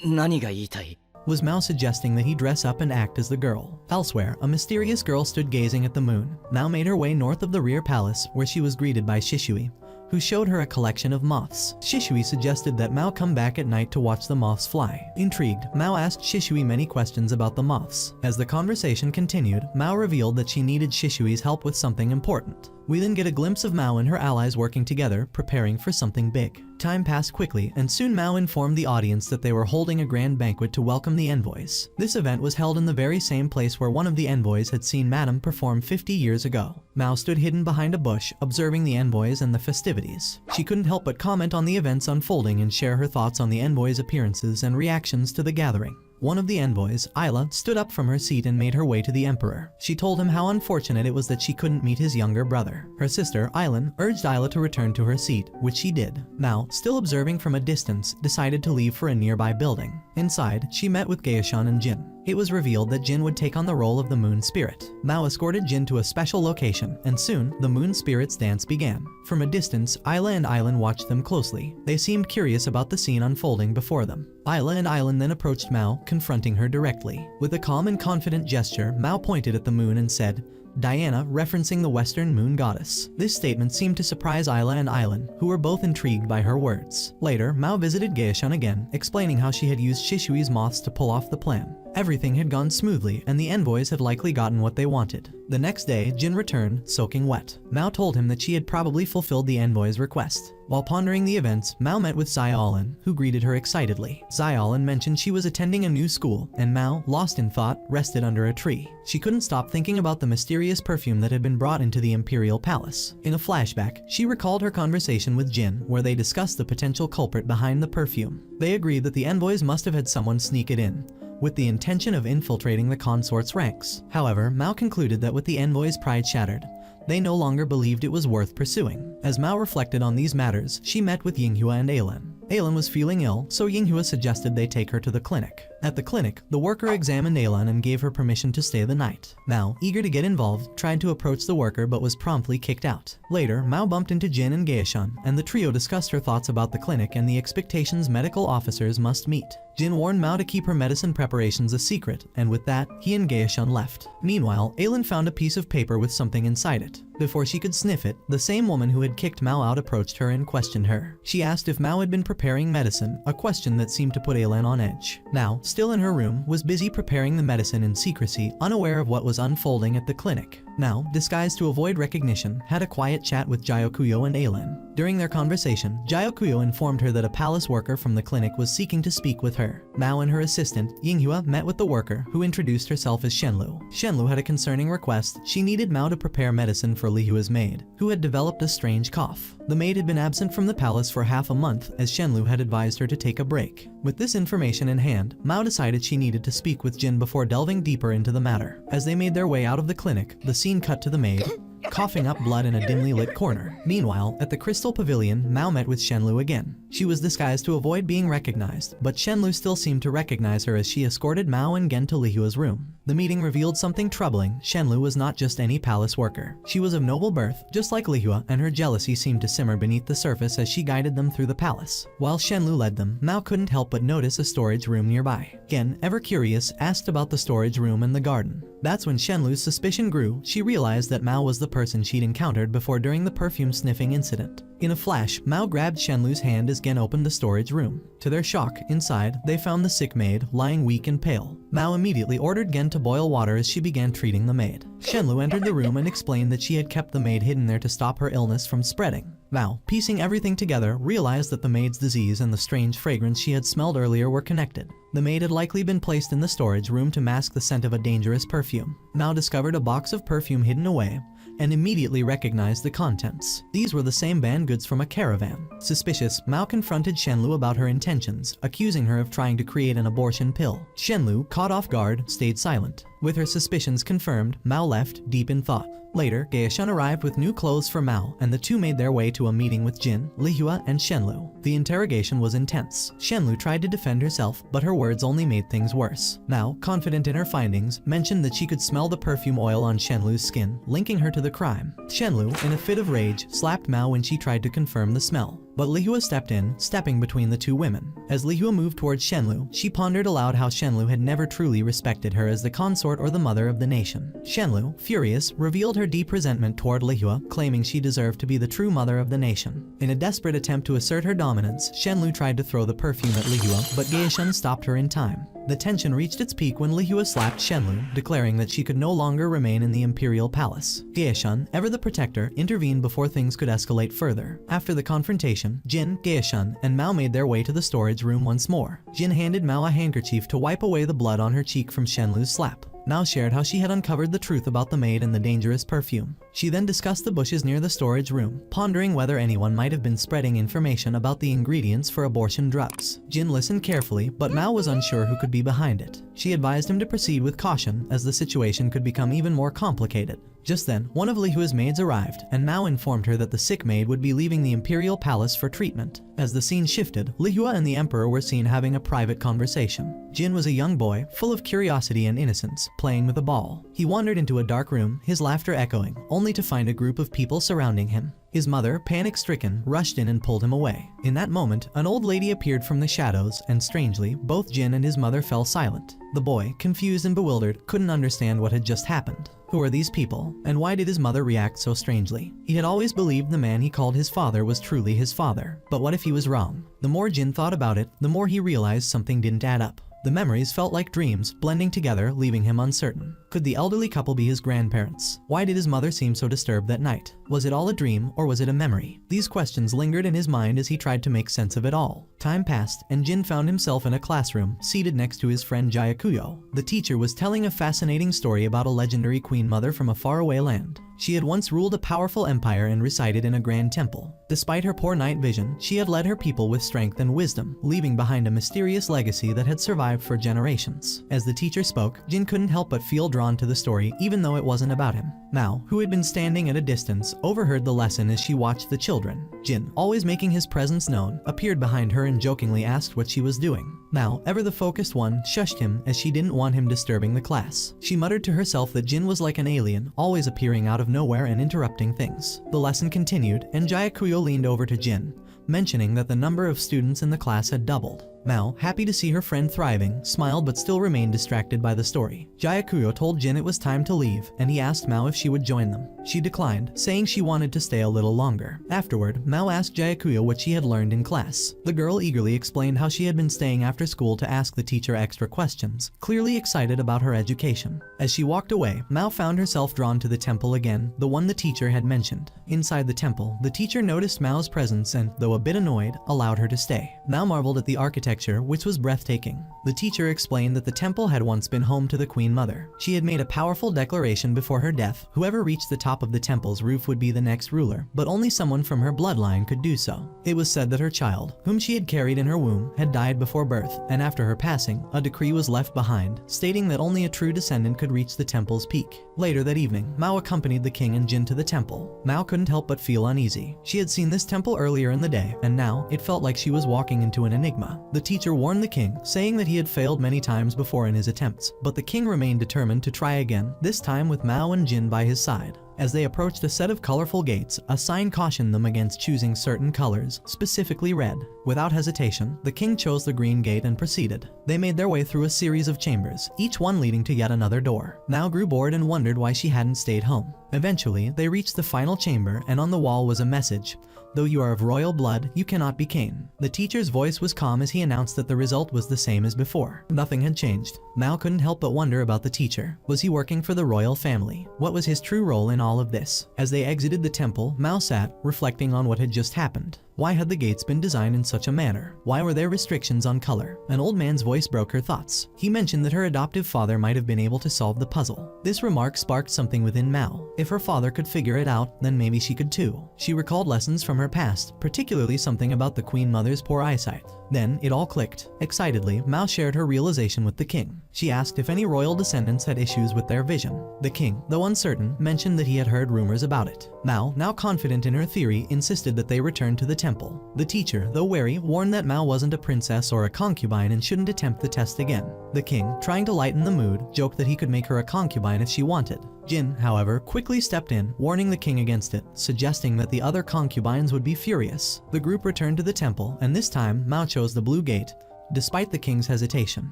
何が言いたい? Was Mao suggesting that he dress up and act as the girl. Elsewhere, a mysterious girl stood gazing at the moon. Mao made her way north of the rear palace, where she was greeted by Shishui, who showed her a collection of moths. Shishui suggested that Mao come back at night to watch the moths fly. Intrigued, Mao asked Shishui many questions about the moths. As the conversation continued, Mao revealed that she needed Shishui's help with something important. We then get a glimpse of Mao and her allies working together, preparing for something big. Time passed quickly, and soon Mao informed the audience that they were holding a grand banquet to welcome the envoys. This event was held in the very same place where one of the envoys had seen Madame perform 50 years ago. Mao stood hidden behind a bush, observing the envoys and the festivities. She couldn't help but comment on the events unfolding and share her thoughts on the envoys' appearances and reactions to the gathering. One of the envoys, Ayla, stood up from her seat and made her way to the emperor. She told him how unfortunate it was that she couldn't meet his younger brother. Her sister, Aylan, urged Ayla to return to her seat, which she did. Mao, still observing from a distance, decided to leave for a nearby building. Inside, she met with Gaoshan and Jin. It was revealed that Jin would take on the role of the moon spirit. Mao escorted Jin to a special location, and soon, the moon spirit's dance began. From a distance, Ayla and Aylan watched them closely. They seemed curious about the scene unfolding before them. Ayla and Aylan then approached Mao, confronting her directly. With a calm and confident gesture, Mao pointed at the moon and said, Diana referencing the Western Moon Goddess. This statement seemed to surprise Isla and Aileen, who were both intrigued by her words. Later, Mao visited Geishun again, explaining how she had used Shishui's moths to pull off the plan. Everything had gone smoothly, and the envoys had likely gotten what they wanted. The next day, Jin returned, soaking wet. Mao told him that she had probably fulfilled the envoy's request. While pondering the events, Mao met with Zai Alin, who greeted her excitedly. Zai Alin mentioned she was attending a new school, and Mao, lost in thought, rested under a tree. She couldn't stop thinking about the mysterious perfume that had been brought into the Imperial Palace. In a flashback, she recalled her conversation with Jin, where they discussed the potential culprit behind the perfume. They agreed that the envoys must have had someone sneak it in, with the intention of infiltrating the consort's ranks. However, Mao concluded that with the envoy's pride shattered, they no longer believed it was worth pursuing. As Mao reflected on these matters, she met with Yinghua and Aileen. Aileen was feeling ill, so Yinghua suggested they take her to the clinic. At the clinic, the worker examined Aileen and gave her permission to stay the night. Mao, eager to get involved, tried to approach the worker but was promptly kicked out. Later, Mao bumped into Jin and Geishun, and the trio discussed her thoughts about the clinic and the expectations medical officers must meet. Jin warned Mao to keep her medicine preparations a secret, and with that, he and Geishun left. Meanwhile, Aileen found a piece of paper with something inside it. Before she could sniff it, the same woman who had kicked Mao out approached her and questioned her. She asked if Mao had been preparing medicine, a question that seemed to put Aileen on edge. Mao, still in her room, was busy preparing the medicine in secrecy, unaware of what was unfolding at the clinic. Now, disguised to avoid recognition, had a quiet chat with Gyakuyo and Aileen. During their conversation, Gyakuyo informed her that a palace worker from the clinic was seeking to speak with her. Mao and her assistant, Yinghua, met with the worker, who introduced herself as Shenlu. Shenlu had a concerning request. She needed Mao to prepare medicine for Lihua's maid, who had developed a strange cough. The maid had been absent from the palace for half a month, as Shenlu had advised her to take a break. With this information in hand, Mao decided she needed to speak with Jin before delving deeper into the matter. As they made their way out of the clinic, the scene cut to the maid, coughing up blood in a dimly lit corner. Meanwhile, at the Crystal Pavilion, Mao met with Shenlu again. She was disguised to avoid being recognized, but Shenlu still seemed to recognize her as she escorted Mao and Gen to Lihua's room. The meeting revealed something troubling. Shenlu was not just any palace worker. She was of noble birth, just like Lihua, and her jealousy seemed to simmer beneath the surface as she guided them through the palace. While Shenlu led them, Mao couldn't help but notice a storage room nearby. Gen, ever curious, asked about the storage room and the garden. That's when Shenlu's suspicion grew. She realized that Mao was the person she'd encountered before during the perfume sniffing incident. In a flash, Mao grabbed Shenlu's hand as Gen opened the storage room. To their shock, inside, they found the sick maid, lying weak and pale. Mao immediately ordered Gen to boil water as she began treating the maid. Shenlu entered the room and explained that she had kept the maid hidden there to stop her illness from spreading. Mao, piecing everything together, realized that the maid's disease and the strange fragrance she had smelled earlier were connected. The maid had likely been placed in the storage room to mask the scent of a dangerous perfume. Mao discovered a box of perfume hidden away, and immediately recognized the contents. These were the same banned goods from a caravan. Suspicious, Mao confronted Shenlu about her intentions, accusing her of trying to create an abortion pill. Shenlu, caught off guard, stayed silent. With her suspicions confirmed, Mao left, deep in thought. Later, Geishun arrived with new clothes for Mao, and the two made their way to a meeting with Jin, Lihua, and Shenlu. The interrogation was intense. Shenlu tried to defend herself, but her words only made things worse. Mao, confident in her findings, mentioned that she could smell the perfume oil on Shenlu's skin, linking her to the crime. Shenlu, in a fit of rage, slapped Mao when she tried to confirm the smell. But Lihua stepped in, stepping between the two women. As Lihua moved towards Shenlu, she pondered aloud how Shenlu had never truly respected her as the consort or the mother of the nation. Shenlu, furious, revealed her deep resentment toward Lihua, claiming she deserved to be the true mother of the nation. In a desperate attempt to assert her dominance, Shenlu tried to throw the perfume at Lihua, but Geishun stopped her in time. The tension reached its peak when Lihua slapped Shenlu, declaring that she could no longer remain in the imperial palace. Geishun, ever the protector, intervened before things could escalate further. After the confrontation, Jin, Geishun, and Mao made their way to the storage room once more. Jin handed Mao a handkerchief to wipe away the blood on her cheek from Shenlu's slap. Mao shared how she had uncovered the truth about the maid and the dangerous perfume. She then discussed the bushes near the storage room, pondering whether anyone might have been spreading information about the ingredients for abortion drugs. Jin listened carefully, but Mao was unsure who could be behind it. She advised him to proceed with caution, as the situation could become even more complicated. Just then, one of Lihua's maids arrived, and Mao informed her that the sick maid would be leaving the imperial palace for treatment. As the scene shifted, Lihua and the emperor were seen having a private conversation. Jin was a young boy, full of curiosity and innocence, playing with a ball. He wandered into a dark room, his laughter echoing, only to find a group of people surrounding him. His mother, panic-stricken, rushed in and pulled him away. In that moment, an old lady appeared from the shadows, and strangely, both Jin and his mother fell silent. The boy, confused and bewildered, couldn't understand what had just happened. Who are these people, and why did his mother react so strangely? He had always believed the man he called his father was truly his father, but what if he was wrong? The more Jin thought about it, the more he realized something didn't add up. The memories felt like dreams, blending together, leaving him uncertain. Could the elderly couple be his grandparents? Why did his mother seem so disturbed that night? Was it all a dream, or was it a memory? These questions lingered in his mind as he tried to make sense of it all. Time passed, and Jin found himself in a classroom, seated next to his friend Jayakuyo. The teacher was telling a fascinating story about a legendary queen mother from a faraway land. She had once ruled a powerful empire and resided in a grand temple. Despite her poor night vision, she had led her people with strength and wisdom, leaving behind a mysterious legacy that had survived for generations. As the teacher spoke, Jin couldn't help but feel drawn to the story, even though it wasn't about him. Mao, who had been standing at a distance, overheard the lesson as she watched the children. Jin, always making his presence known, appeared behind her and jokingly asked what she was doing. Mao, ever the focused one, shushed him as she didn't want him disturbing the class. She muttered to herself that Jin was like an alien, always appearing out of nowhere and interrupting things. The lesson continued, and Jayakuyo leaned over to Jin, mentioning that the number of students in the class had doubled. Mao, happy to see her friend thriving, smiled but still remained distracted by the story. Jayakuyo told Jin it was time to leave, and he asked Mao if she would join them. She declined, saying she wanted to stay a little longer. Afterward, Mao asked Jayakuyo what she had learned in class. The girl eagerly explained how she had been staying after school to ask the teacher extra questions, clearly excited about her education. As she walked away, Mao found herself drawn to the temple again, the one the teacher had mentioned. Inside the temple, the teacher noticed Mao's presence and, though a bit annoyed, allowed her to stay. Mao marveled at the architecture, which was breathtaking. The teacher explained that the temple had once been home to the Queen Mother. She had made a powerful declaration before her death: whoever reached the top of the temple's roof would be the next ruler, but only someone from her bloodline could do so. It was said that her child, whom she had carried in her womb, had died before birth, and after her passing, a decree was left behind, stating that only a true descendant could reach the temple's peak. Later that evening, Mao accompanied the king and Jin to the temple. Mao couldn't help but feel uneasy. She had seen this temple earlier in the day, and now it felt like she was walking into an enigma. The teacher warned the king, saying that he had failed many times before in his attempts, but the king remained determined to try again, this time with Mao and Jin by his side. As they approached a set of colorful gates, a sign cautioned them against choosing certain colors, specifically red. Without hesitation, the king chose the green gate and proceeded. They made their way through a series of chambers, each one leading to yet another door. Mao grew bored and wondered why she hadn't stayed home. Eventually, they reached the final chamber, and on the wall was a message: though you are of royal blood, you cannot be king. The teacher's voice was calm as he announced that the result was the same as before. Nothing had changed. Mao couldn't help but wonder about the teacher. Was he working for the royal family? What was his true role in all of this? As they exited the temple, Mao sat, reflecting on what had just happened. Why had the gates been designed in such a manner? Why were there restrictions on color? An old man's voice broke her thoughts. He mentioned that her adoptive father might have been able to solve the puzzle. This remark sparked something within Mao. If her father could figure it out, then maybe she could too. She recalled lessons from her past, particularly something about the Queen Mother's poor eyesight. Then, it all clicked. Excitedly, Mao shared her realization with the king. She asked if any royal descendants had issues with their vision. The king, though uncertain, mentioned that he had heard rumors about it. Mao, now confident in her theory, insisted that they return to the temple. The teacher, though wary, warned that Mao wasn't a princess or a concubine and shouldn't attempt the test again. The king, trying to lighten the mood, joked that he could make her a concubine if she wanted. Jin, however, quickly stepped in, warning the king against it, suggesting that the other concubines would be furious. The group returned to the temple, and this time, Mao chose the blue gate, despite the king's hesitation.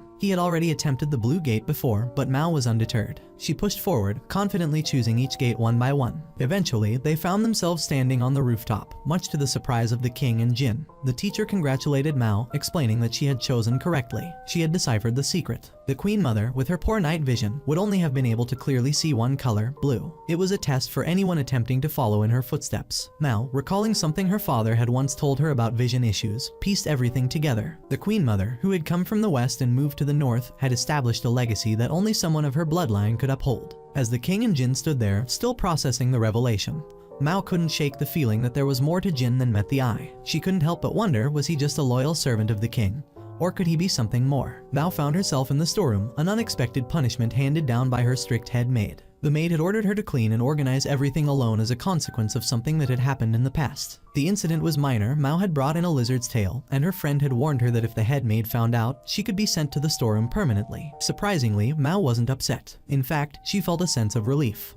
He had already attempted the blue gate before, but Mao was undeterred. She pushed forward, confidently choosing each gate one by one. Eventually, they found themselves standing on the rooftop, much to the surprise of the king and Jin. The teacher congratulated Mao, explaining that she had chosen correctly. She had deciphered the secret. The Queen Mother, with her poor night vision, would only have been able to clearly see one color, blue. It was a test for anyone attempting to follow in her footsteps. Mao, recalling something her father had once told her about vision issues, pieced everything together. The Queen Mother, who had come from the west and moved to the north, had established a legacy that only someone of her bloodline could uphold. As the king and Jin stood there, still processing the revelation, Mao couldn't shake the feeling that there was more to Jin than met the eye. She couldn't help but wonder, was he just a loyal servant of the king? Or could he be something more? Mao found herself in the storeroom, an unexpected punishment handed down by her strict head maid. The maid had ordered her to clean and organize everything alone as a consequence of something that had happened in the past. The incident was minor. Mao had brought in a lizard's tail, and her friend had warned her that if the head maid found out, she could be sent to the storeroom permanently. Surprisingly, Mao wasn't upset. In fact, she felt a sense of relief.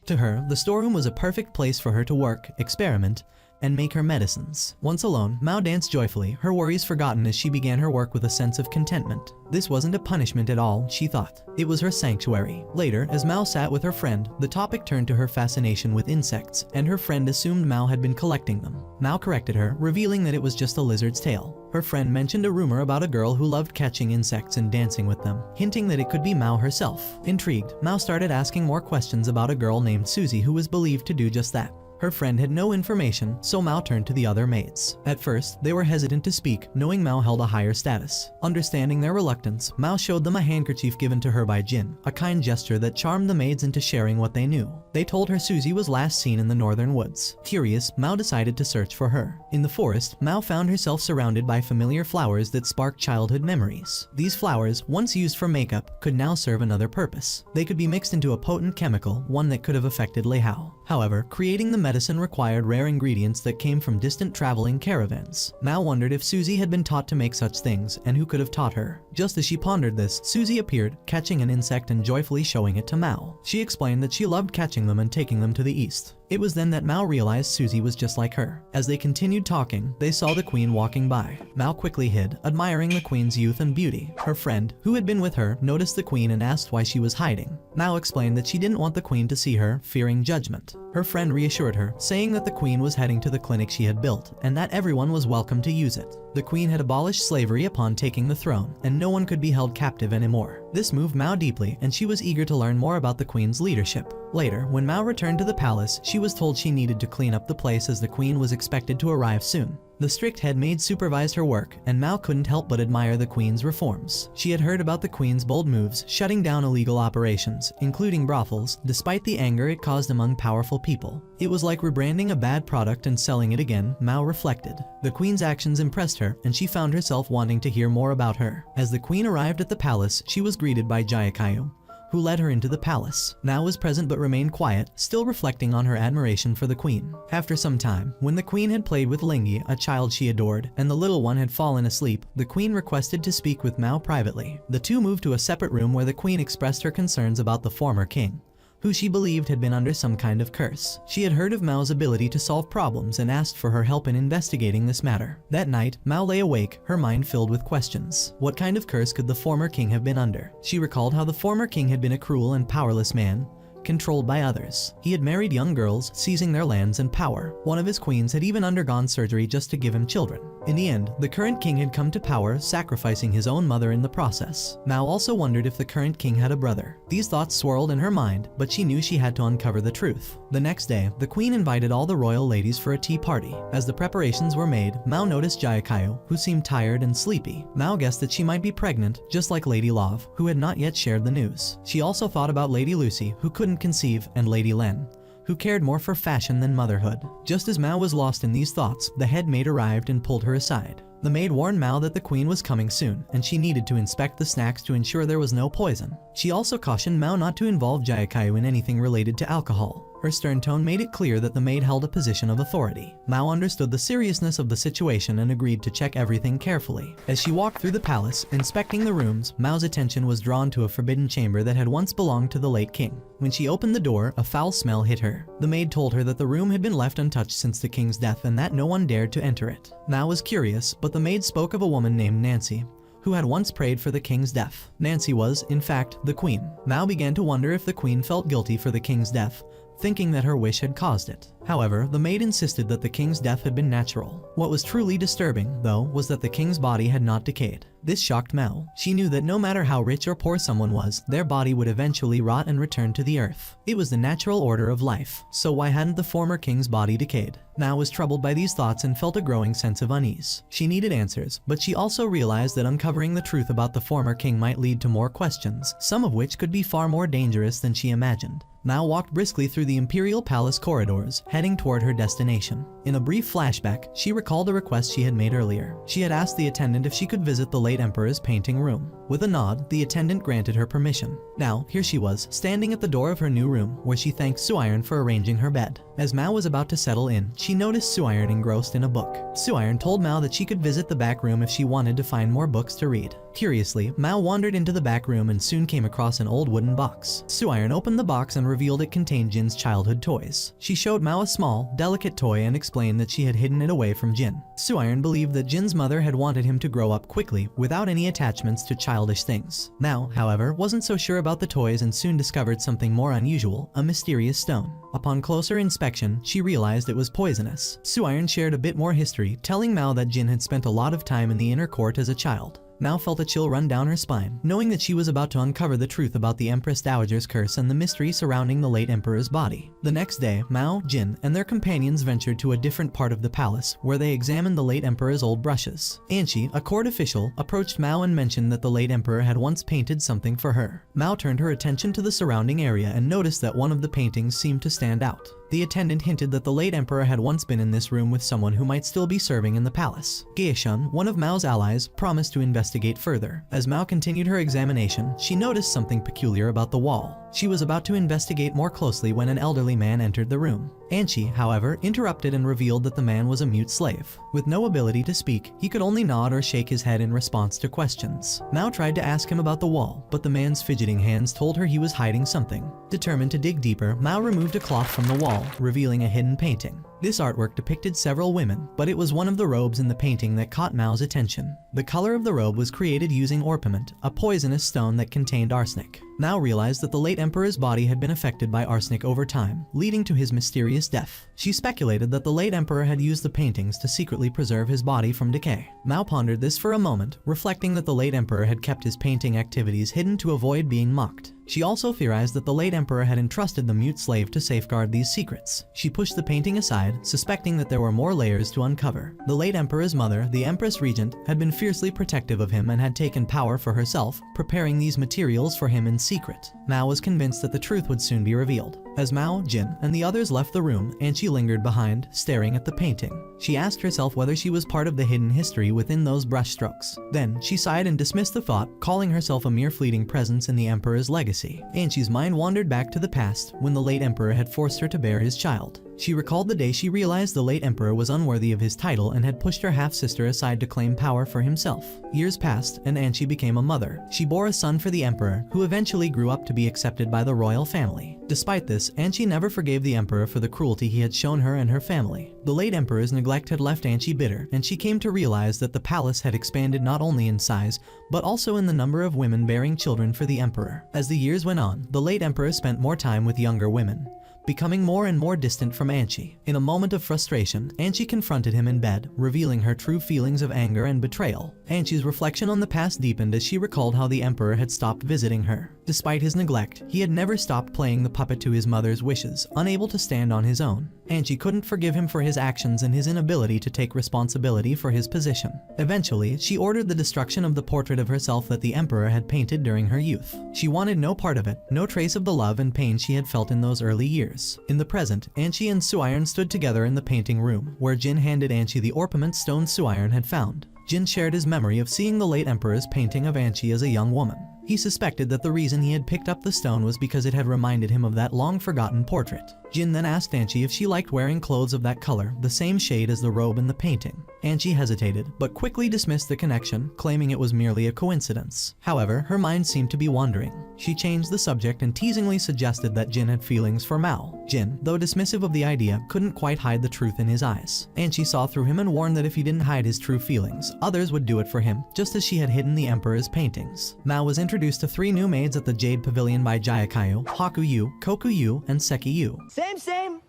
To her, the storeroom was a perfect place for her to work, experiment, and make her medicines. Once alone, Mao danced joyfully, her worries forgotten as she began her work with a sense of contentment. This wasn't a punishment at all, she thought. It was her sanctuary. Later, as Mao sat with her friend, the topic turned to her fascination with insects, and her friend assumed Mao had been collecting them. Mao corrected her, revealing that it was just a lizard's tail. Her friend mentioned a rumor about a girl who loved catching insects and dancing with them, hinting that it could be Mao herself. Intrigued, Mao started asking more questions about a girl named Susie who was believed to do just that. Her friend had no information, so Mao turned to the other maids. At first, they were hesitant to speak, knowing Mao held a higher status. Understanding their reluctance, Mao showed them a handkerchief given to her by Jin, a kind gesture that charmed the maids into sharing what they knew. They told her Susie was last seen in the northern woods. Curious, Mao decided to search for her. In the forest, Mao found herself surrounded by familiar flowers that sparked childhood memories. These flowers, once used for makeup, could now serve another purpose. They could be mixed into a potent chemical, one that could have affected Lei Hao. However, creating the medicine required rare ingredients that came from distant traveling caravans. Mao wondered if Susie had been taught to make such things, and who could have taught her. Just as she pondered this, Susie appeared, catching an insect and joyfully showing it to Mao. She explained that she loved catching them and taking them to the east. It was then that Mao realized Susie was just like her. As they continued talking, they saw the queen walking by. Mao quickly hid, admiring the queen's youth and beauty. Her friend, who had been with her, noticed the queen and asked why she was hiding. Mao explained that she didn't want the queen to see her, fearing judgment. Her friend reassured her, saying that the queen was heading to the clinic she had built, and that everyone was welcome to use it. The queen had abolished slavery upon taking the throne, and no one could be held captive anymore. This moved Mao deeply, and she was eager to learn more about the queen's leadership. Later, when Mao returned to the palace, she was told she needed to clean up the place as the queen was expected to arrive soon. The strict head maid supervised her work, and Mao couldn't help but admire the queen's reforms. She had heard about the queen's bold moves, shutting down illegal operations, including brothels, despite the anger it caused among powerful people. It was like rebranding a bad product and selling it again, Mao reflected. The queen's actions impressed her, and she found herself wanting to hear more about her. As the queen arrived at the palace, she was greeted by Jayakayu, who led her into the palace. Mao was present but remained quiet, still reflecting on her admiration for the queen. After some time, when the queen had played with Lingyi, a child she adored, and the little one had fallen asleep, the queen requested to speak with Mao privately. The two moved to a separate room where the queen expressed her concerns about the former king, who she believed had been under some kind of curse. She had heard of Mao's ability to solve problems and asked for her help in investigating this matter. That night, Mao lay awake, her mind filled with questions. What kind of curse could the former king have been under? She recalled how the former king had been a cruel and powerless man, controlled by others. He had married young girls, seizing their lands and power. One of his queens had even undergone surgery just to give him children. In the end, the current king had come to power, sacrificing his own mother in the process. Mao also wondered if the current king had a brother. These thoughts swirled in her mind, but she knew she had to uncover the truth. The next day, the queen invited all the royal ladies for a tea party. As the preparations were made, Mao noticed Jayakayu, who seemed tired and sleepy. Mao guessed that she might be pregnant, just like Lady Love, who had not yet shared the news. She also thought about Lady Lucy, who couldn't conceive, and Lady Len, who cared more for fashion than motherhood. Just as Mao was lost in these thoughts, the head maid arrived and pulled her aside. The maid warned Mao that the queen was coming soon, and she needed to inspect the snacks to ensure there was no poison. She also cautioned Mao not to involve Jayakayu in anything related to alcohol. Her stern tone made it clear that the maid held a position of authority. Mao understood the seriousness of the situation and agreed to check everything carefully. As she walked through the palace, inspecting the rooms, Mao's attention was drawn to a forbidden chamber that had once belonged to the late king. When she opened the door, a foul smell hit her. The maid told her that the room had been left untouched since the king's death and that no one dared to enter it. Mao was curious, but the maid spoke of a woman named Nancy, who had once prayed for the king's death. Nancy was, in fact, the queen. Mao began to wonder if the queen felt guilty for the king's death, thinking that her wish had caused it. However, the maid insisted that the king's death had been natural. What was truly disturbing, though, was that the king's body had not decayed. This shocked Mao. She knew that no matter how rich or poor someone was, their body would eventually rot and return to the earth. It was the natural order of life. So why hadn't the former king's body decayed? Mao was troubled by these thoughts and felt a growing sense of unease. She needed answers, but she also realized that uncovering the truth about the former king might lead to more questions, some of which could be far more dangerous than she imagined. Mao walked briskly through the imperial palace corridors, heading toward her destination. In a brief flashback, she recalled a request she had made earlier. She had asked the attendant if she could visit the late emperor's painting room. With a nod, the attendant granted her permission. Now, here she was, standing at the door of her new room, where she thanked Suiron for arranging her bed. As Mao was about to settle in, she noticed Suiron engrossed in a book. Suiron told Mao that she could visit the back room if she wanted to find more books to read. Curiously, Mao wandered into the back room and soon came across an old wooden box. Suiron opened the box and revealed it contained Jin's childhood toys. She showed Mao a small, delicate toy and explained that she had hidden it away from Jin. Suiron believed that Jin's mother had wanted him to grow up quickly without any attachments to childish things. Mao, however, wasn't so sure about the toys and soon discovered something more unusual, a mysterious stone. Upon closer inspection, she realized it was poisonous. Suiron shared a bit more history, telling Mao that Jin had spent a lot of time in the inner court as a child. Mao felt a chill run down her spine, knowing that she was about to uncover the truth about the Empress Dowager's curse and the mystery surrounding the late emperor's body. The next day, Mao, Jin, and their companions ventured to a different part of the palace, where they examined the late emperor's old brushes. Anshi, a court official, approached Mao and mentioned that the late emperor had once painted something for her. Mao turned her attention to the surrounding area and noticed that one of the paintings seemed to stand out. The attendant hinted that the late emperor had once been in this room with someone who might still be serving in the palace. Geishun, one of Mao's allies, promised to investigate further. As Mao continued her examination, she noticed something peculiar about the wall. She was about to investigate more closely when an elderly man entered the room. Anshi, however, interrupted and revealed that the man was a mute slave. With no ability to speak, he could only nod or shake his head in response to questions. Mao tried to ask him about the wall, but the man's fidgeting hands told her he was hiding something. Determined to dig deeper, Mao removed a cloth from the wall, revealing a hidden painting. This artwork depicted several women, but it was one of the robes in the painting that caught Mao's attention. The color of the robe was created using orpiment, a poisonous stone that contained arsenic. Mao realized that the late emperor's body had been affected by arsenic over time, leading to his mysterious death. She speculated that the late emperor had used the paintings to secretly preserve his body from decay. Mao pondered this for a moment, reflecting that the late emperor had kept his painting activities hidden to avoid being mocked. She also theorized that the late emperor had entrusted the mute slave to safeguard these secrets. She pushed the painting aside, suspecting that there were more layers to uncover. The late emperor's mother, the Empress Regent, had been fiercely protective of him and had taken power for herself, preparing these materials for him in secret. Mao was convinced that the truth would soon be revealed. As Mao, Jin, and the others left the room, Anshi lingered behind, staring at the painting. She asked herself whether she was part of the hidden history within those brushstrokes. Then, she sighed and dismissed the thought, calling herself a mere fleeting presence in the emperor's legacy. Anshi's mind wandered back to the past, when the late emperor had forced her to bear his child. She recalled the day she realized the late emperor was unworthy of his title and had pushed her half-sister aside to claim power for himself. Years passed, and Anshi became a mother. She bore a son for the emperor, who eventually grew up to be accepted by the royal family. Despite this, Anshi never forgave the emperor for the cruelty he had shown her and her family. The late emperor's neglect had left Anshi bitter, and she came to realize that the palace had expanded not only in size, but also in the number of women bearing children for the emperor. As the years went on, the late emperor spent more time with younger women, becoming more and more distant from Anshi. In a moment of frustration, Anshi confronted him in bed, revealing her true feelings of anger and betrayal. Anshi's reflection on the past deepened as she recalled how the emperor had stopped visiting her. Despite his neglect, he had never stopped playing the puppet to his mother's wishes, unable to stand on his own. Anshi couldn't forgive him for his actions and his inability to take responsibility for his position. Eventually, she ordered the destruction of the portrait of herself that the emperor had painted during her youth. She wanted no part of it, no trace of the love and pain she had felt in those early years. In the present, Anshi and Suiron stood together in the painting room, where Jin handed Anshi the orpiment stone Suiron had found. Jin shared his memory of seeing the late emperor's painting of Anshi as a young woman. He suspected that the reason he had picked up the stone was because it had reminded him of that long-forgotten portrait. Jin then asked Anshi if she liked wearing clothes of that color, the same shade as the robe in the painting. Anshi hesitated, but quickly dismissed the connection, claiming it was merely a coincidence. However, her mind seemed to be wandering. She changed the subject and teasingly suggested that Jin had feelings for Mao. Jin, though dismissive of the idea, couldn't quite hide the truth in his eyes. Anshi saw through him and warned that if he didn't hide his true feelings, others would do it for him, just as she had hidden the emperor's paintings. Mao was introduced to 3 new maids at the Jade Pavilion by Jayakayu, Hakuyu, Kokuyu, and Sekiyu. Same,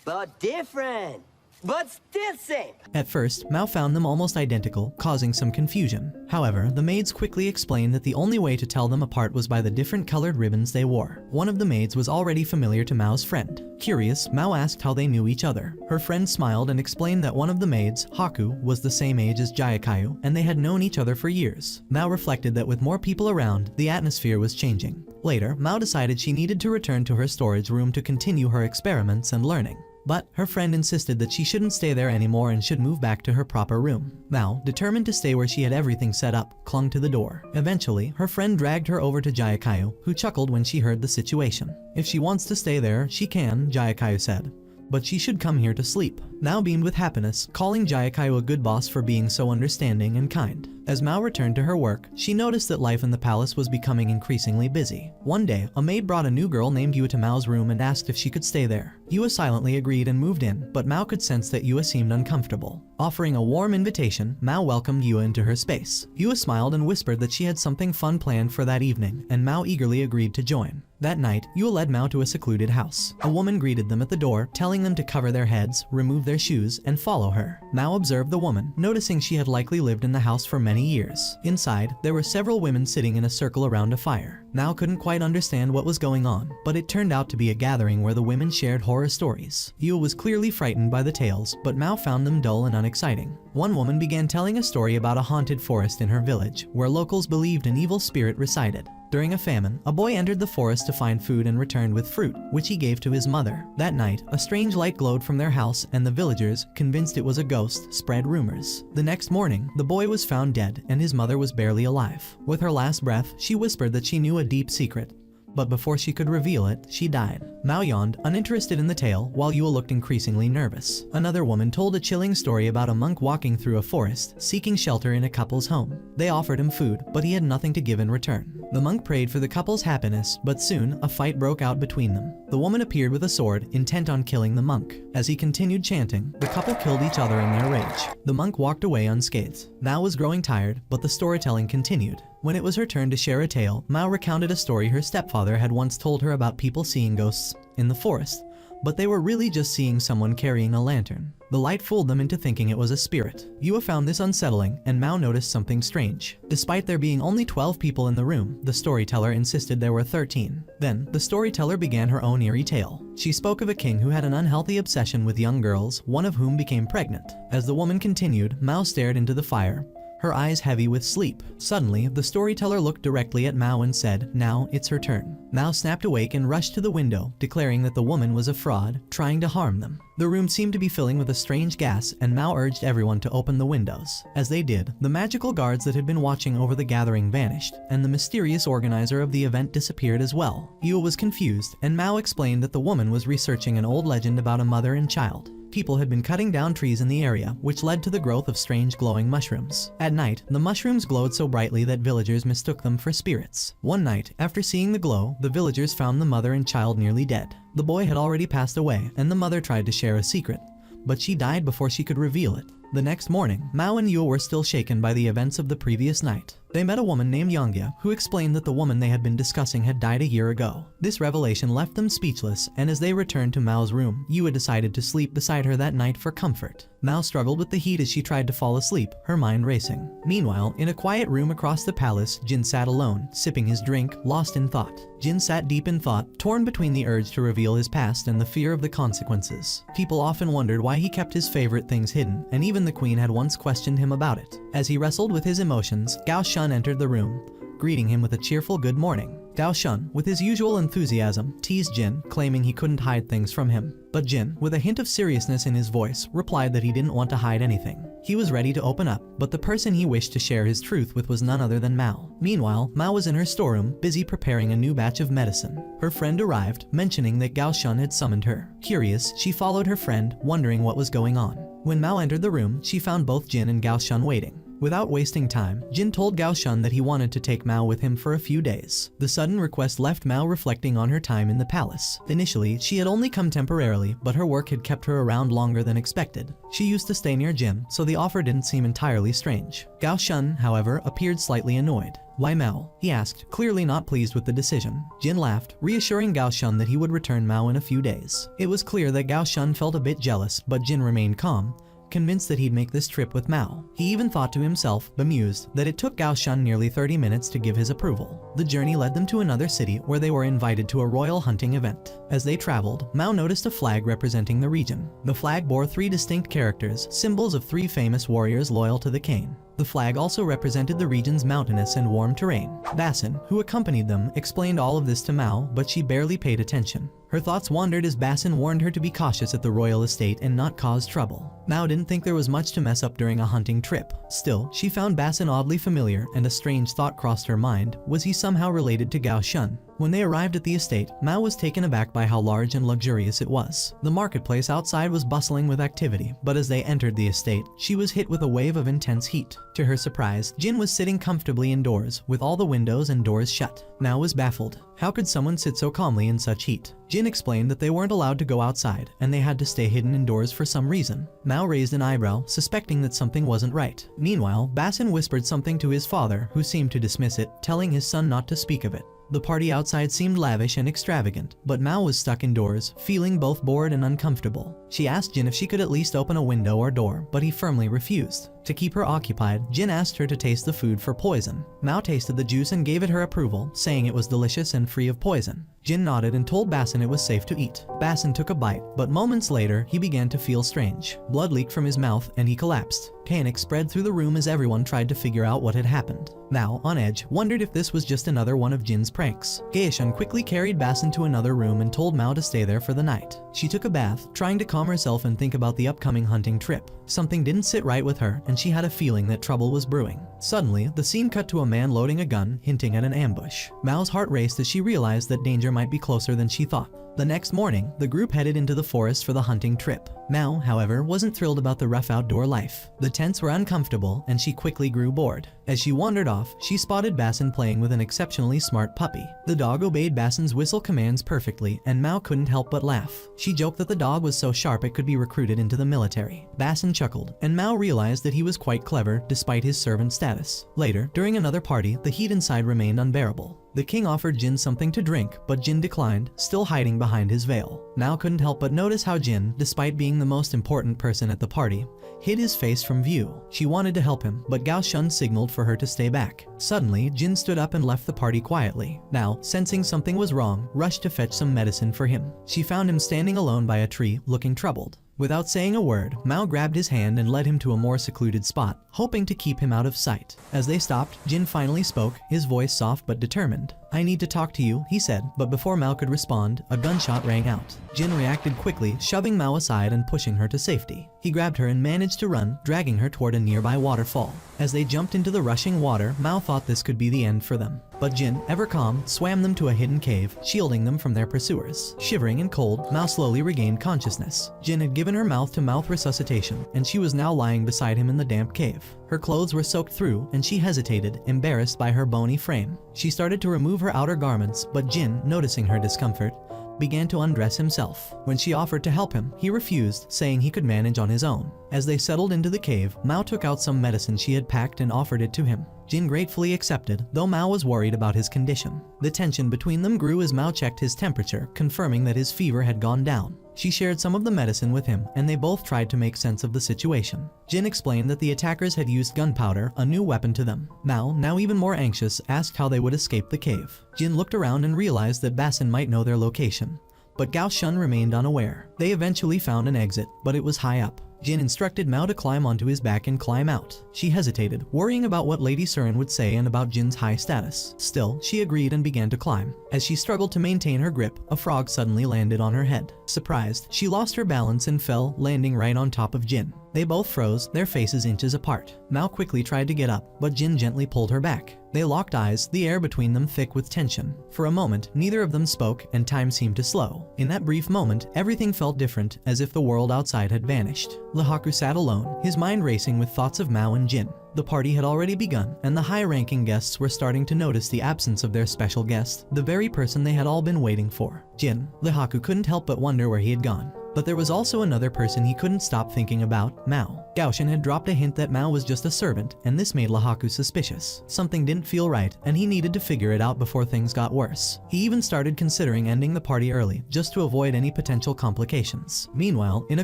but different. But still same. At first, Mao found them almost identical, causing some confusion. However, the maids quickly explained that the only way to tell them apart was by the different colored ribbons they wore. One of the maids was already familiar to Mao's friend. Curious, Mao asked how they knew each other. Her friend smiled and explained that one of the maids, Haku, was the same age as Jayakayu, and they had known each other for years. Mao reflected that with more people around, the atmosphere was changing. Later, Mao decided she needed to return to her storage room to continue her experiments and learning. But her friend insisted that she shouldn't stay there anymore and should move back to her proper room. Mao, determined to stay where she had everything set up, clung to the door. Eventually, her friend dragged her over to Jayakayu, who chuckled when she heard the situation. If she wants to stay there, she can, Jayakayu said. But she should come here to sleep. Mao beamed with happiness, calling Jayakayu a good boss for being so understanding and kind. As Mao returned to her work, she noticed that life in the palace was becoming increasingly busy. One day, a maid brought a new girl named Yua to Mao's room and asked if she could stay there. Yua silently agreed and moved in, but Mao could sense that Yua seemed uncomfortable. Offering a warm invitation, Mao welcomed Yua into her space. Yua smiled and whispered that she had something fun planned for that evening, and Mao eagerly agreed to join. That night, Yua led Mao to a secluded house. A woman greeted them at the door, telling them to cover their heads, remove their shoes, and follow her. Mao observed the woman, noticing she had likely lived in the house for many years. Inside, there were several women sitting in a circle around a fire. Mao couldn't quite understand what was going on, but it turned out to be a gathering where the women shared horror stories. Yua was clearly frightened by the tales, but Mao found them dull and unexciting. One woman began telling a story about a haunted forest in her village, where locals believed an evil spirit resided. During a famine, a boy entered the forest to find food and returned with fruit, which he gave to his mother. That night, a strange light glowed from their house, and the villagers, convinced it was a ghost, spread rumors. The next morning, the boy was found dead, and his mother was barely alive. With her last breath, she whispered that she knew a deep secret. But before she could reveal it, she died. Mao yawned, uninterested in the tale, while Yua looked increasingly nervous. Another woman told a chilling story about a monk walking through a forest, seeking shelter in a couple's home. They offered him food, but he had nothing to give in return. The monk prayed for the couple's happiness, but soon, a fight broke out between them. The woman appeared with a sword, intent on killing the monk. As he continued chanting, the couple killed each other in their rage. The monk walked away unscathed. Mao was growing tired, but the storytelling continued. When it was her turn to share a tale, Mao recounted a story her stepfather had once told her about people seeing ghosts in the forest, but they were really just seeing someone carrying a lantern. The light fooled them into thinking it was a spirit. Yua found this unsettling, and Mao noticed something strange. Despite there being only 12 people in the room, the storyteller insisted there were 13. Then, the storyteller began her own eerie tale. She spoke of a king who had an unhealthy obsession with young girls, one of whom became pregnant. As the woman continued, Mao stared into the fire, her eyes heavy with sleep. Suddenly, the storyteller looked directly at Mao and said, "Now it's her turn." Mao snapped awake and rushed to the window, declaring that the woman was a fraud, trying to harm them. The room seemed to be filling with a strange gas, and Mao urged everyone to open the windows. As they did, the magical guards that had been watching over the gathering vanished, and the mysterious organizer of the event disappeared as well. Yua was confused, and Mao explained that the woman was researching an old legend about a mother and child. People had been cutting down trees in the area, which led to the growth of strange glowing mushrooms. At night, the mushrooms glowed so brightly that villagers mistook them for spirits. One night, after seeing the glow, the villagers found the mother and child nearly dead. The boy had already passed away, and the mother tried to share a secret, but she died before she could reveal it. The next morning, Mao and Yua were still shaken by the events of the previous night. They met a woman named Yangya, who explained that the woman they had been discussing had died a year ago. This revelation left them speechless, and as they returned to Mao's room, Yua decided to sleep beside her that night for comfort. Mao struggled with the heat as she tried to fall asleep, her mind racing. Meanwhile, in a quiet room across the palace, Jin sat alone, sipping his drink, lost in thought. Jin sat deep in thought, torn between the urge to reveal his past and the fear of the consequences. People often wondered why he kept his favorite things hidden, and even the queen had once questioned him about it. As he wrestled with his emotions, Gao Shun entered the room, greeting him with a cheerful good morning. Gao Shun, with his usual enthusiasm, teased Jin, claiming he couldn't hide things from him. But Jin, with a hint of seriousness in his voice, replied that he didn't want to hide anything. He was ready to open up, but the person he wished to share his truth with was none other than Mao. Meanwhile, Mao was in her storeroom, busy preparing a new batch of medicine. Her friend arrived, mentioning that Gao Shun had summoned her. Curious, she followed her friend, wondering what was going on. When Mao entered the room, she found both Jin and Gao Shun waiting. Without wasting time, Jin told Gao Shun that he wanted to take Mao with him for a few days. The sudden request left Mao reflecting on her time in the palace. Initially, she had only come temporarily, but her work had kept her around longer than expected. She used to stay near Jin, so the offer didn't seem entirely strange. Gao Shun, however, appeared slightly annoyed. "Why Mao?" he asked, clearly not pleased with the decision. Jin laughed, reassuring Gao Shun that he would return Mao in a few days. It was clear that Gao Shun felt a bit jealous, but Jin remained calm, convinced that he'd make this trip with Mao. He even thought to himself, bemused, that it took Gao Shun nearly 30 minutes to give his approval. The journey led them to another city where they were invited to a royal hunting event. As they traveled, Mao noticed a flag representing the region. The flag bore 3 distinct characters, symbols of 3 famous warriors loyal to the king. The flag also represented the region's mountainous and warm terrain. Basin, who accompanied them, explained all of this to Mao, but she barely paid attention. Her thoughts wandered as Basin warned her to be cautious at the royal estate and not cause trouble. Mao didn't think there was much to mess up during a hunting trip. Still, she found Basin oddly familiar, and a strange thought crossed her mind. Was he somehow related to Gao Shun? When they arrived at the estate, Mao was taken aback by how large and luxurious it was. The marketplace outside was bustling with activity, but as they entered the estate, she was hit with a wave of intense heat. To her surprise, Jin was sitting comfortably indoors, with all the windows and doors shut. Mao was baffled. How could someone sit so calmly in such heat? Jin explained that they weren't allowed to go outside, and they had to stay hidden indoors for some reason. Mao raised an eyebrow, suspecting that something wasn't right. Meanwhile, Basin whispered something to his father, who seemed to dismiss it, telling his son not to speak of it. The party outside seemed lavish and extravagant, but Mao was stuck indoors, feeling both bored and uncomfortable. She asked Jin if she could at least open a window or door, but he firmly refused. To keep her occupied, Jin asked her to taste the food for poison. Mao tasted the juice and gave it her approval, saying it was delicious and free of poison. Jin nodded and told Basin it was safe to eat. Basin took a bite, but moments later, he began to feel strange. Blood leaked from his mouth and he collapsed. Panic spread through the room as everyone tried to figure out what had happened. Mao, on edge, wondered if this was just another one of Jin's pranks. Geishun quickly carried Basin to another room and told Mao to stay there for the night. She took a bath, trying to calm herself and think about the upcoming hunting trip. Something didn't sit right with her, and she had a feeling that trouble was brewing. Suddenly, the scene cut to a man loading a gun, hinting at an ambush. Mao's heart raced as she realized that danger might be closer than she thought. The next morning, the group headed into the forest for the hunting trip. Mao, however, wasn't thrilled about the rough outdoor life. The tents were uncomfortable, and she quickly grew bored. As she wandered off, she spotted Basin playing with an exceptionally smart puppy. The dog obeyed Basin's whistle commands perfectly, and Mao couldn't help but laugh. She joked that the dog was so sharp it could be recruited into the military. Basin chuckled, and Mao realized that he was quite clever despite his servant status. Later, during another party, the heat inside remained unbearable. The king offered Jin something to drink, but Jin declined, still hiding behind his veil. Mao couldn't help but notice how Jin, despite being the most important person at the party, hid his face from view. She wanted to help him, but Gao Shun signaled for her to stay back. Suddenly, Jin stood up and left the party quietly. Now, sensing something was wrong, rushed to fetch some medicine for him. She found him standing alone by a tree, looking troubled. Without saying a word, Mao grabbed his hand and led him to a more secluded spot, hoping to keep him out of sight. As they stopped, Jin finally spoke, his voice soft but determined. "I need to talk to you," he said, but before Mao could respond, a gunshot rang out. Jin reacted quickly, shoving Mao aside and pushing her to safety. He grabbed her and managed to run, dragging her toward a nearby waterfall. As they jumped into the rushing water, Mao thought this could be the end for them. But Jin, ever calm, swam them to a hidden cave, shielding them from their pursuers. Shivering and cold, Mao slowly regained consciousness. Jin had given her mouth-to-mouth resuscitation, and she was now lying beside him in the damp cave. Her clothes were soaked through, and she hesitated, embarrassed by her bony frame. She started to remove her outer garments, but Jin, noticing her discomfort, began to undress himself. When she offered to help him, he refused, saying he could manage on his own. As they settled into the cave, Mao took out some medicine she had packed and offered it to him. Jin gratefully accepted, though Mao was worried about his condition. The tension between them grew as Mao checked his temperature, confirming that his fever had gone down. She shared some of the medicine with him, and they both tried to make sense of the situation. Jin explained that the attackers had used gunpowder, a new weapon to them. Mao, now even more anxious, asked how they would escape the cave. Jin looked around and realized that Basin might know their location. But Gao Shun remained unaware. They eventually found an exit, but it was high up. Jin instructed Mao to climb onto his back and climb out. She hesitated, worrying about what Lady Surin would say and about Jin's high status. Still, she agreed and began to climb. As she struggled to maintain her grip, a frog suddenly landed on her head. Surprised, she lost her balance and fell, landing right on top of Jin. They both froze, their faces inches apart. Mao quickly tried to get up, but Jin gently pulled her back. They locked eyes, the air between them thick with tension. For a moment, neither of them spoke, and time seemed to slow. In that brief moment, everything felt different, as if the world outside had vanished. Lehaku sat alone, his mind racing with thoughts of Mao and Jin. The party had already begun, and the high-ranking guests were starting to notice the absence of their special guest, the very person they had all been waiting for. Jin. Lehaku couldn't help but wonder where he had gone. But there was also another person he couldn't stop thinking about, Mao. Gao Shun had dropped a hint that Mao was just a servant, and this made Lehaku suspicious. Something didn't feel right, and he needed to figure it out before things got worse. He even started considering ending the party early, just to avoid any potential complications. Meanwhile, in a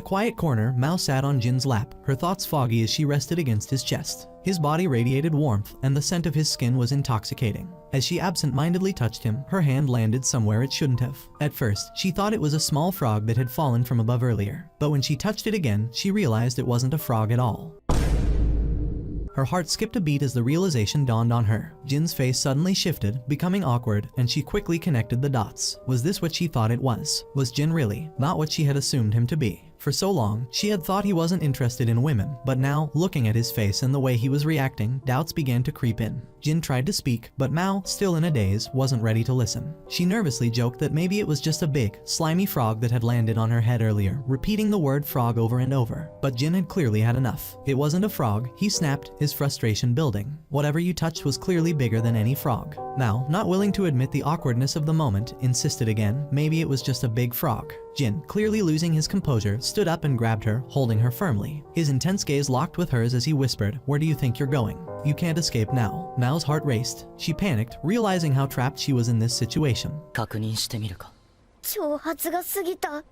quiet corner, Mao sat on Jin's lap, her thoughts foggy as she rested against his chest. His body radiated warmth, and the scent of his skin was intoxicating. As she absent-mindedly touched him, her hand landed somewhere it shouldn't have. At first, she thought it was a small frog that had fallen from above earlier. But when she touched it again, she realized it wasn't a frog at all. Her heart skipped a beat as the realization dawned on her. Jin's face suddenly shifted, becoming awkward, and she quickly connected the dots. Was this what she thought it was? Was Jin really not what she had assumed him to be? For so long, she had thought he wasn't interested in women, but now, looking at his face and the way he was reacting, doubts began to creep in. Jin tried to speak, but Mao, still in a daze, wasn't ready to listen. She nervously joked that maybe it was just a big, slimy frog that had landed on her head earlier, repeating the word frog over and over. But Jin had clearly had enough. It wasn't a frog, he snapped, his frustration building. Whatever you touched was clearly bigger than any frog. Mao, not willing to admit the awkwardness of the moment, insisted again, maybe it was just a big frog. Jin, clearly losing his composure, stood up and grabbed her, holding her firmly. His intense gaze locked with hers as he whispered, "Where do you think you're going? You can't escape now." Mao's heart raced. She panicked, realizing how trapped she was in this situation. 確認してみるか。挑発が過ぎた。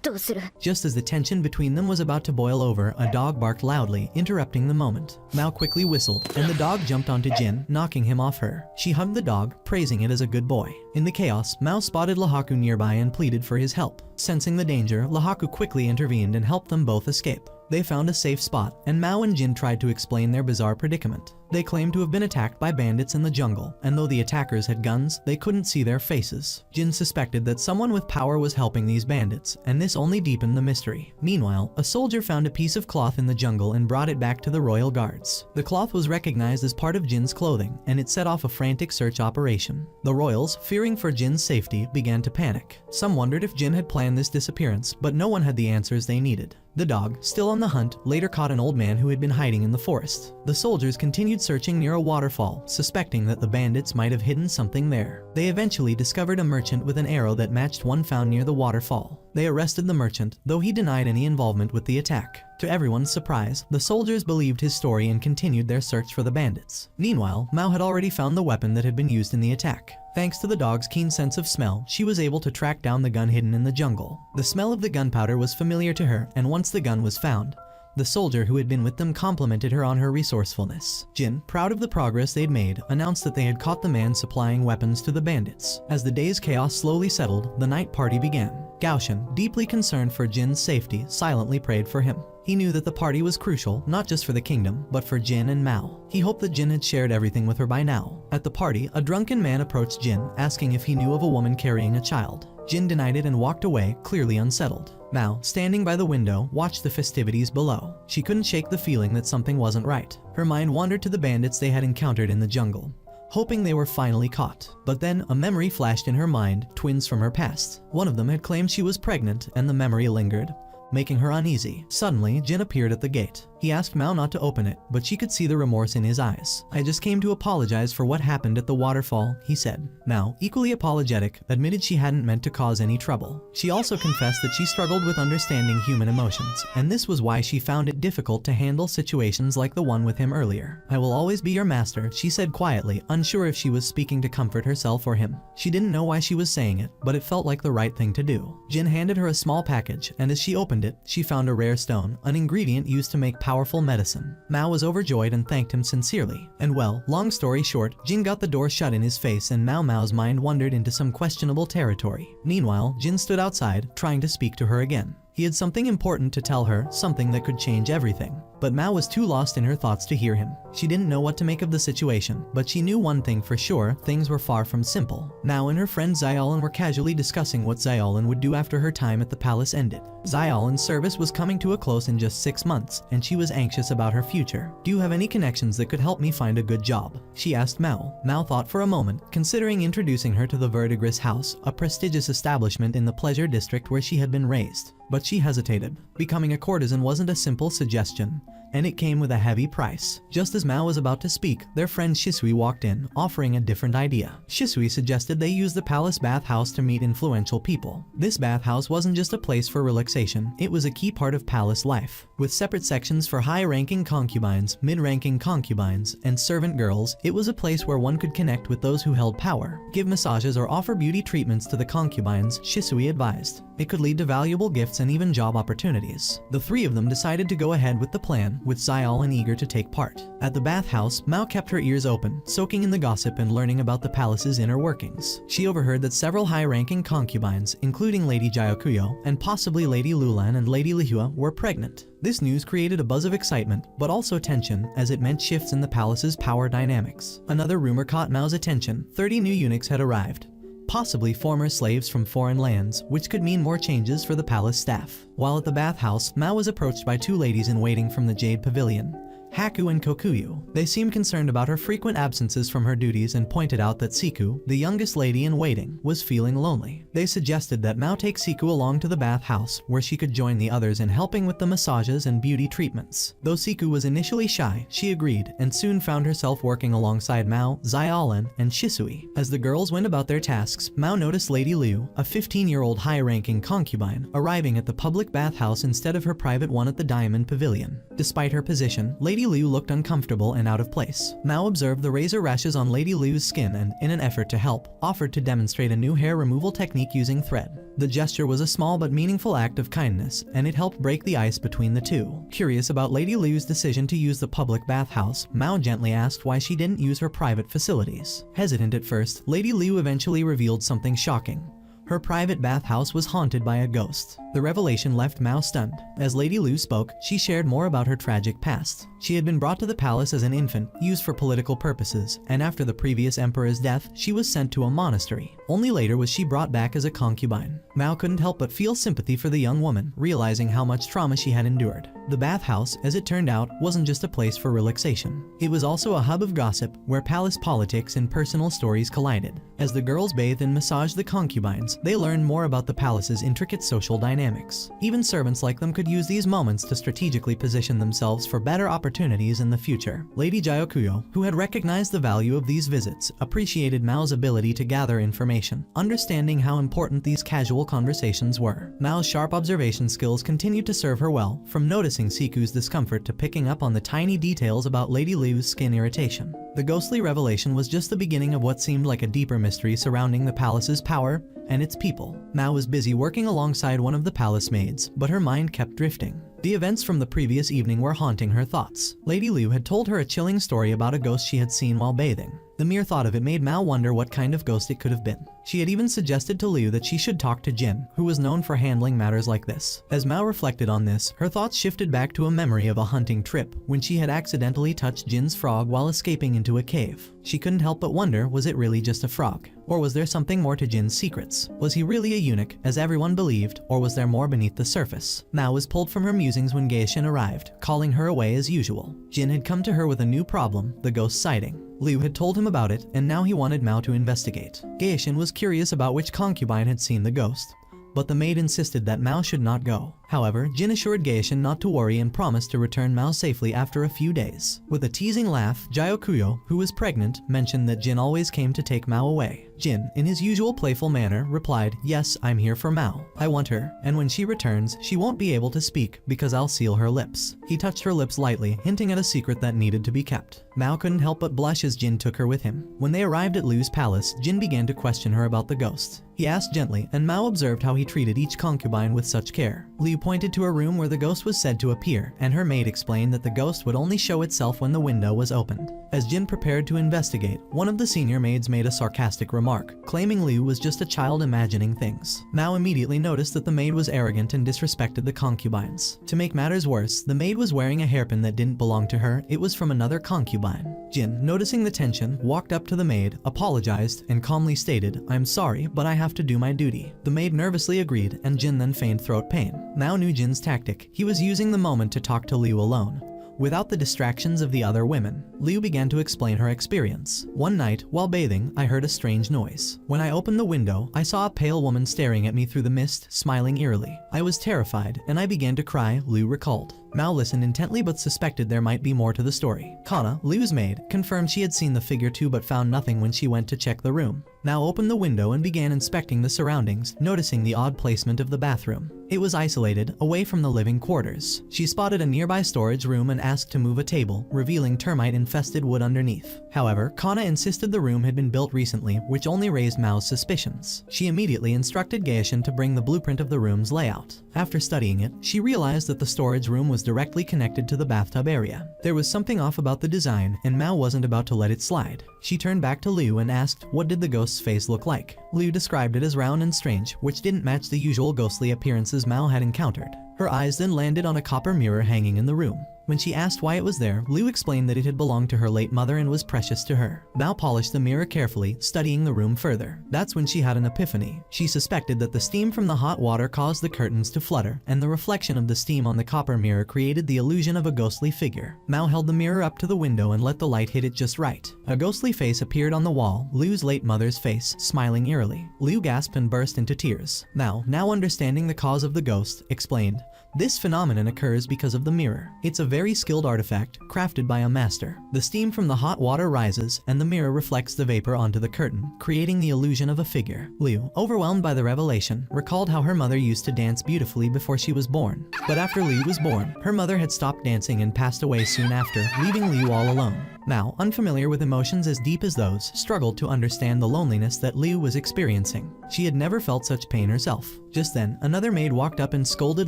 どうする？ Just as the tension between them was about to boil over, a dog barked loudly, interrupting the moment. Mao quickly whistled, and the dog jumped onto Jin, knocking him off her. She hugged the dog, praising it as a good boy. In the chaos, Mao spotted Lahaku nearby and pleaded for his help. Sensing the danger, Lahaku quickly intervened and helped them both escape. They found a safe spot, and Mao and Jin tried to explain their bizarre predicament. They claimed to have been attacked by bandits in the jungle, and though the attackers had guns, they couldn't see their faces. Jin suspected that someone with power was helping these bandits, and this only deepened the mystery. Meanwhile, a soldier found a piece of cloth in the jungle and brought it back to the royal guards. The cloth was recognized as part of Jin's clothing, and it set off a frantic search operation. The royals, fearing for Jin's safety, began to panic. Some wondered if Jin had planned this disappearance, but no one had the answers they needed. The dog, still on the hunt, later caught an old man who had been hiding in the forest. The soldiers continued searching near a waterfall, suspecting that the bandits might have hidden something there. They eventually discovered a merchant with an arrow that matched one found near the waterfall. They arrested the merchant, though he denied any involvement with the attack. To everyone's surprise, the soldiers believed his story and continued their search for the bandits. Meanwhile, Mao had already found the weapon that had been used in the attack. Thanks to the dog's keen sense of smell, she was able to track down the gun hidden in the jungle. The smell of the gunpowder was familiar to her, and once the gun was found, the soldier who had been with them complimented her on her resourcefulness. Jin, proud of the progress they'd made, announced that they had caught the man supplying weapons to the bandits. As the day's chaos slowly settled, the night party began. Gaoshan, deeply concerned for Jin's safety, silently prayed for him. He knew that the party was crucial, not just for the kingdom, but for Jin and Mao. He hoped that Jin had shared everything with her by now. At the party, a drunken man approached Jin, asking if he knew of a woman carrying a child. Jin denied it and walked away, clearly unsettled. Mao, standing by the window, watched the festivities below. She couldn't shake the feeling that something wasn't right. Her mind wandered to the bandits they had encountered in the jungle, hoping they were finally caught. But then a memory flashed in her mind, twins from her past. One of them had claimed she was pregnant, and the memory lingered, making her uneasy. Suddenly, Jin appeared at the gate. He asked Mao not to open it, but she could see the remorse in his eyes. "I just came to apologize for what happened at the waterfall," he said. Mao, equally apologetic, admitted she hadn't meant to cause any trouble. She also confessed that she struggled with understanding human emotions, and this was why she found it difficult to handle situations like the one with him earlier. "I will always be your master," she said quietly, unsure if she was speaking to comfort herself or him. She didn't know why she was saying it, but it felt like the right thing to do. Jin handed her a small package, and as she opened it, she found a rare stone, an ingredient used to make powerful medicine. Mao was overjoyed and thanked him sincerely. And well, long story short, Jin got the door shut in his face and Mao's mind wandered into some questionable territory. Meanwhile, Jin stood outside, trying to speak to her again. He had something important to tell her, something that could change everything. But Mao was too lost in her thoughts to hear him. She didn't know what to make of the situation, but she knew one thing for sure, things were far from simple. Mao and her friend Xiaolin were casually discussing what Xiaolin would do after her time at the palace ended. Xiaolin's service was coming to a close in just 6 months, and she was anxious about her future. "Do you have any connections that could help me find a good job?" she asked Mao. Mao thought for a moment, considering introducing her to the Verdigris House, a prestigious establishment in the pleasure district where she had been raised. But she hesitated. Becoming a courtesan wasn't a simple suggestion, and it came with a heavy price. Just as Mao was about to speak, their friend Shisui walked in, offering a different idea. Shisui suggested they use the palace bathhouse to meet influential people. This bathhouse wasn't just a place for relaxation, it was a key part of palace life. With separate sections for high-ranking concubines, mid-ranking concubines, and servant girls, it was a place where one could connect with those who held power. Give massages or offer beauty treatments to the concubines, Shisui advised. It could lead to valuable gifts and even job opportunities. The three of them decided to go ahead with the plan, with Xiaolin eager to take part. At the bathhouse, Mao kept her ears open, soaking in the gossip and learning about the palace's inner workings. She overheard that several high-ranking concubines, including Lady Jyokuyo and possibly Lady Lulan and Lady Lihua, were pregnant. This news created a buzz of excitement, but also tension, as it meant shifts in the palace's power dynamics. Another rumor caught Mao's attention: 30 new eunuchs had arrived. possibly former slaves from foreign lands, which could mean more changes for the palace staff. While at the bathhouse, Mao was approached by two ladies in waiting from the Jade Pavilion, Haku and Kokuyu. They seemed concerned about her frequent absences from her duties and pointed out that Siku, the youngest lady in waiting, was feeling lonely. They suggested that Mao take Siku along to the bathhouse, where she could join the others in helping with the massages and beauty treatments. Though Siku was initially shy, she agreed and soon found herself working alongside Mao, Xiaolan, and Shisui. As the girls went about their tasks, Mao noticed Lady Liu, a 15-year-old high-ranking concubine, arriving at the public bathhouse instead of her private one at the Diamond Pavilion. Despite her position, Lady Liu looked uncomfortable and out of place. Mao observed the razor rashes on Lady Liu's skin and, in an effort to help, offered to demonstrate a new hair removal technique using thread. The gesture was a small but meaningful act of kindness, and it helped break the ice between the two. Curious about Lady Liu's decision to use the public bathhouse, Mao gently asked why she didn't use her private facilities. Hesitant at first, Lady Liu eventually revealed something shocking. Her private bathhouse was haunted by a ghost. The revelation left Mao stunned. As Lady Liu spoke, she shared more about her tragic past. She had been brought to the palace as an infant, used for political purposes, and after the previous emperor's death, she was sent to a monastery. Only later was she brought back as a concubine. Mao couldn't help but feel sympathy for the young woman, realizing how much trauma she had endured. The bathhouse, as it turned out, wasn't just a place for relaxation. It was also a hub of gossip, where palace politics and personal stories collided. As the girls bathed and massaged the concubines, they learned more about the palace's intricate social dynamics. Even servants like them could use these moments to strategically position themselves for better opportunities in the future. Lady Jyokuyo, who had recognized the value of these visits, appreciated Mao's ability to gather information, understanding how important these casual conversations were. Mao's sharp observation skills continued to serve her well, from noticing Siku's discomfort to picking up on the tiny details about Lady Liu's skin irritation. The ghostly revelation was just the beginning of what seemed like a deeper mystery surrounding the palace's power and its people. Mao was busy working alongside one of the palace maids, but her mind kept drifting. The events from the previous evening were haunting her thoughts. Lady Liu had told her a chilling story about a ghost she had seen while bathing. The mere thought of it made Mao wonder what kind of ghost it could have been. She had even suggested to Liu that she should talk to Jin, who was known for handling matters like this. As Mao reflected on this, her thoughts shifted back to a memory of a hunting trip, when she had accidentally touched Jin's frog while escaping into a cave. She couldn't help but wonder, was it really just a frog? Or was there something more to Jin's secrets? Was he really a eunuch, as everyone believed, or was there more beneath the surface? Mao was pulled from her musings when Geishin arrived, calling her away as usual. Jin had come to her with a new problem, the ghost sighting. Liu had told him about it, and now he wanted Mao to investigate. Geishin was curious about which concubine had seen the ghost, but the maid insisted that Mao should not go. However, Jin assured Geishin not to worry and promised to return Mao safely after a few days. With a teasing laugh, Jyokuyo, who was pregnant, mentioned that Jin always came to take Mao away. Jin, in his usual playful manner, replied, "Yes, I'm here for Mao. I want her, and when she returns, she won't be able to speak because I'll seal her lips." He touched her lips lightly, hinting at a secret that needed to be kept. Mao couldn't help but blush as Jin took her with him. When they arrived at Liu's palace, Jin began to question her about the ghost. He asked gently, and Mao observed how he treated each concubine with such care. Liu pointed to a room where the ghost was said to appear, and her maid explained that the ghost would only show itself when the window was opened. As Jin prepared to investigate, one of the senior maids made a sarcastic remark, claiming Liu was just a child imagining things. Mao immediately noticed that the maid was arrogant and disrespected the concubines. To make matters worse, the maid was wearing a hairpin that didn't belong to her, it was from another concubine. Jin, noticing the tension, walked up to the maid, apologized, and calmly stated, "I'm sorry, but I have to do my duty." The maid nervously agreed, and Jin then feigned throat pain. Mao knew Jin's tactic. He was using the moment to talk to Liu alone, without the distractions of the other women. Liu began to explain her experience. "One night, while bathing, I heard a strange noise. When I opened the window, I saw a pale woman staring at me through the mist, smiling eerily. I was terrified, and I began to cry," Liu recalled. Mao listened intently but suspected there might be more to the story. Kana, Liu's maid, confirmed she had seen the figure too but found nothing when she went to check the room. Mao opened the window and began inspecting the surroundings, noticing the odd placement of the bathroom. It was isolated, away from the living quarters. She spotted a nearby storage room and asked to move a table, revealing termite-infested wood underneath. However, Kana insisted the room had been built recently, which only raised Mao's suspicions. She immediately instructed Geishin to bring the blueprint of the room's layout. After studying it, she realized that the storage room was directly connected to the bathtub area. There was something off about the design, and Mao wasn't about to let it slide. She turned back to Liu and asked, what did the ghost's face look like? Liu described it as round and strange, which didn't match the usual ghostly appearances Mao had encountered. Her eyes then landed on a copper mirror hanging in the room. When she asked why it was there, Liu explained that it had belonged to her late mother and was precious to her. Mao polished the mirror carefully, studying the room further. That's when she had an epiphany. She suspected that the steam from the hot water caused the curtains to flutter, and the reflection of the steam on the copper mirror created the illusion of a ghostly figure. Mao held the mirror up to the window and let the light hit it just right. A ghostly face appeared on the wall, Liu's late mother's face, smiling eerily. Liu gasped and burst into tears. Mao, now understanding the cause of the ghost, explained, "This phenomenon occurs because of the mirror. It's a very skilled artifact, crafted by a master. The steam from the hot water rises, and the mirror reflects the vapor onto the curtain, creating the illusion of a figure." Liu, overwhelmed by the revelation, recalled how her mother used to dance beautifully before she was born. But after Liu was born, her mother had stopped dancing and passed away soon after, leaving Liu all alone. Mao, unfamiliar with emotions as deep as those, struggled to understand the loneliness that Liu was experiencing. She had never felt such pain herself. Just then, another maid walked up and scolded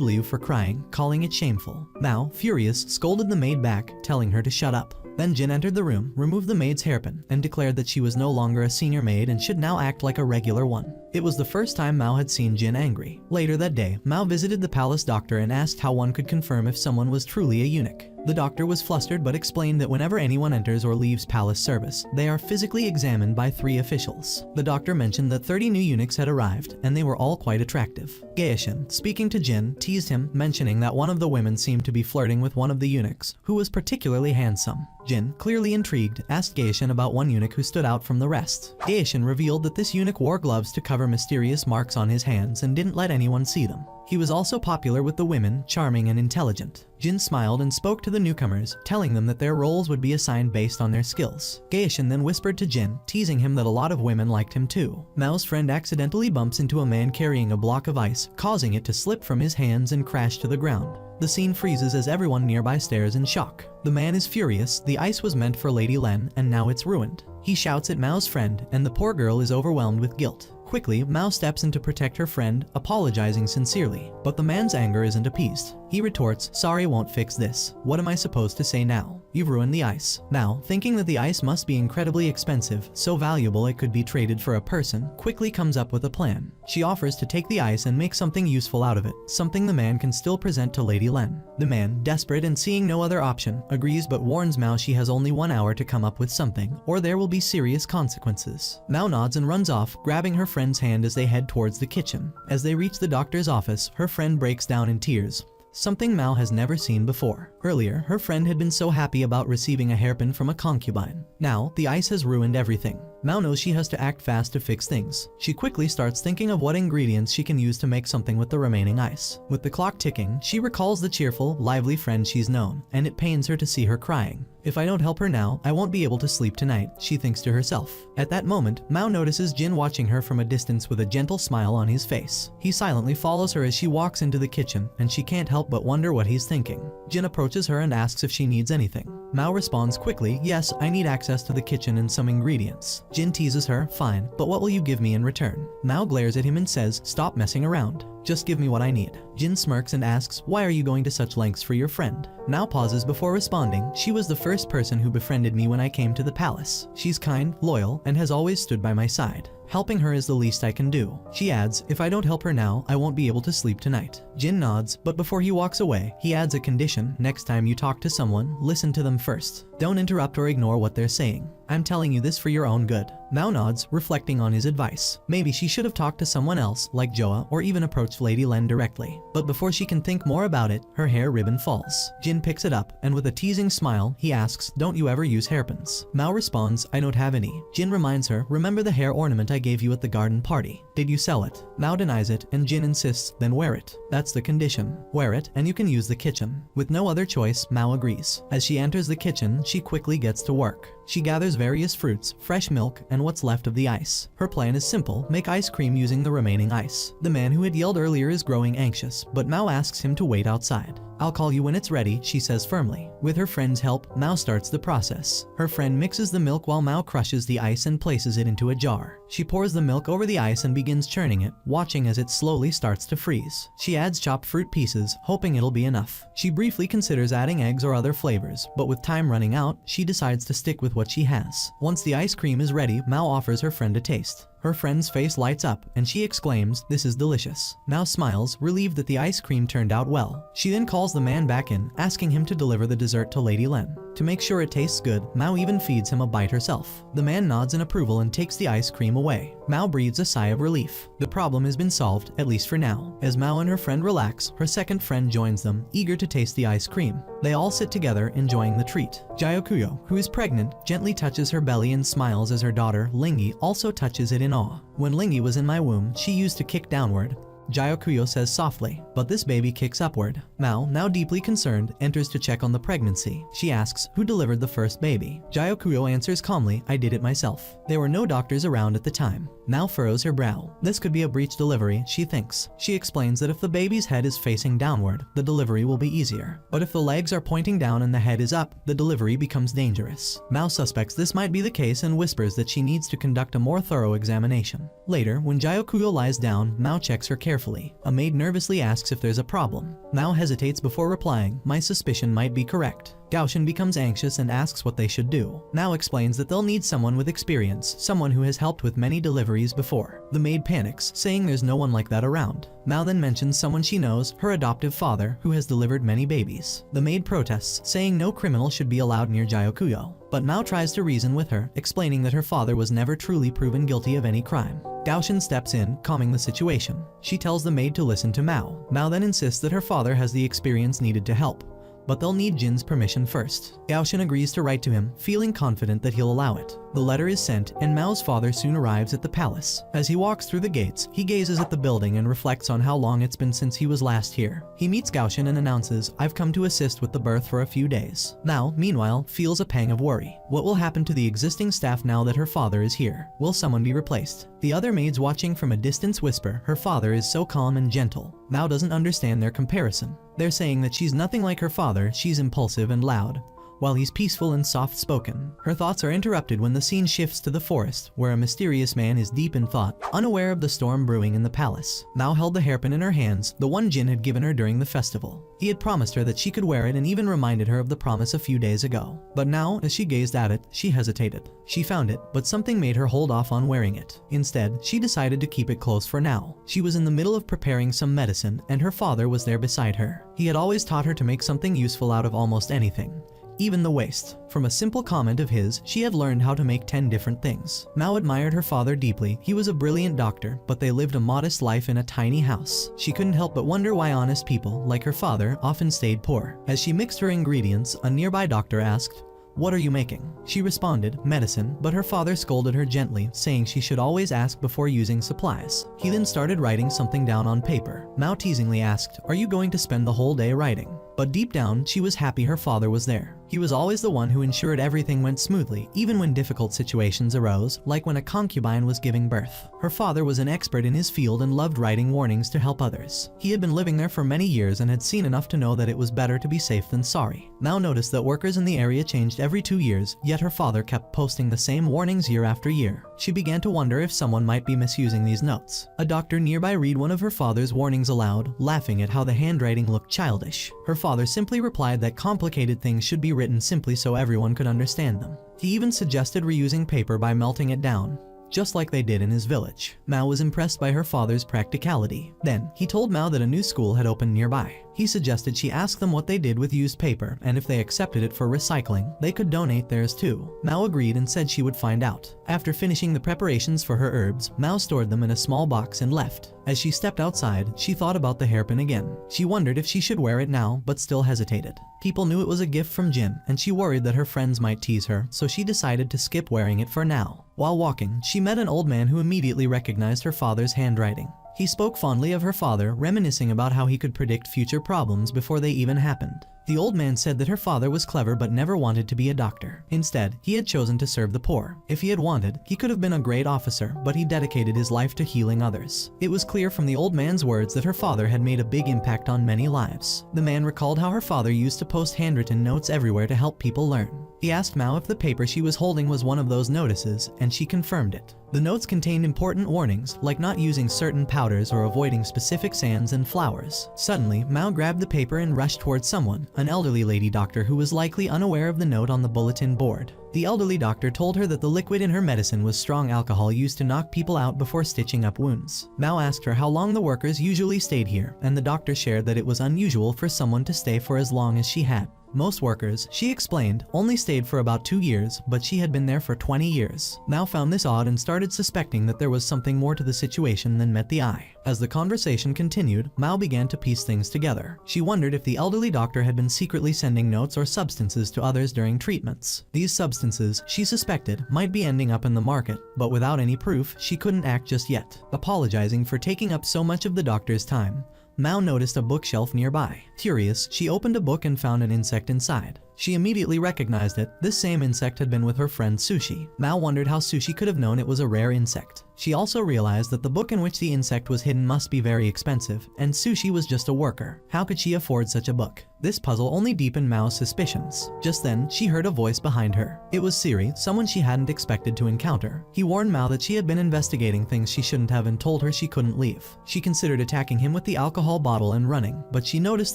Liu for crying, calling it shameful. Mao, furious, scolded the maid back, telling her to shut up. Then Jin entered the room, removed the maid's hairpin, and declared that she was no longer a senior maid and should now act like a regular one. It was the first time Mao had seen Jin angry. Later that day, Mao visited the palace doctor and asked how one could confirm if someone was truly a eunuch. The doctor was flustered but explained that whenever anyone enters or leaves palace service, they are physically examined by 3 officials. The doctor mentioned that 30 new eunuchs had arrived, and they were all quite attractive. Gaeshin, speaking to Jin, teased him, mentioning that one of the women seemed to be flirting with one of the eunuchs, who was particularly handsome. Jin, clearly intrigued, asked Gaeshin about one eunuch who stood out from the rest. Gaeshin revealed that this eunuch wore gloves to cover mysterious marks on his hands and didn't let anyone see them. He was also popular with the women, charming and intelligent. Jin smiled and spoke to the newcomers, telling them that their roles would be assigned based on their skills. Gaeshin then whispered to Jin, teasing him that a lot of women liked him too. Mao's friend accidentally bumps into a man carrying a block of ice, causing it to slip from his hands and crash to the ground. The scene freezes as everyone nearby stares in shock. The man is furious, the ice was meant for Lady Len and now it's ruined. He shouts at Mao's friend, and the poor girl is overwhelmed with guilt. Quickly, Mao steps in to protect her friend, apologizing sincerely. But the man's anger isn't appeased. He retorts, "Sorry won't fix this. What am I supposed to say now? You've ruined the ice." Mao, thinking that the ice must be incredibly expensive, so valuable it could be traded for a person, quickly comes up with a plan. She offers to take the ice and make something useful out of it, something the man can still present to Lady Len. The man, desperate and seeing no other option, agrees but warns Mao she has only 1 hour to come up with something, or there will be serious consequences. Mao nods and runs off, grabbing her friend's hand as they head towards the kitchen. As they reach the doctor's office, her friend breaks down in tears. Something Mao has never seen before. Earlier, her friend had been so happy about receiving a hairpin from a concubine. Now, the ice has ruined everything. Mao knows she has to act fast to fix things. She quickly starts thinking of what ingredients she can use to make something with the remaining ice. With the clock ticking, she recalls the cheerful, lively friend she's known, and it pains her to see her crying. If I don't help her now, I won't be able to sleep tonight, she thinks to herself. At that moment, Mao notices Jin watching her from a distance with a gentle smile on his face. He silently follows her as she walks into the kitchen, and she can't help but wonder what he's thinking. Jin approaches her and asks if she needs anything. Mao responds quickly, "Yes, I need access to the kitchen and some ingredients." Jin teases her, "Fine, but what will you give me in return?" Mao glares at him and says, "Stop messing around. Just give me what I need." Jin smirks and asks, "Why are you going to such lengths for your friend?" Mao pauses before responding, "She was the first person who befriended me when I came to the palace. She's kind, loyal, and has always stood by my side. Helping her is the least I can do." She adds, "If I don't help her now, I won't be able to sleep tonight." Jin nods, but before he walks away, he adds a condition: "Next time you talk to someone, listen to them first. Don't interrupt or ignore what they're saying. I'm telling you this for your own good." Mao nods, reflecting on his advice. Maybe she should have talked to someone else, like Joa, or even approached Lady Len directly. But before she can think more about it, her hair ribbon falls. Jin picks it up, and with a teasing smile, he asks, "Don't you ever use hairpins?" Mao responds, "I don't have any." Jin reminds her, "Remember the hair ornament I gave you at the garden party? Did you sell it?" Mao denies it, and Jin insists, "Then wear it. That's the condition. Wear it, and you can use the kitchen." With no other choice, Mao agrees. As she enters the kitchen, she quickly gets to work. She gathers various fruits, fresh milk, and what's left of the ice. Her plan is simple: make ice cream using the remaining ice. The man who had yelled earlier is growing anxious, but Mao asks him to wait outside. "I'll call you when it's ready," she says firmly. With her friend's help, Mao starts the process. Her friend mixes the milk while Mao crushes the ice and places it into a jar. She pours the milk over the ice and begins churning it, watching as it slowly starts to freeze. She adds chopped fruit pieces, hoping it'll be enough. She briefly considers adding eggs or other flavors, but with time running out, she decides to stick with what she has. Once the ice cream is ready, Mao offers her friend a taste. Her friend's face lights up, and she exclaims, "This is delicious." Mao smiles, relieved that the ice cream turned out well. She then calls the man back in, asking him to deliver the dessert to Lady Len. To make sure it tastes good, Mao even feeds him a bite herself. The man nods in approval and takes the ice cream away. Mao breathes a sigh of relief. The problem has been solved, at least for now. As Mao and her friend relax, her second friend joins them, eager to taste the ice cream. They all sit together, enjoying the treat. Jayokuyo, who is pregnant, gently touches her belly and smiles as her daughter, Lingi, also touches it in awe. "When Lingi was in my womb, she used to kick downward," Jayokuyo says softly, "but this baby kicks upward." Mao, now deeply concerned, enters to check on the pregnancy. She asks, "Who delivered the first baby?" Jayokuyo answers calmly, "I did it myself." There were no doctors around at the time. Mao furrows her brow. This could be a breech delivery, she thinks. She explains that if the baby's head is facing downward, the delivery will be easier. But if the legs are pointing down and the head is up, the delivery becomes dangerous. Mao suspects this might be the case and whispers that she needs to conduct a more thorough examination. Later, when Jayokuyo lies down, Mao checks her carefully. A maid nervously asks if there's a problem. Mao hesitates before replying, "My suspicion might be correct." Gaoshin becomes anxious and asks what they should do. Mao explains that they'll need someone with experience, someone who has helped with many deliveries before. The maid panics, saying there's no one like that around. Mao then mentions someone she knows, her adoptive father, who has delivered many babies. The maid protests, saying no criminal should be allowed near Jayokuyo. But Mao tries to reason with her, explaining that her father was never truly proven guilty of any crime. Gaoshin steps in, calming the situation. She tells the maid to listen to Mao. Mao then insists that her father has the experience needed to help, but they'll need Jin's permission first. Gaoshin agrees to write to him, feeling confident that he'll allow it. The letter is sent, and Mao's father soon arrives at the palace. As he walks through the gates, he gazes at the building and reflects on how long it's been since he was last here. He meets Gaoshin and announces, "I've come to assist with the birth for a few days." Mao, meanwhile, feels a pang of worry. What will happen to the existing staff now that her father is here? Will someone be replaced? The other maids watching from a distance whisper, "Her father is so calm and gentle." Mao doesn't understand their comparison. They're saying that she's nothing like her father, she's impulsive and loud, while he's peaceful and soft-spoken. Her thoughts are interrupted when the scene shifts to the forest, where a mysterious man is deep in thought, unaware of the storm brewing in the palace. Mao held the hairpin in her hands, the one Jin had given her during the festival. He had promised her that she could wear it and even reminded her of the promise a few days ago. But now, as she gazed at it, she hesitated. She found it, but something made her hold off on wearing it. Instead, she decided to keep it close for now. She was in the middle of preparing some medicine, and her father was there beside her. He had always taught her to make something useful out of almost anything, even the waste. From a simple comment of his, she had learned how to make 10 different things. Mao admired her father deeply. He was a brilliant doctor, but they lived a modest life in a tiny house. She couldn't help but wonder why honest people, like her father, often stayed poor. As she mixed her ingredients, a nearby doctor asked, "What are you making?" She responded, "Medicine," but her father scolded her gently, saying she should always ask before using supplies. He then started writing something down on paper. Mao teasingly asked, "Are you going to spend the whole day writing?" But deep down, she was happy her father was there. He was always the one who ensured everything went smoothly, even when difficult situations arose, like when a concubine was giving birth. Her father was an expert in his field and loved writing warnings to help others. He had been living there for many years and had seen enough to know that it was better to be safe than sorry. Mao noticed that workers in the area changed every 2 years, yet her father kept posting the same warnings year after year. She began to wonder if someone might be misusing these notes. A doctor nearby read one of her father's warnings aloud, laughing at how the handwriting looked childish. Her father simply replied that complicated things should be written simply so everyone could understand them. He even suggested reusing paper by melting it down, just like they did in his village. Mao was impressed by her father's practicality. Then, he told Mao that a new school had opened nearby. He suggested she ask them what they did with used paper, and if they accepted it for recycling, they could donate theirs too. Mao agreed and said she would find out. After finishing the preparations for her herbs, Mao stored them in a small box and left. As she stepped outside, she thought about the hairpin again. She wondered if she should wear it now, but still hesitated. People knew it was a gift from Jin, and she worried that her friends might tease her, so she decided to skip wearing it for now. While walking, she met an old man who immediately recognized her father's handwriting. He spoke fondly of her father, reminiscing about how he could predict future problems before they even happened. The old man said that her father was clever but never wanted to be a doctor. Instead, he had chosen to serve the poor. If he had wanted, he could have been a great officer, but he dedicated his life to healing others. It was clear from the old man's words that her father had made a big impact on many lives. The man recalled how her father used to post handwritten notes everywhere to help people learn. He asked Mao if the paper she was holding was one of those notices, and she confirmed it. The notes contained important warnings, like not using certain powders or avoiding specific sands and flowers. Suddenly, Mao grabbed the paper and rushed towards someone, an elderly lady doctor who was likely unaware of the note on the bulletin board. The elderly doctor told her that the liquid in her medicine was strong alcohol used to knock people out before stitching up wounds. Mao asked her how long the workers usually stayed here, and the doctor shared that it was unusual for someone to stay for as long as she had. Most workers, she explained, only stayed for about 2 years, but she had been there for 20 years. Mao found this odd and started suspecting that there was something more to the situation than met the eye. As the conversation continued, Mao began to piece things together. She wondered if the elderly doctor had been secretly sending notes or substances to others during treatments. These substances, she suspected, might be ending up in the market, but without any proof, she couldn't act just yet. Apologizing for taking up so much of the doctor's time, Mao noticed a bookshelf nearby. Curious, she opened a book and found an insect inside. She immediately recognized it. This same insect had been with her friend Sushi. Mao wondered how Sushi could have known it was a rare insect. She also realized that the book in which the insect was hidden must be very expensive, and Sushi was just a worker. How could she afford such a book? This puzzle only deepened Mao's suspicions. Just then, she heard a voice behind her. It was Siri, someone she hadn't expected to encounter. He warned Mao that she had been investigating things she shouldn't have and told her she couldn't leave. She considered attacking him with the alcohol bottle and running, but she noticed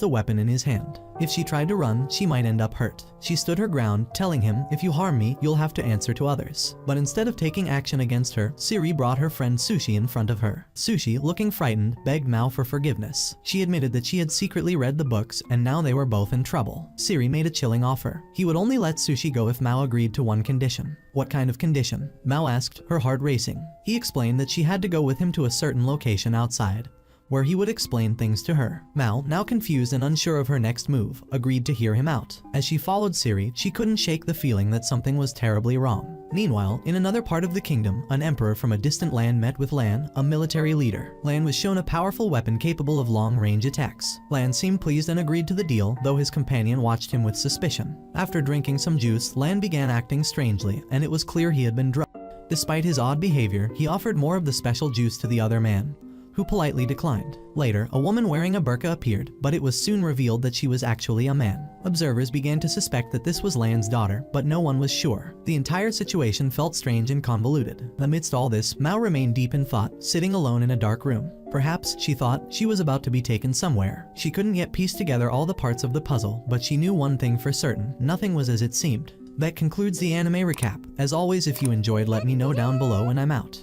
the weapon in his hand. If she tried to run, she might end up hurt. She stood her ground, telling him, "If you harm me, you'll have to answer to others." But instead of taking action against her, Siri brought her friend Sushi in front of her. Sushi, looking frightened, begged Mao for forgiveness. She admitted that she had secretly read the books, and now they were both in trouble. Siri made a chilling offer. He would only let Sushi go if Mao agreed to one condition. What kind of condition? Mao asked, her heart racing. He explained that she had to go with him to a certain location outside, where he would explain things to her. Mao, now confused and unsure of her next move, agreed to hear him out. As she followed Siri, she couldn't shake the feeling that something was terribly wrong. Meanwhile, in another part of the kingdom, an emperor from a distant land met with Lan, a military leader. Lan was shown a powerful weapon capable of long-range attacks. Lan seemed pleased and agreed to the deal, though his companion watched him with suspicion. After drinking some juice, Lan began acting strangely, and it was clear he had been drugged. Despite his odd behavior, he offered more of the special juice to the other man, who politely declined. Later, a woman wearing a burqa appeared, but it was soon revealed that she was actually a man. Observers began to suspect that this was Lan's daughter, but no one was sure. The entire situation felt strange and convoluted. Amidst all this, Mao remained deep in thought, sitting alone in a dark room. Perhaps, she thought, she was about to be taken somewhere. She couldn't yet piece together all the parts of the puzzle, but she knew one thing for certain: nothing was as it seemed. That concludes the anime recap. As always, if you enjoyed, let me know down below and I'm out.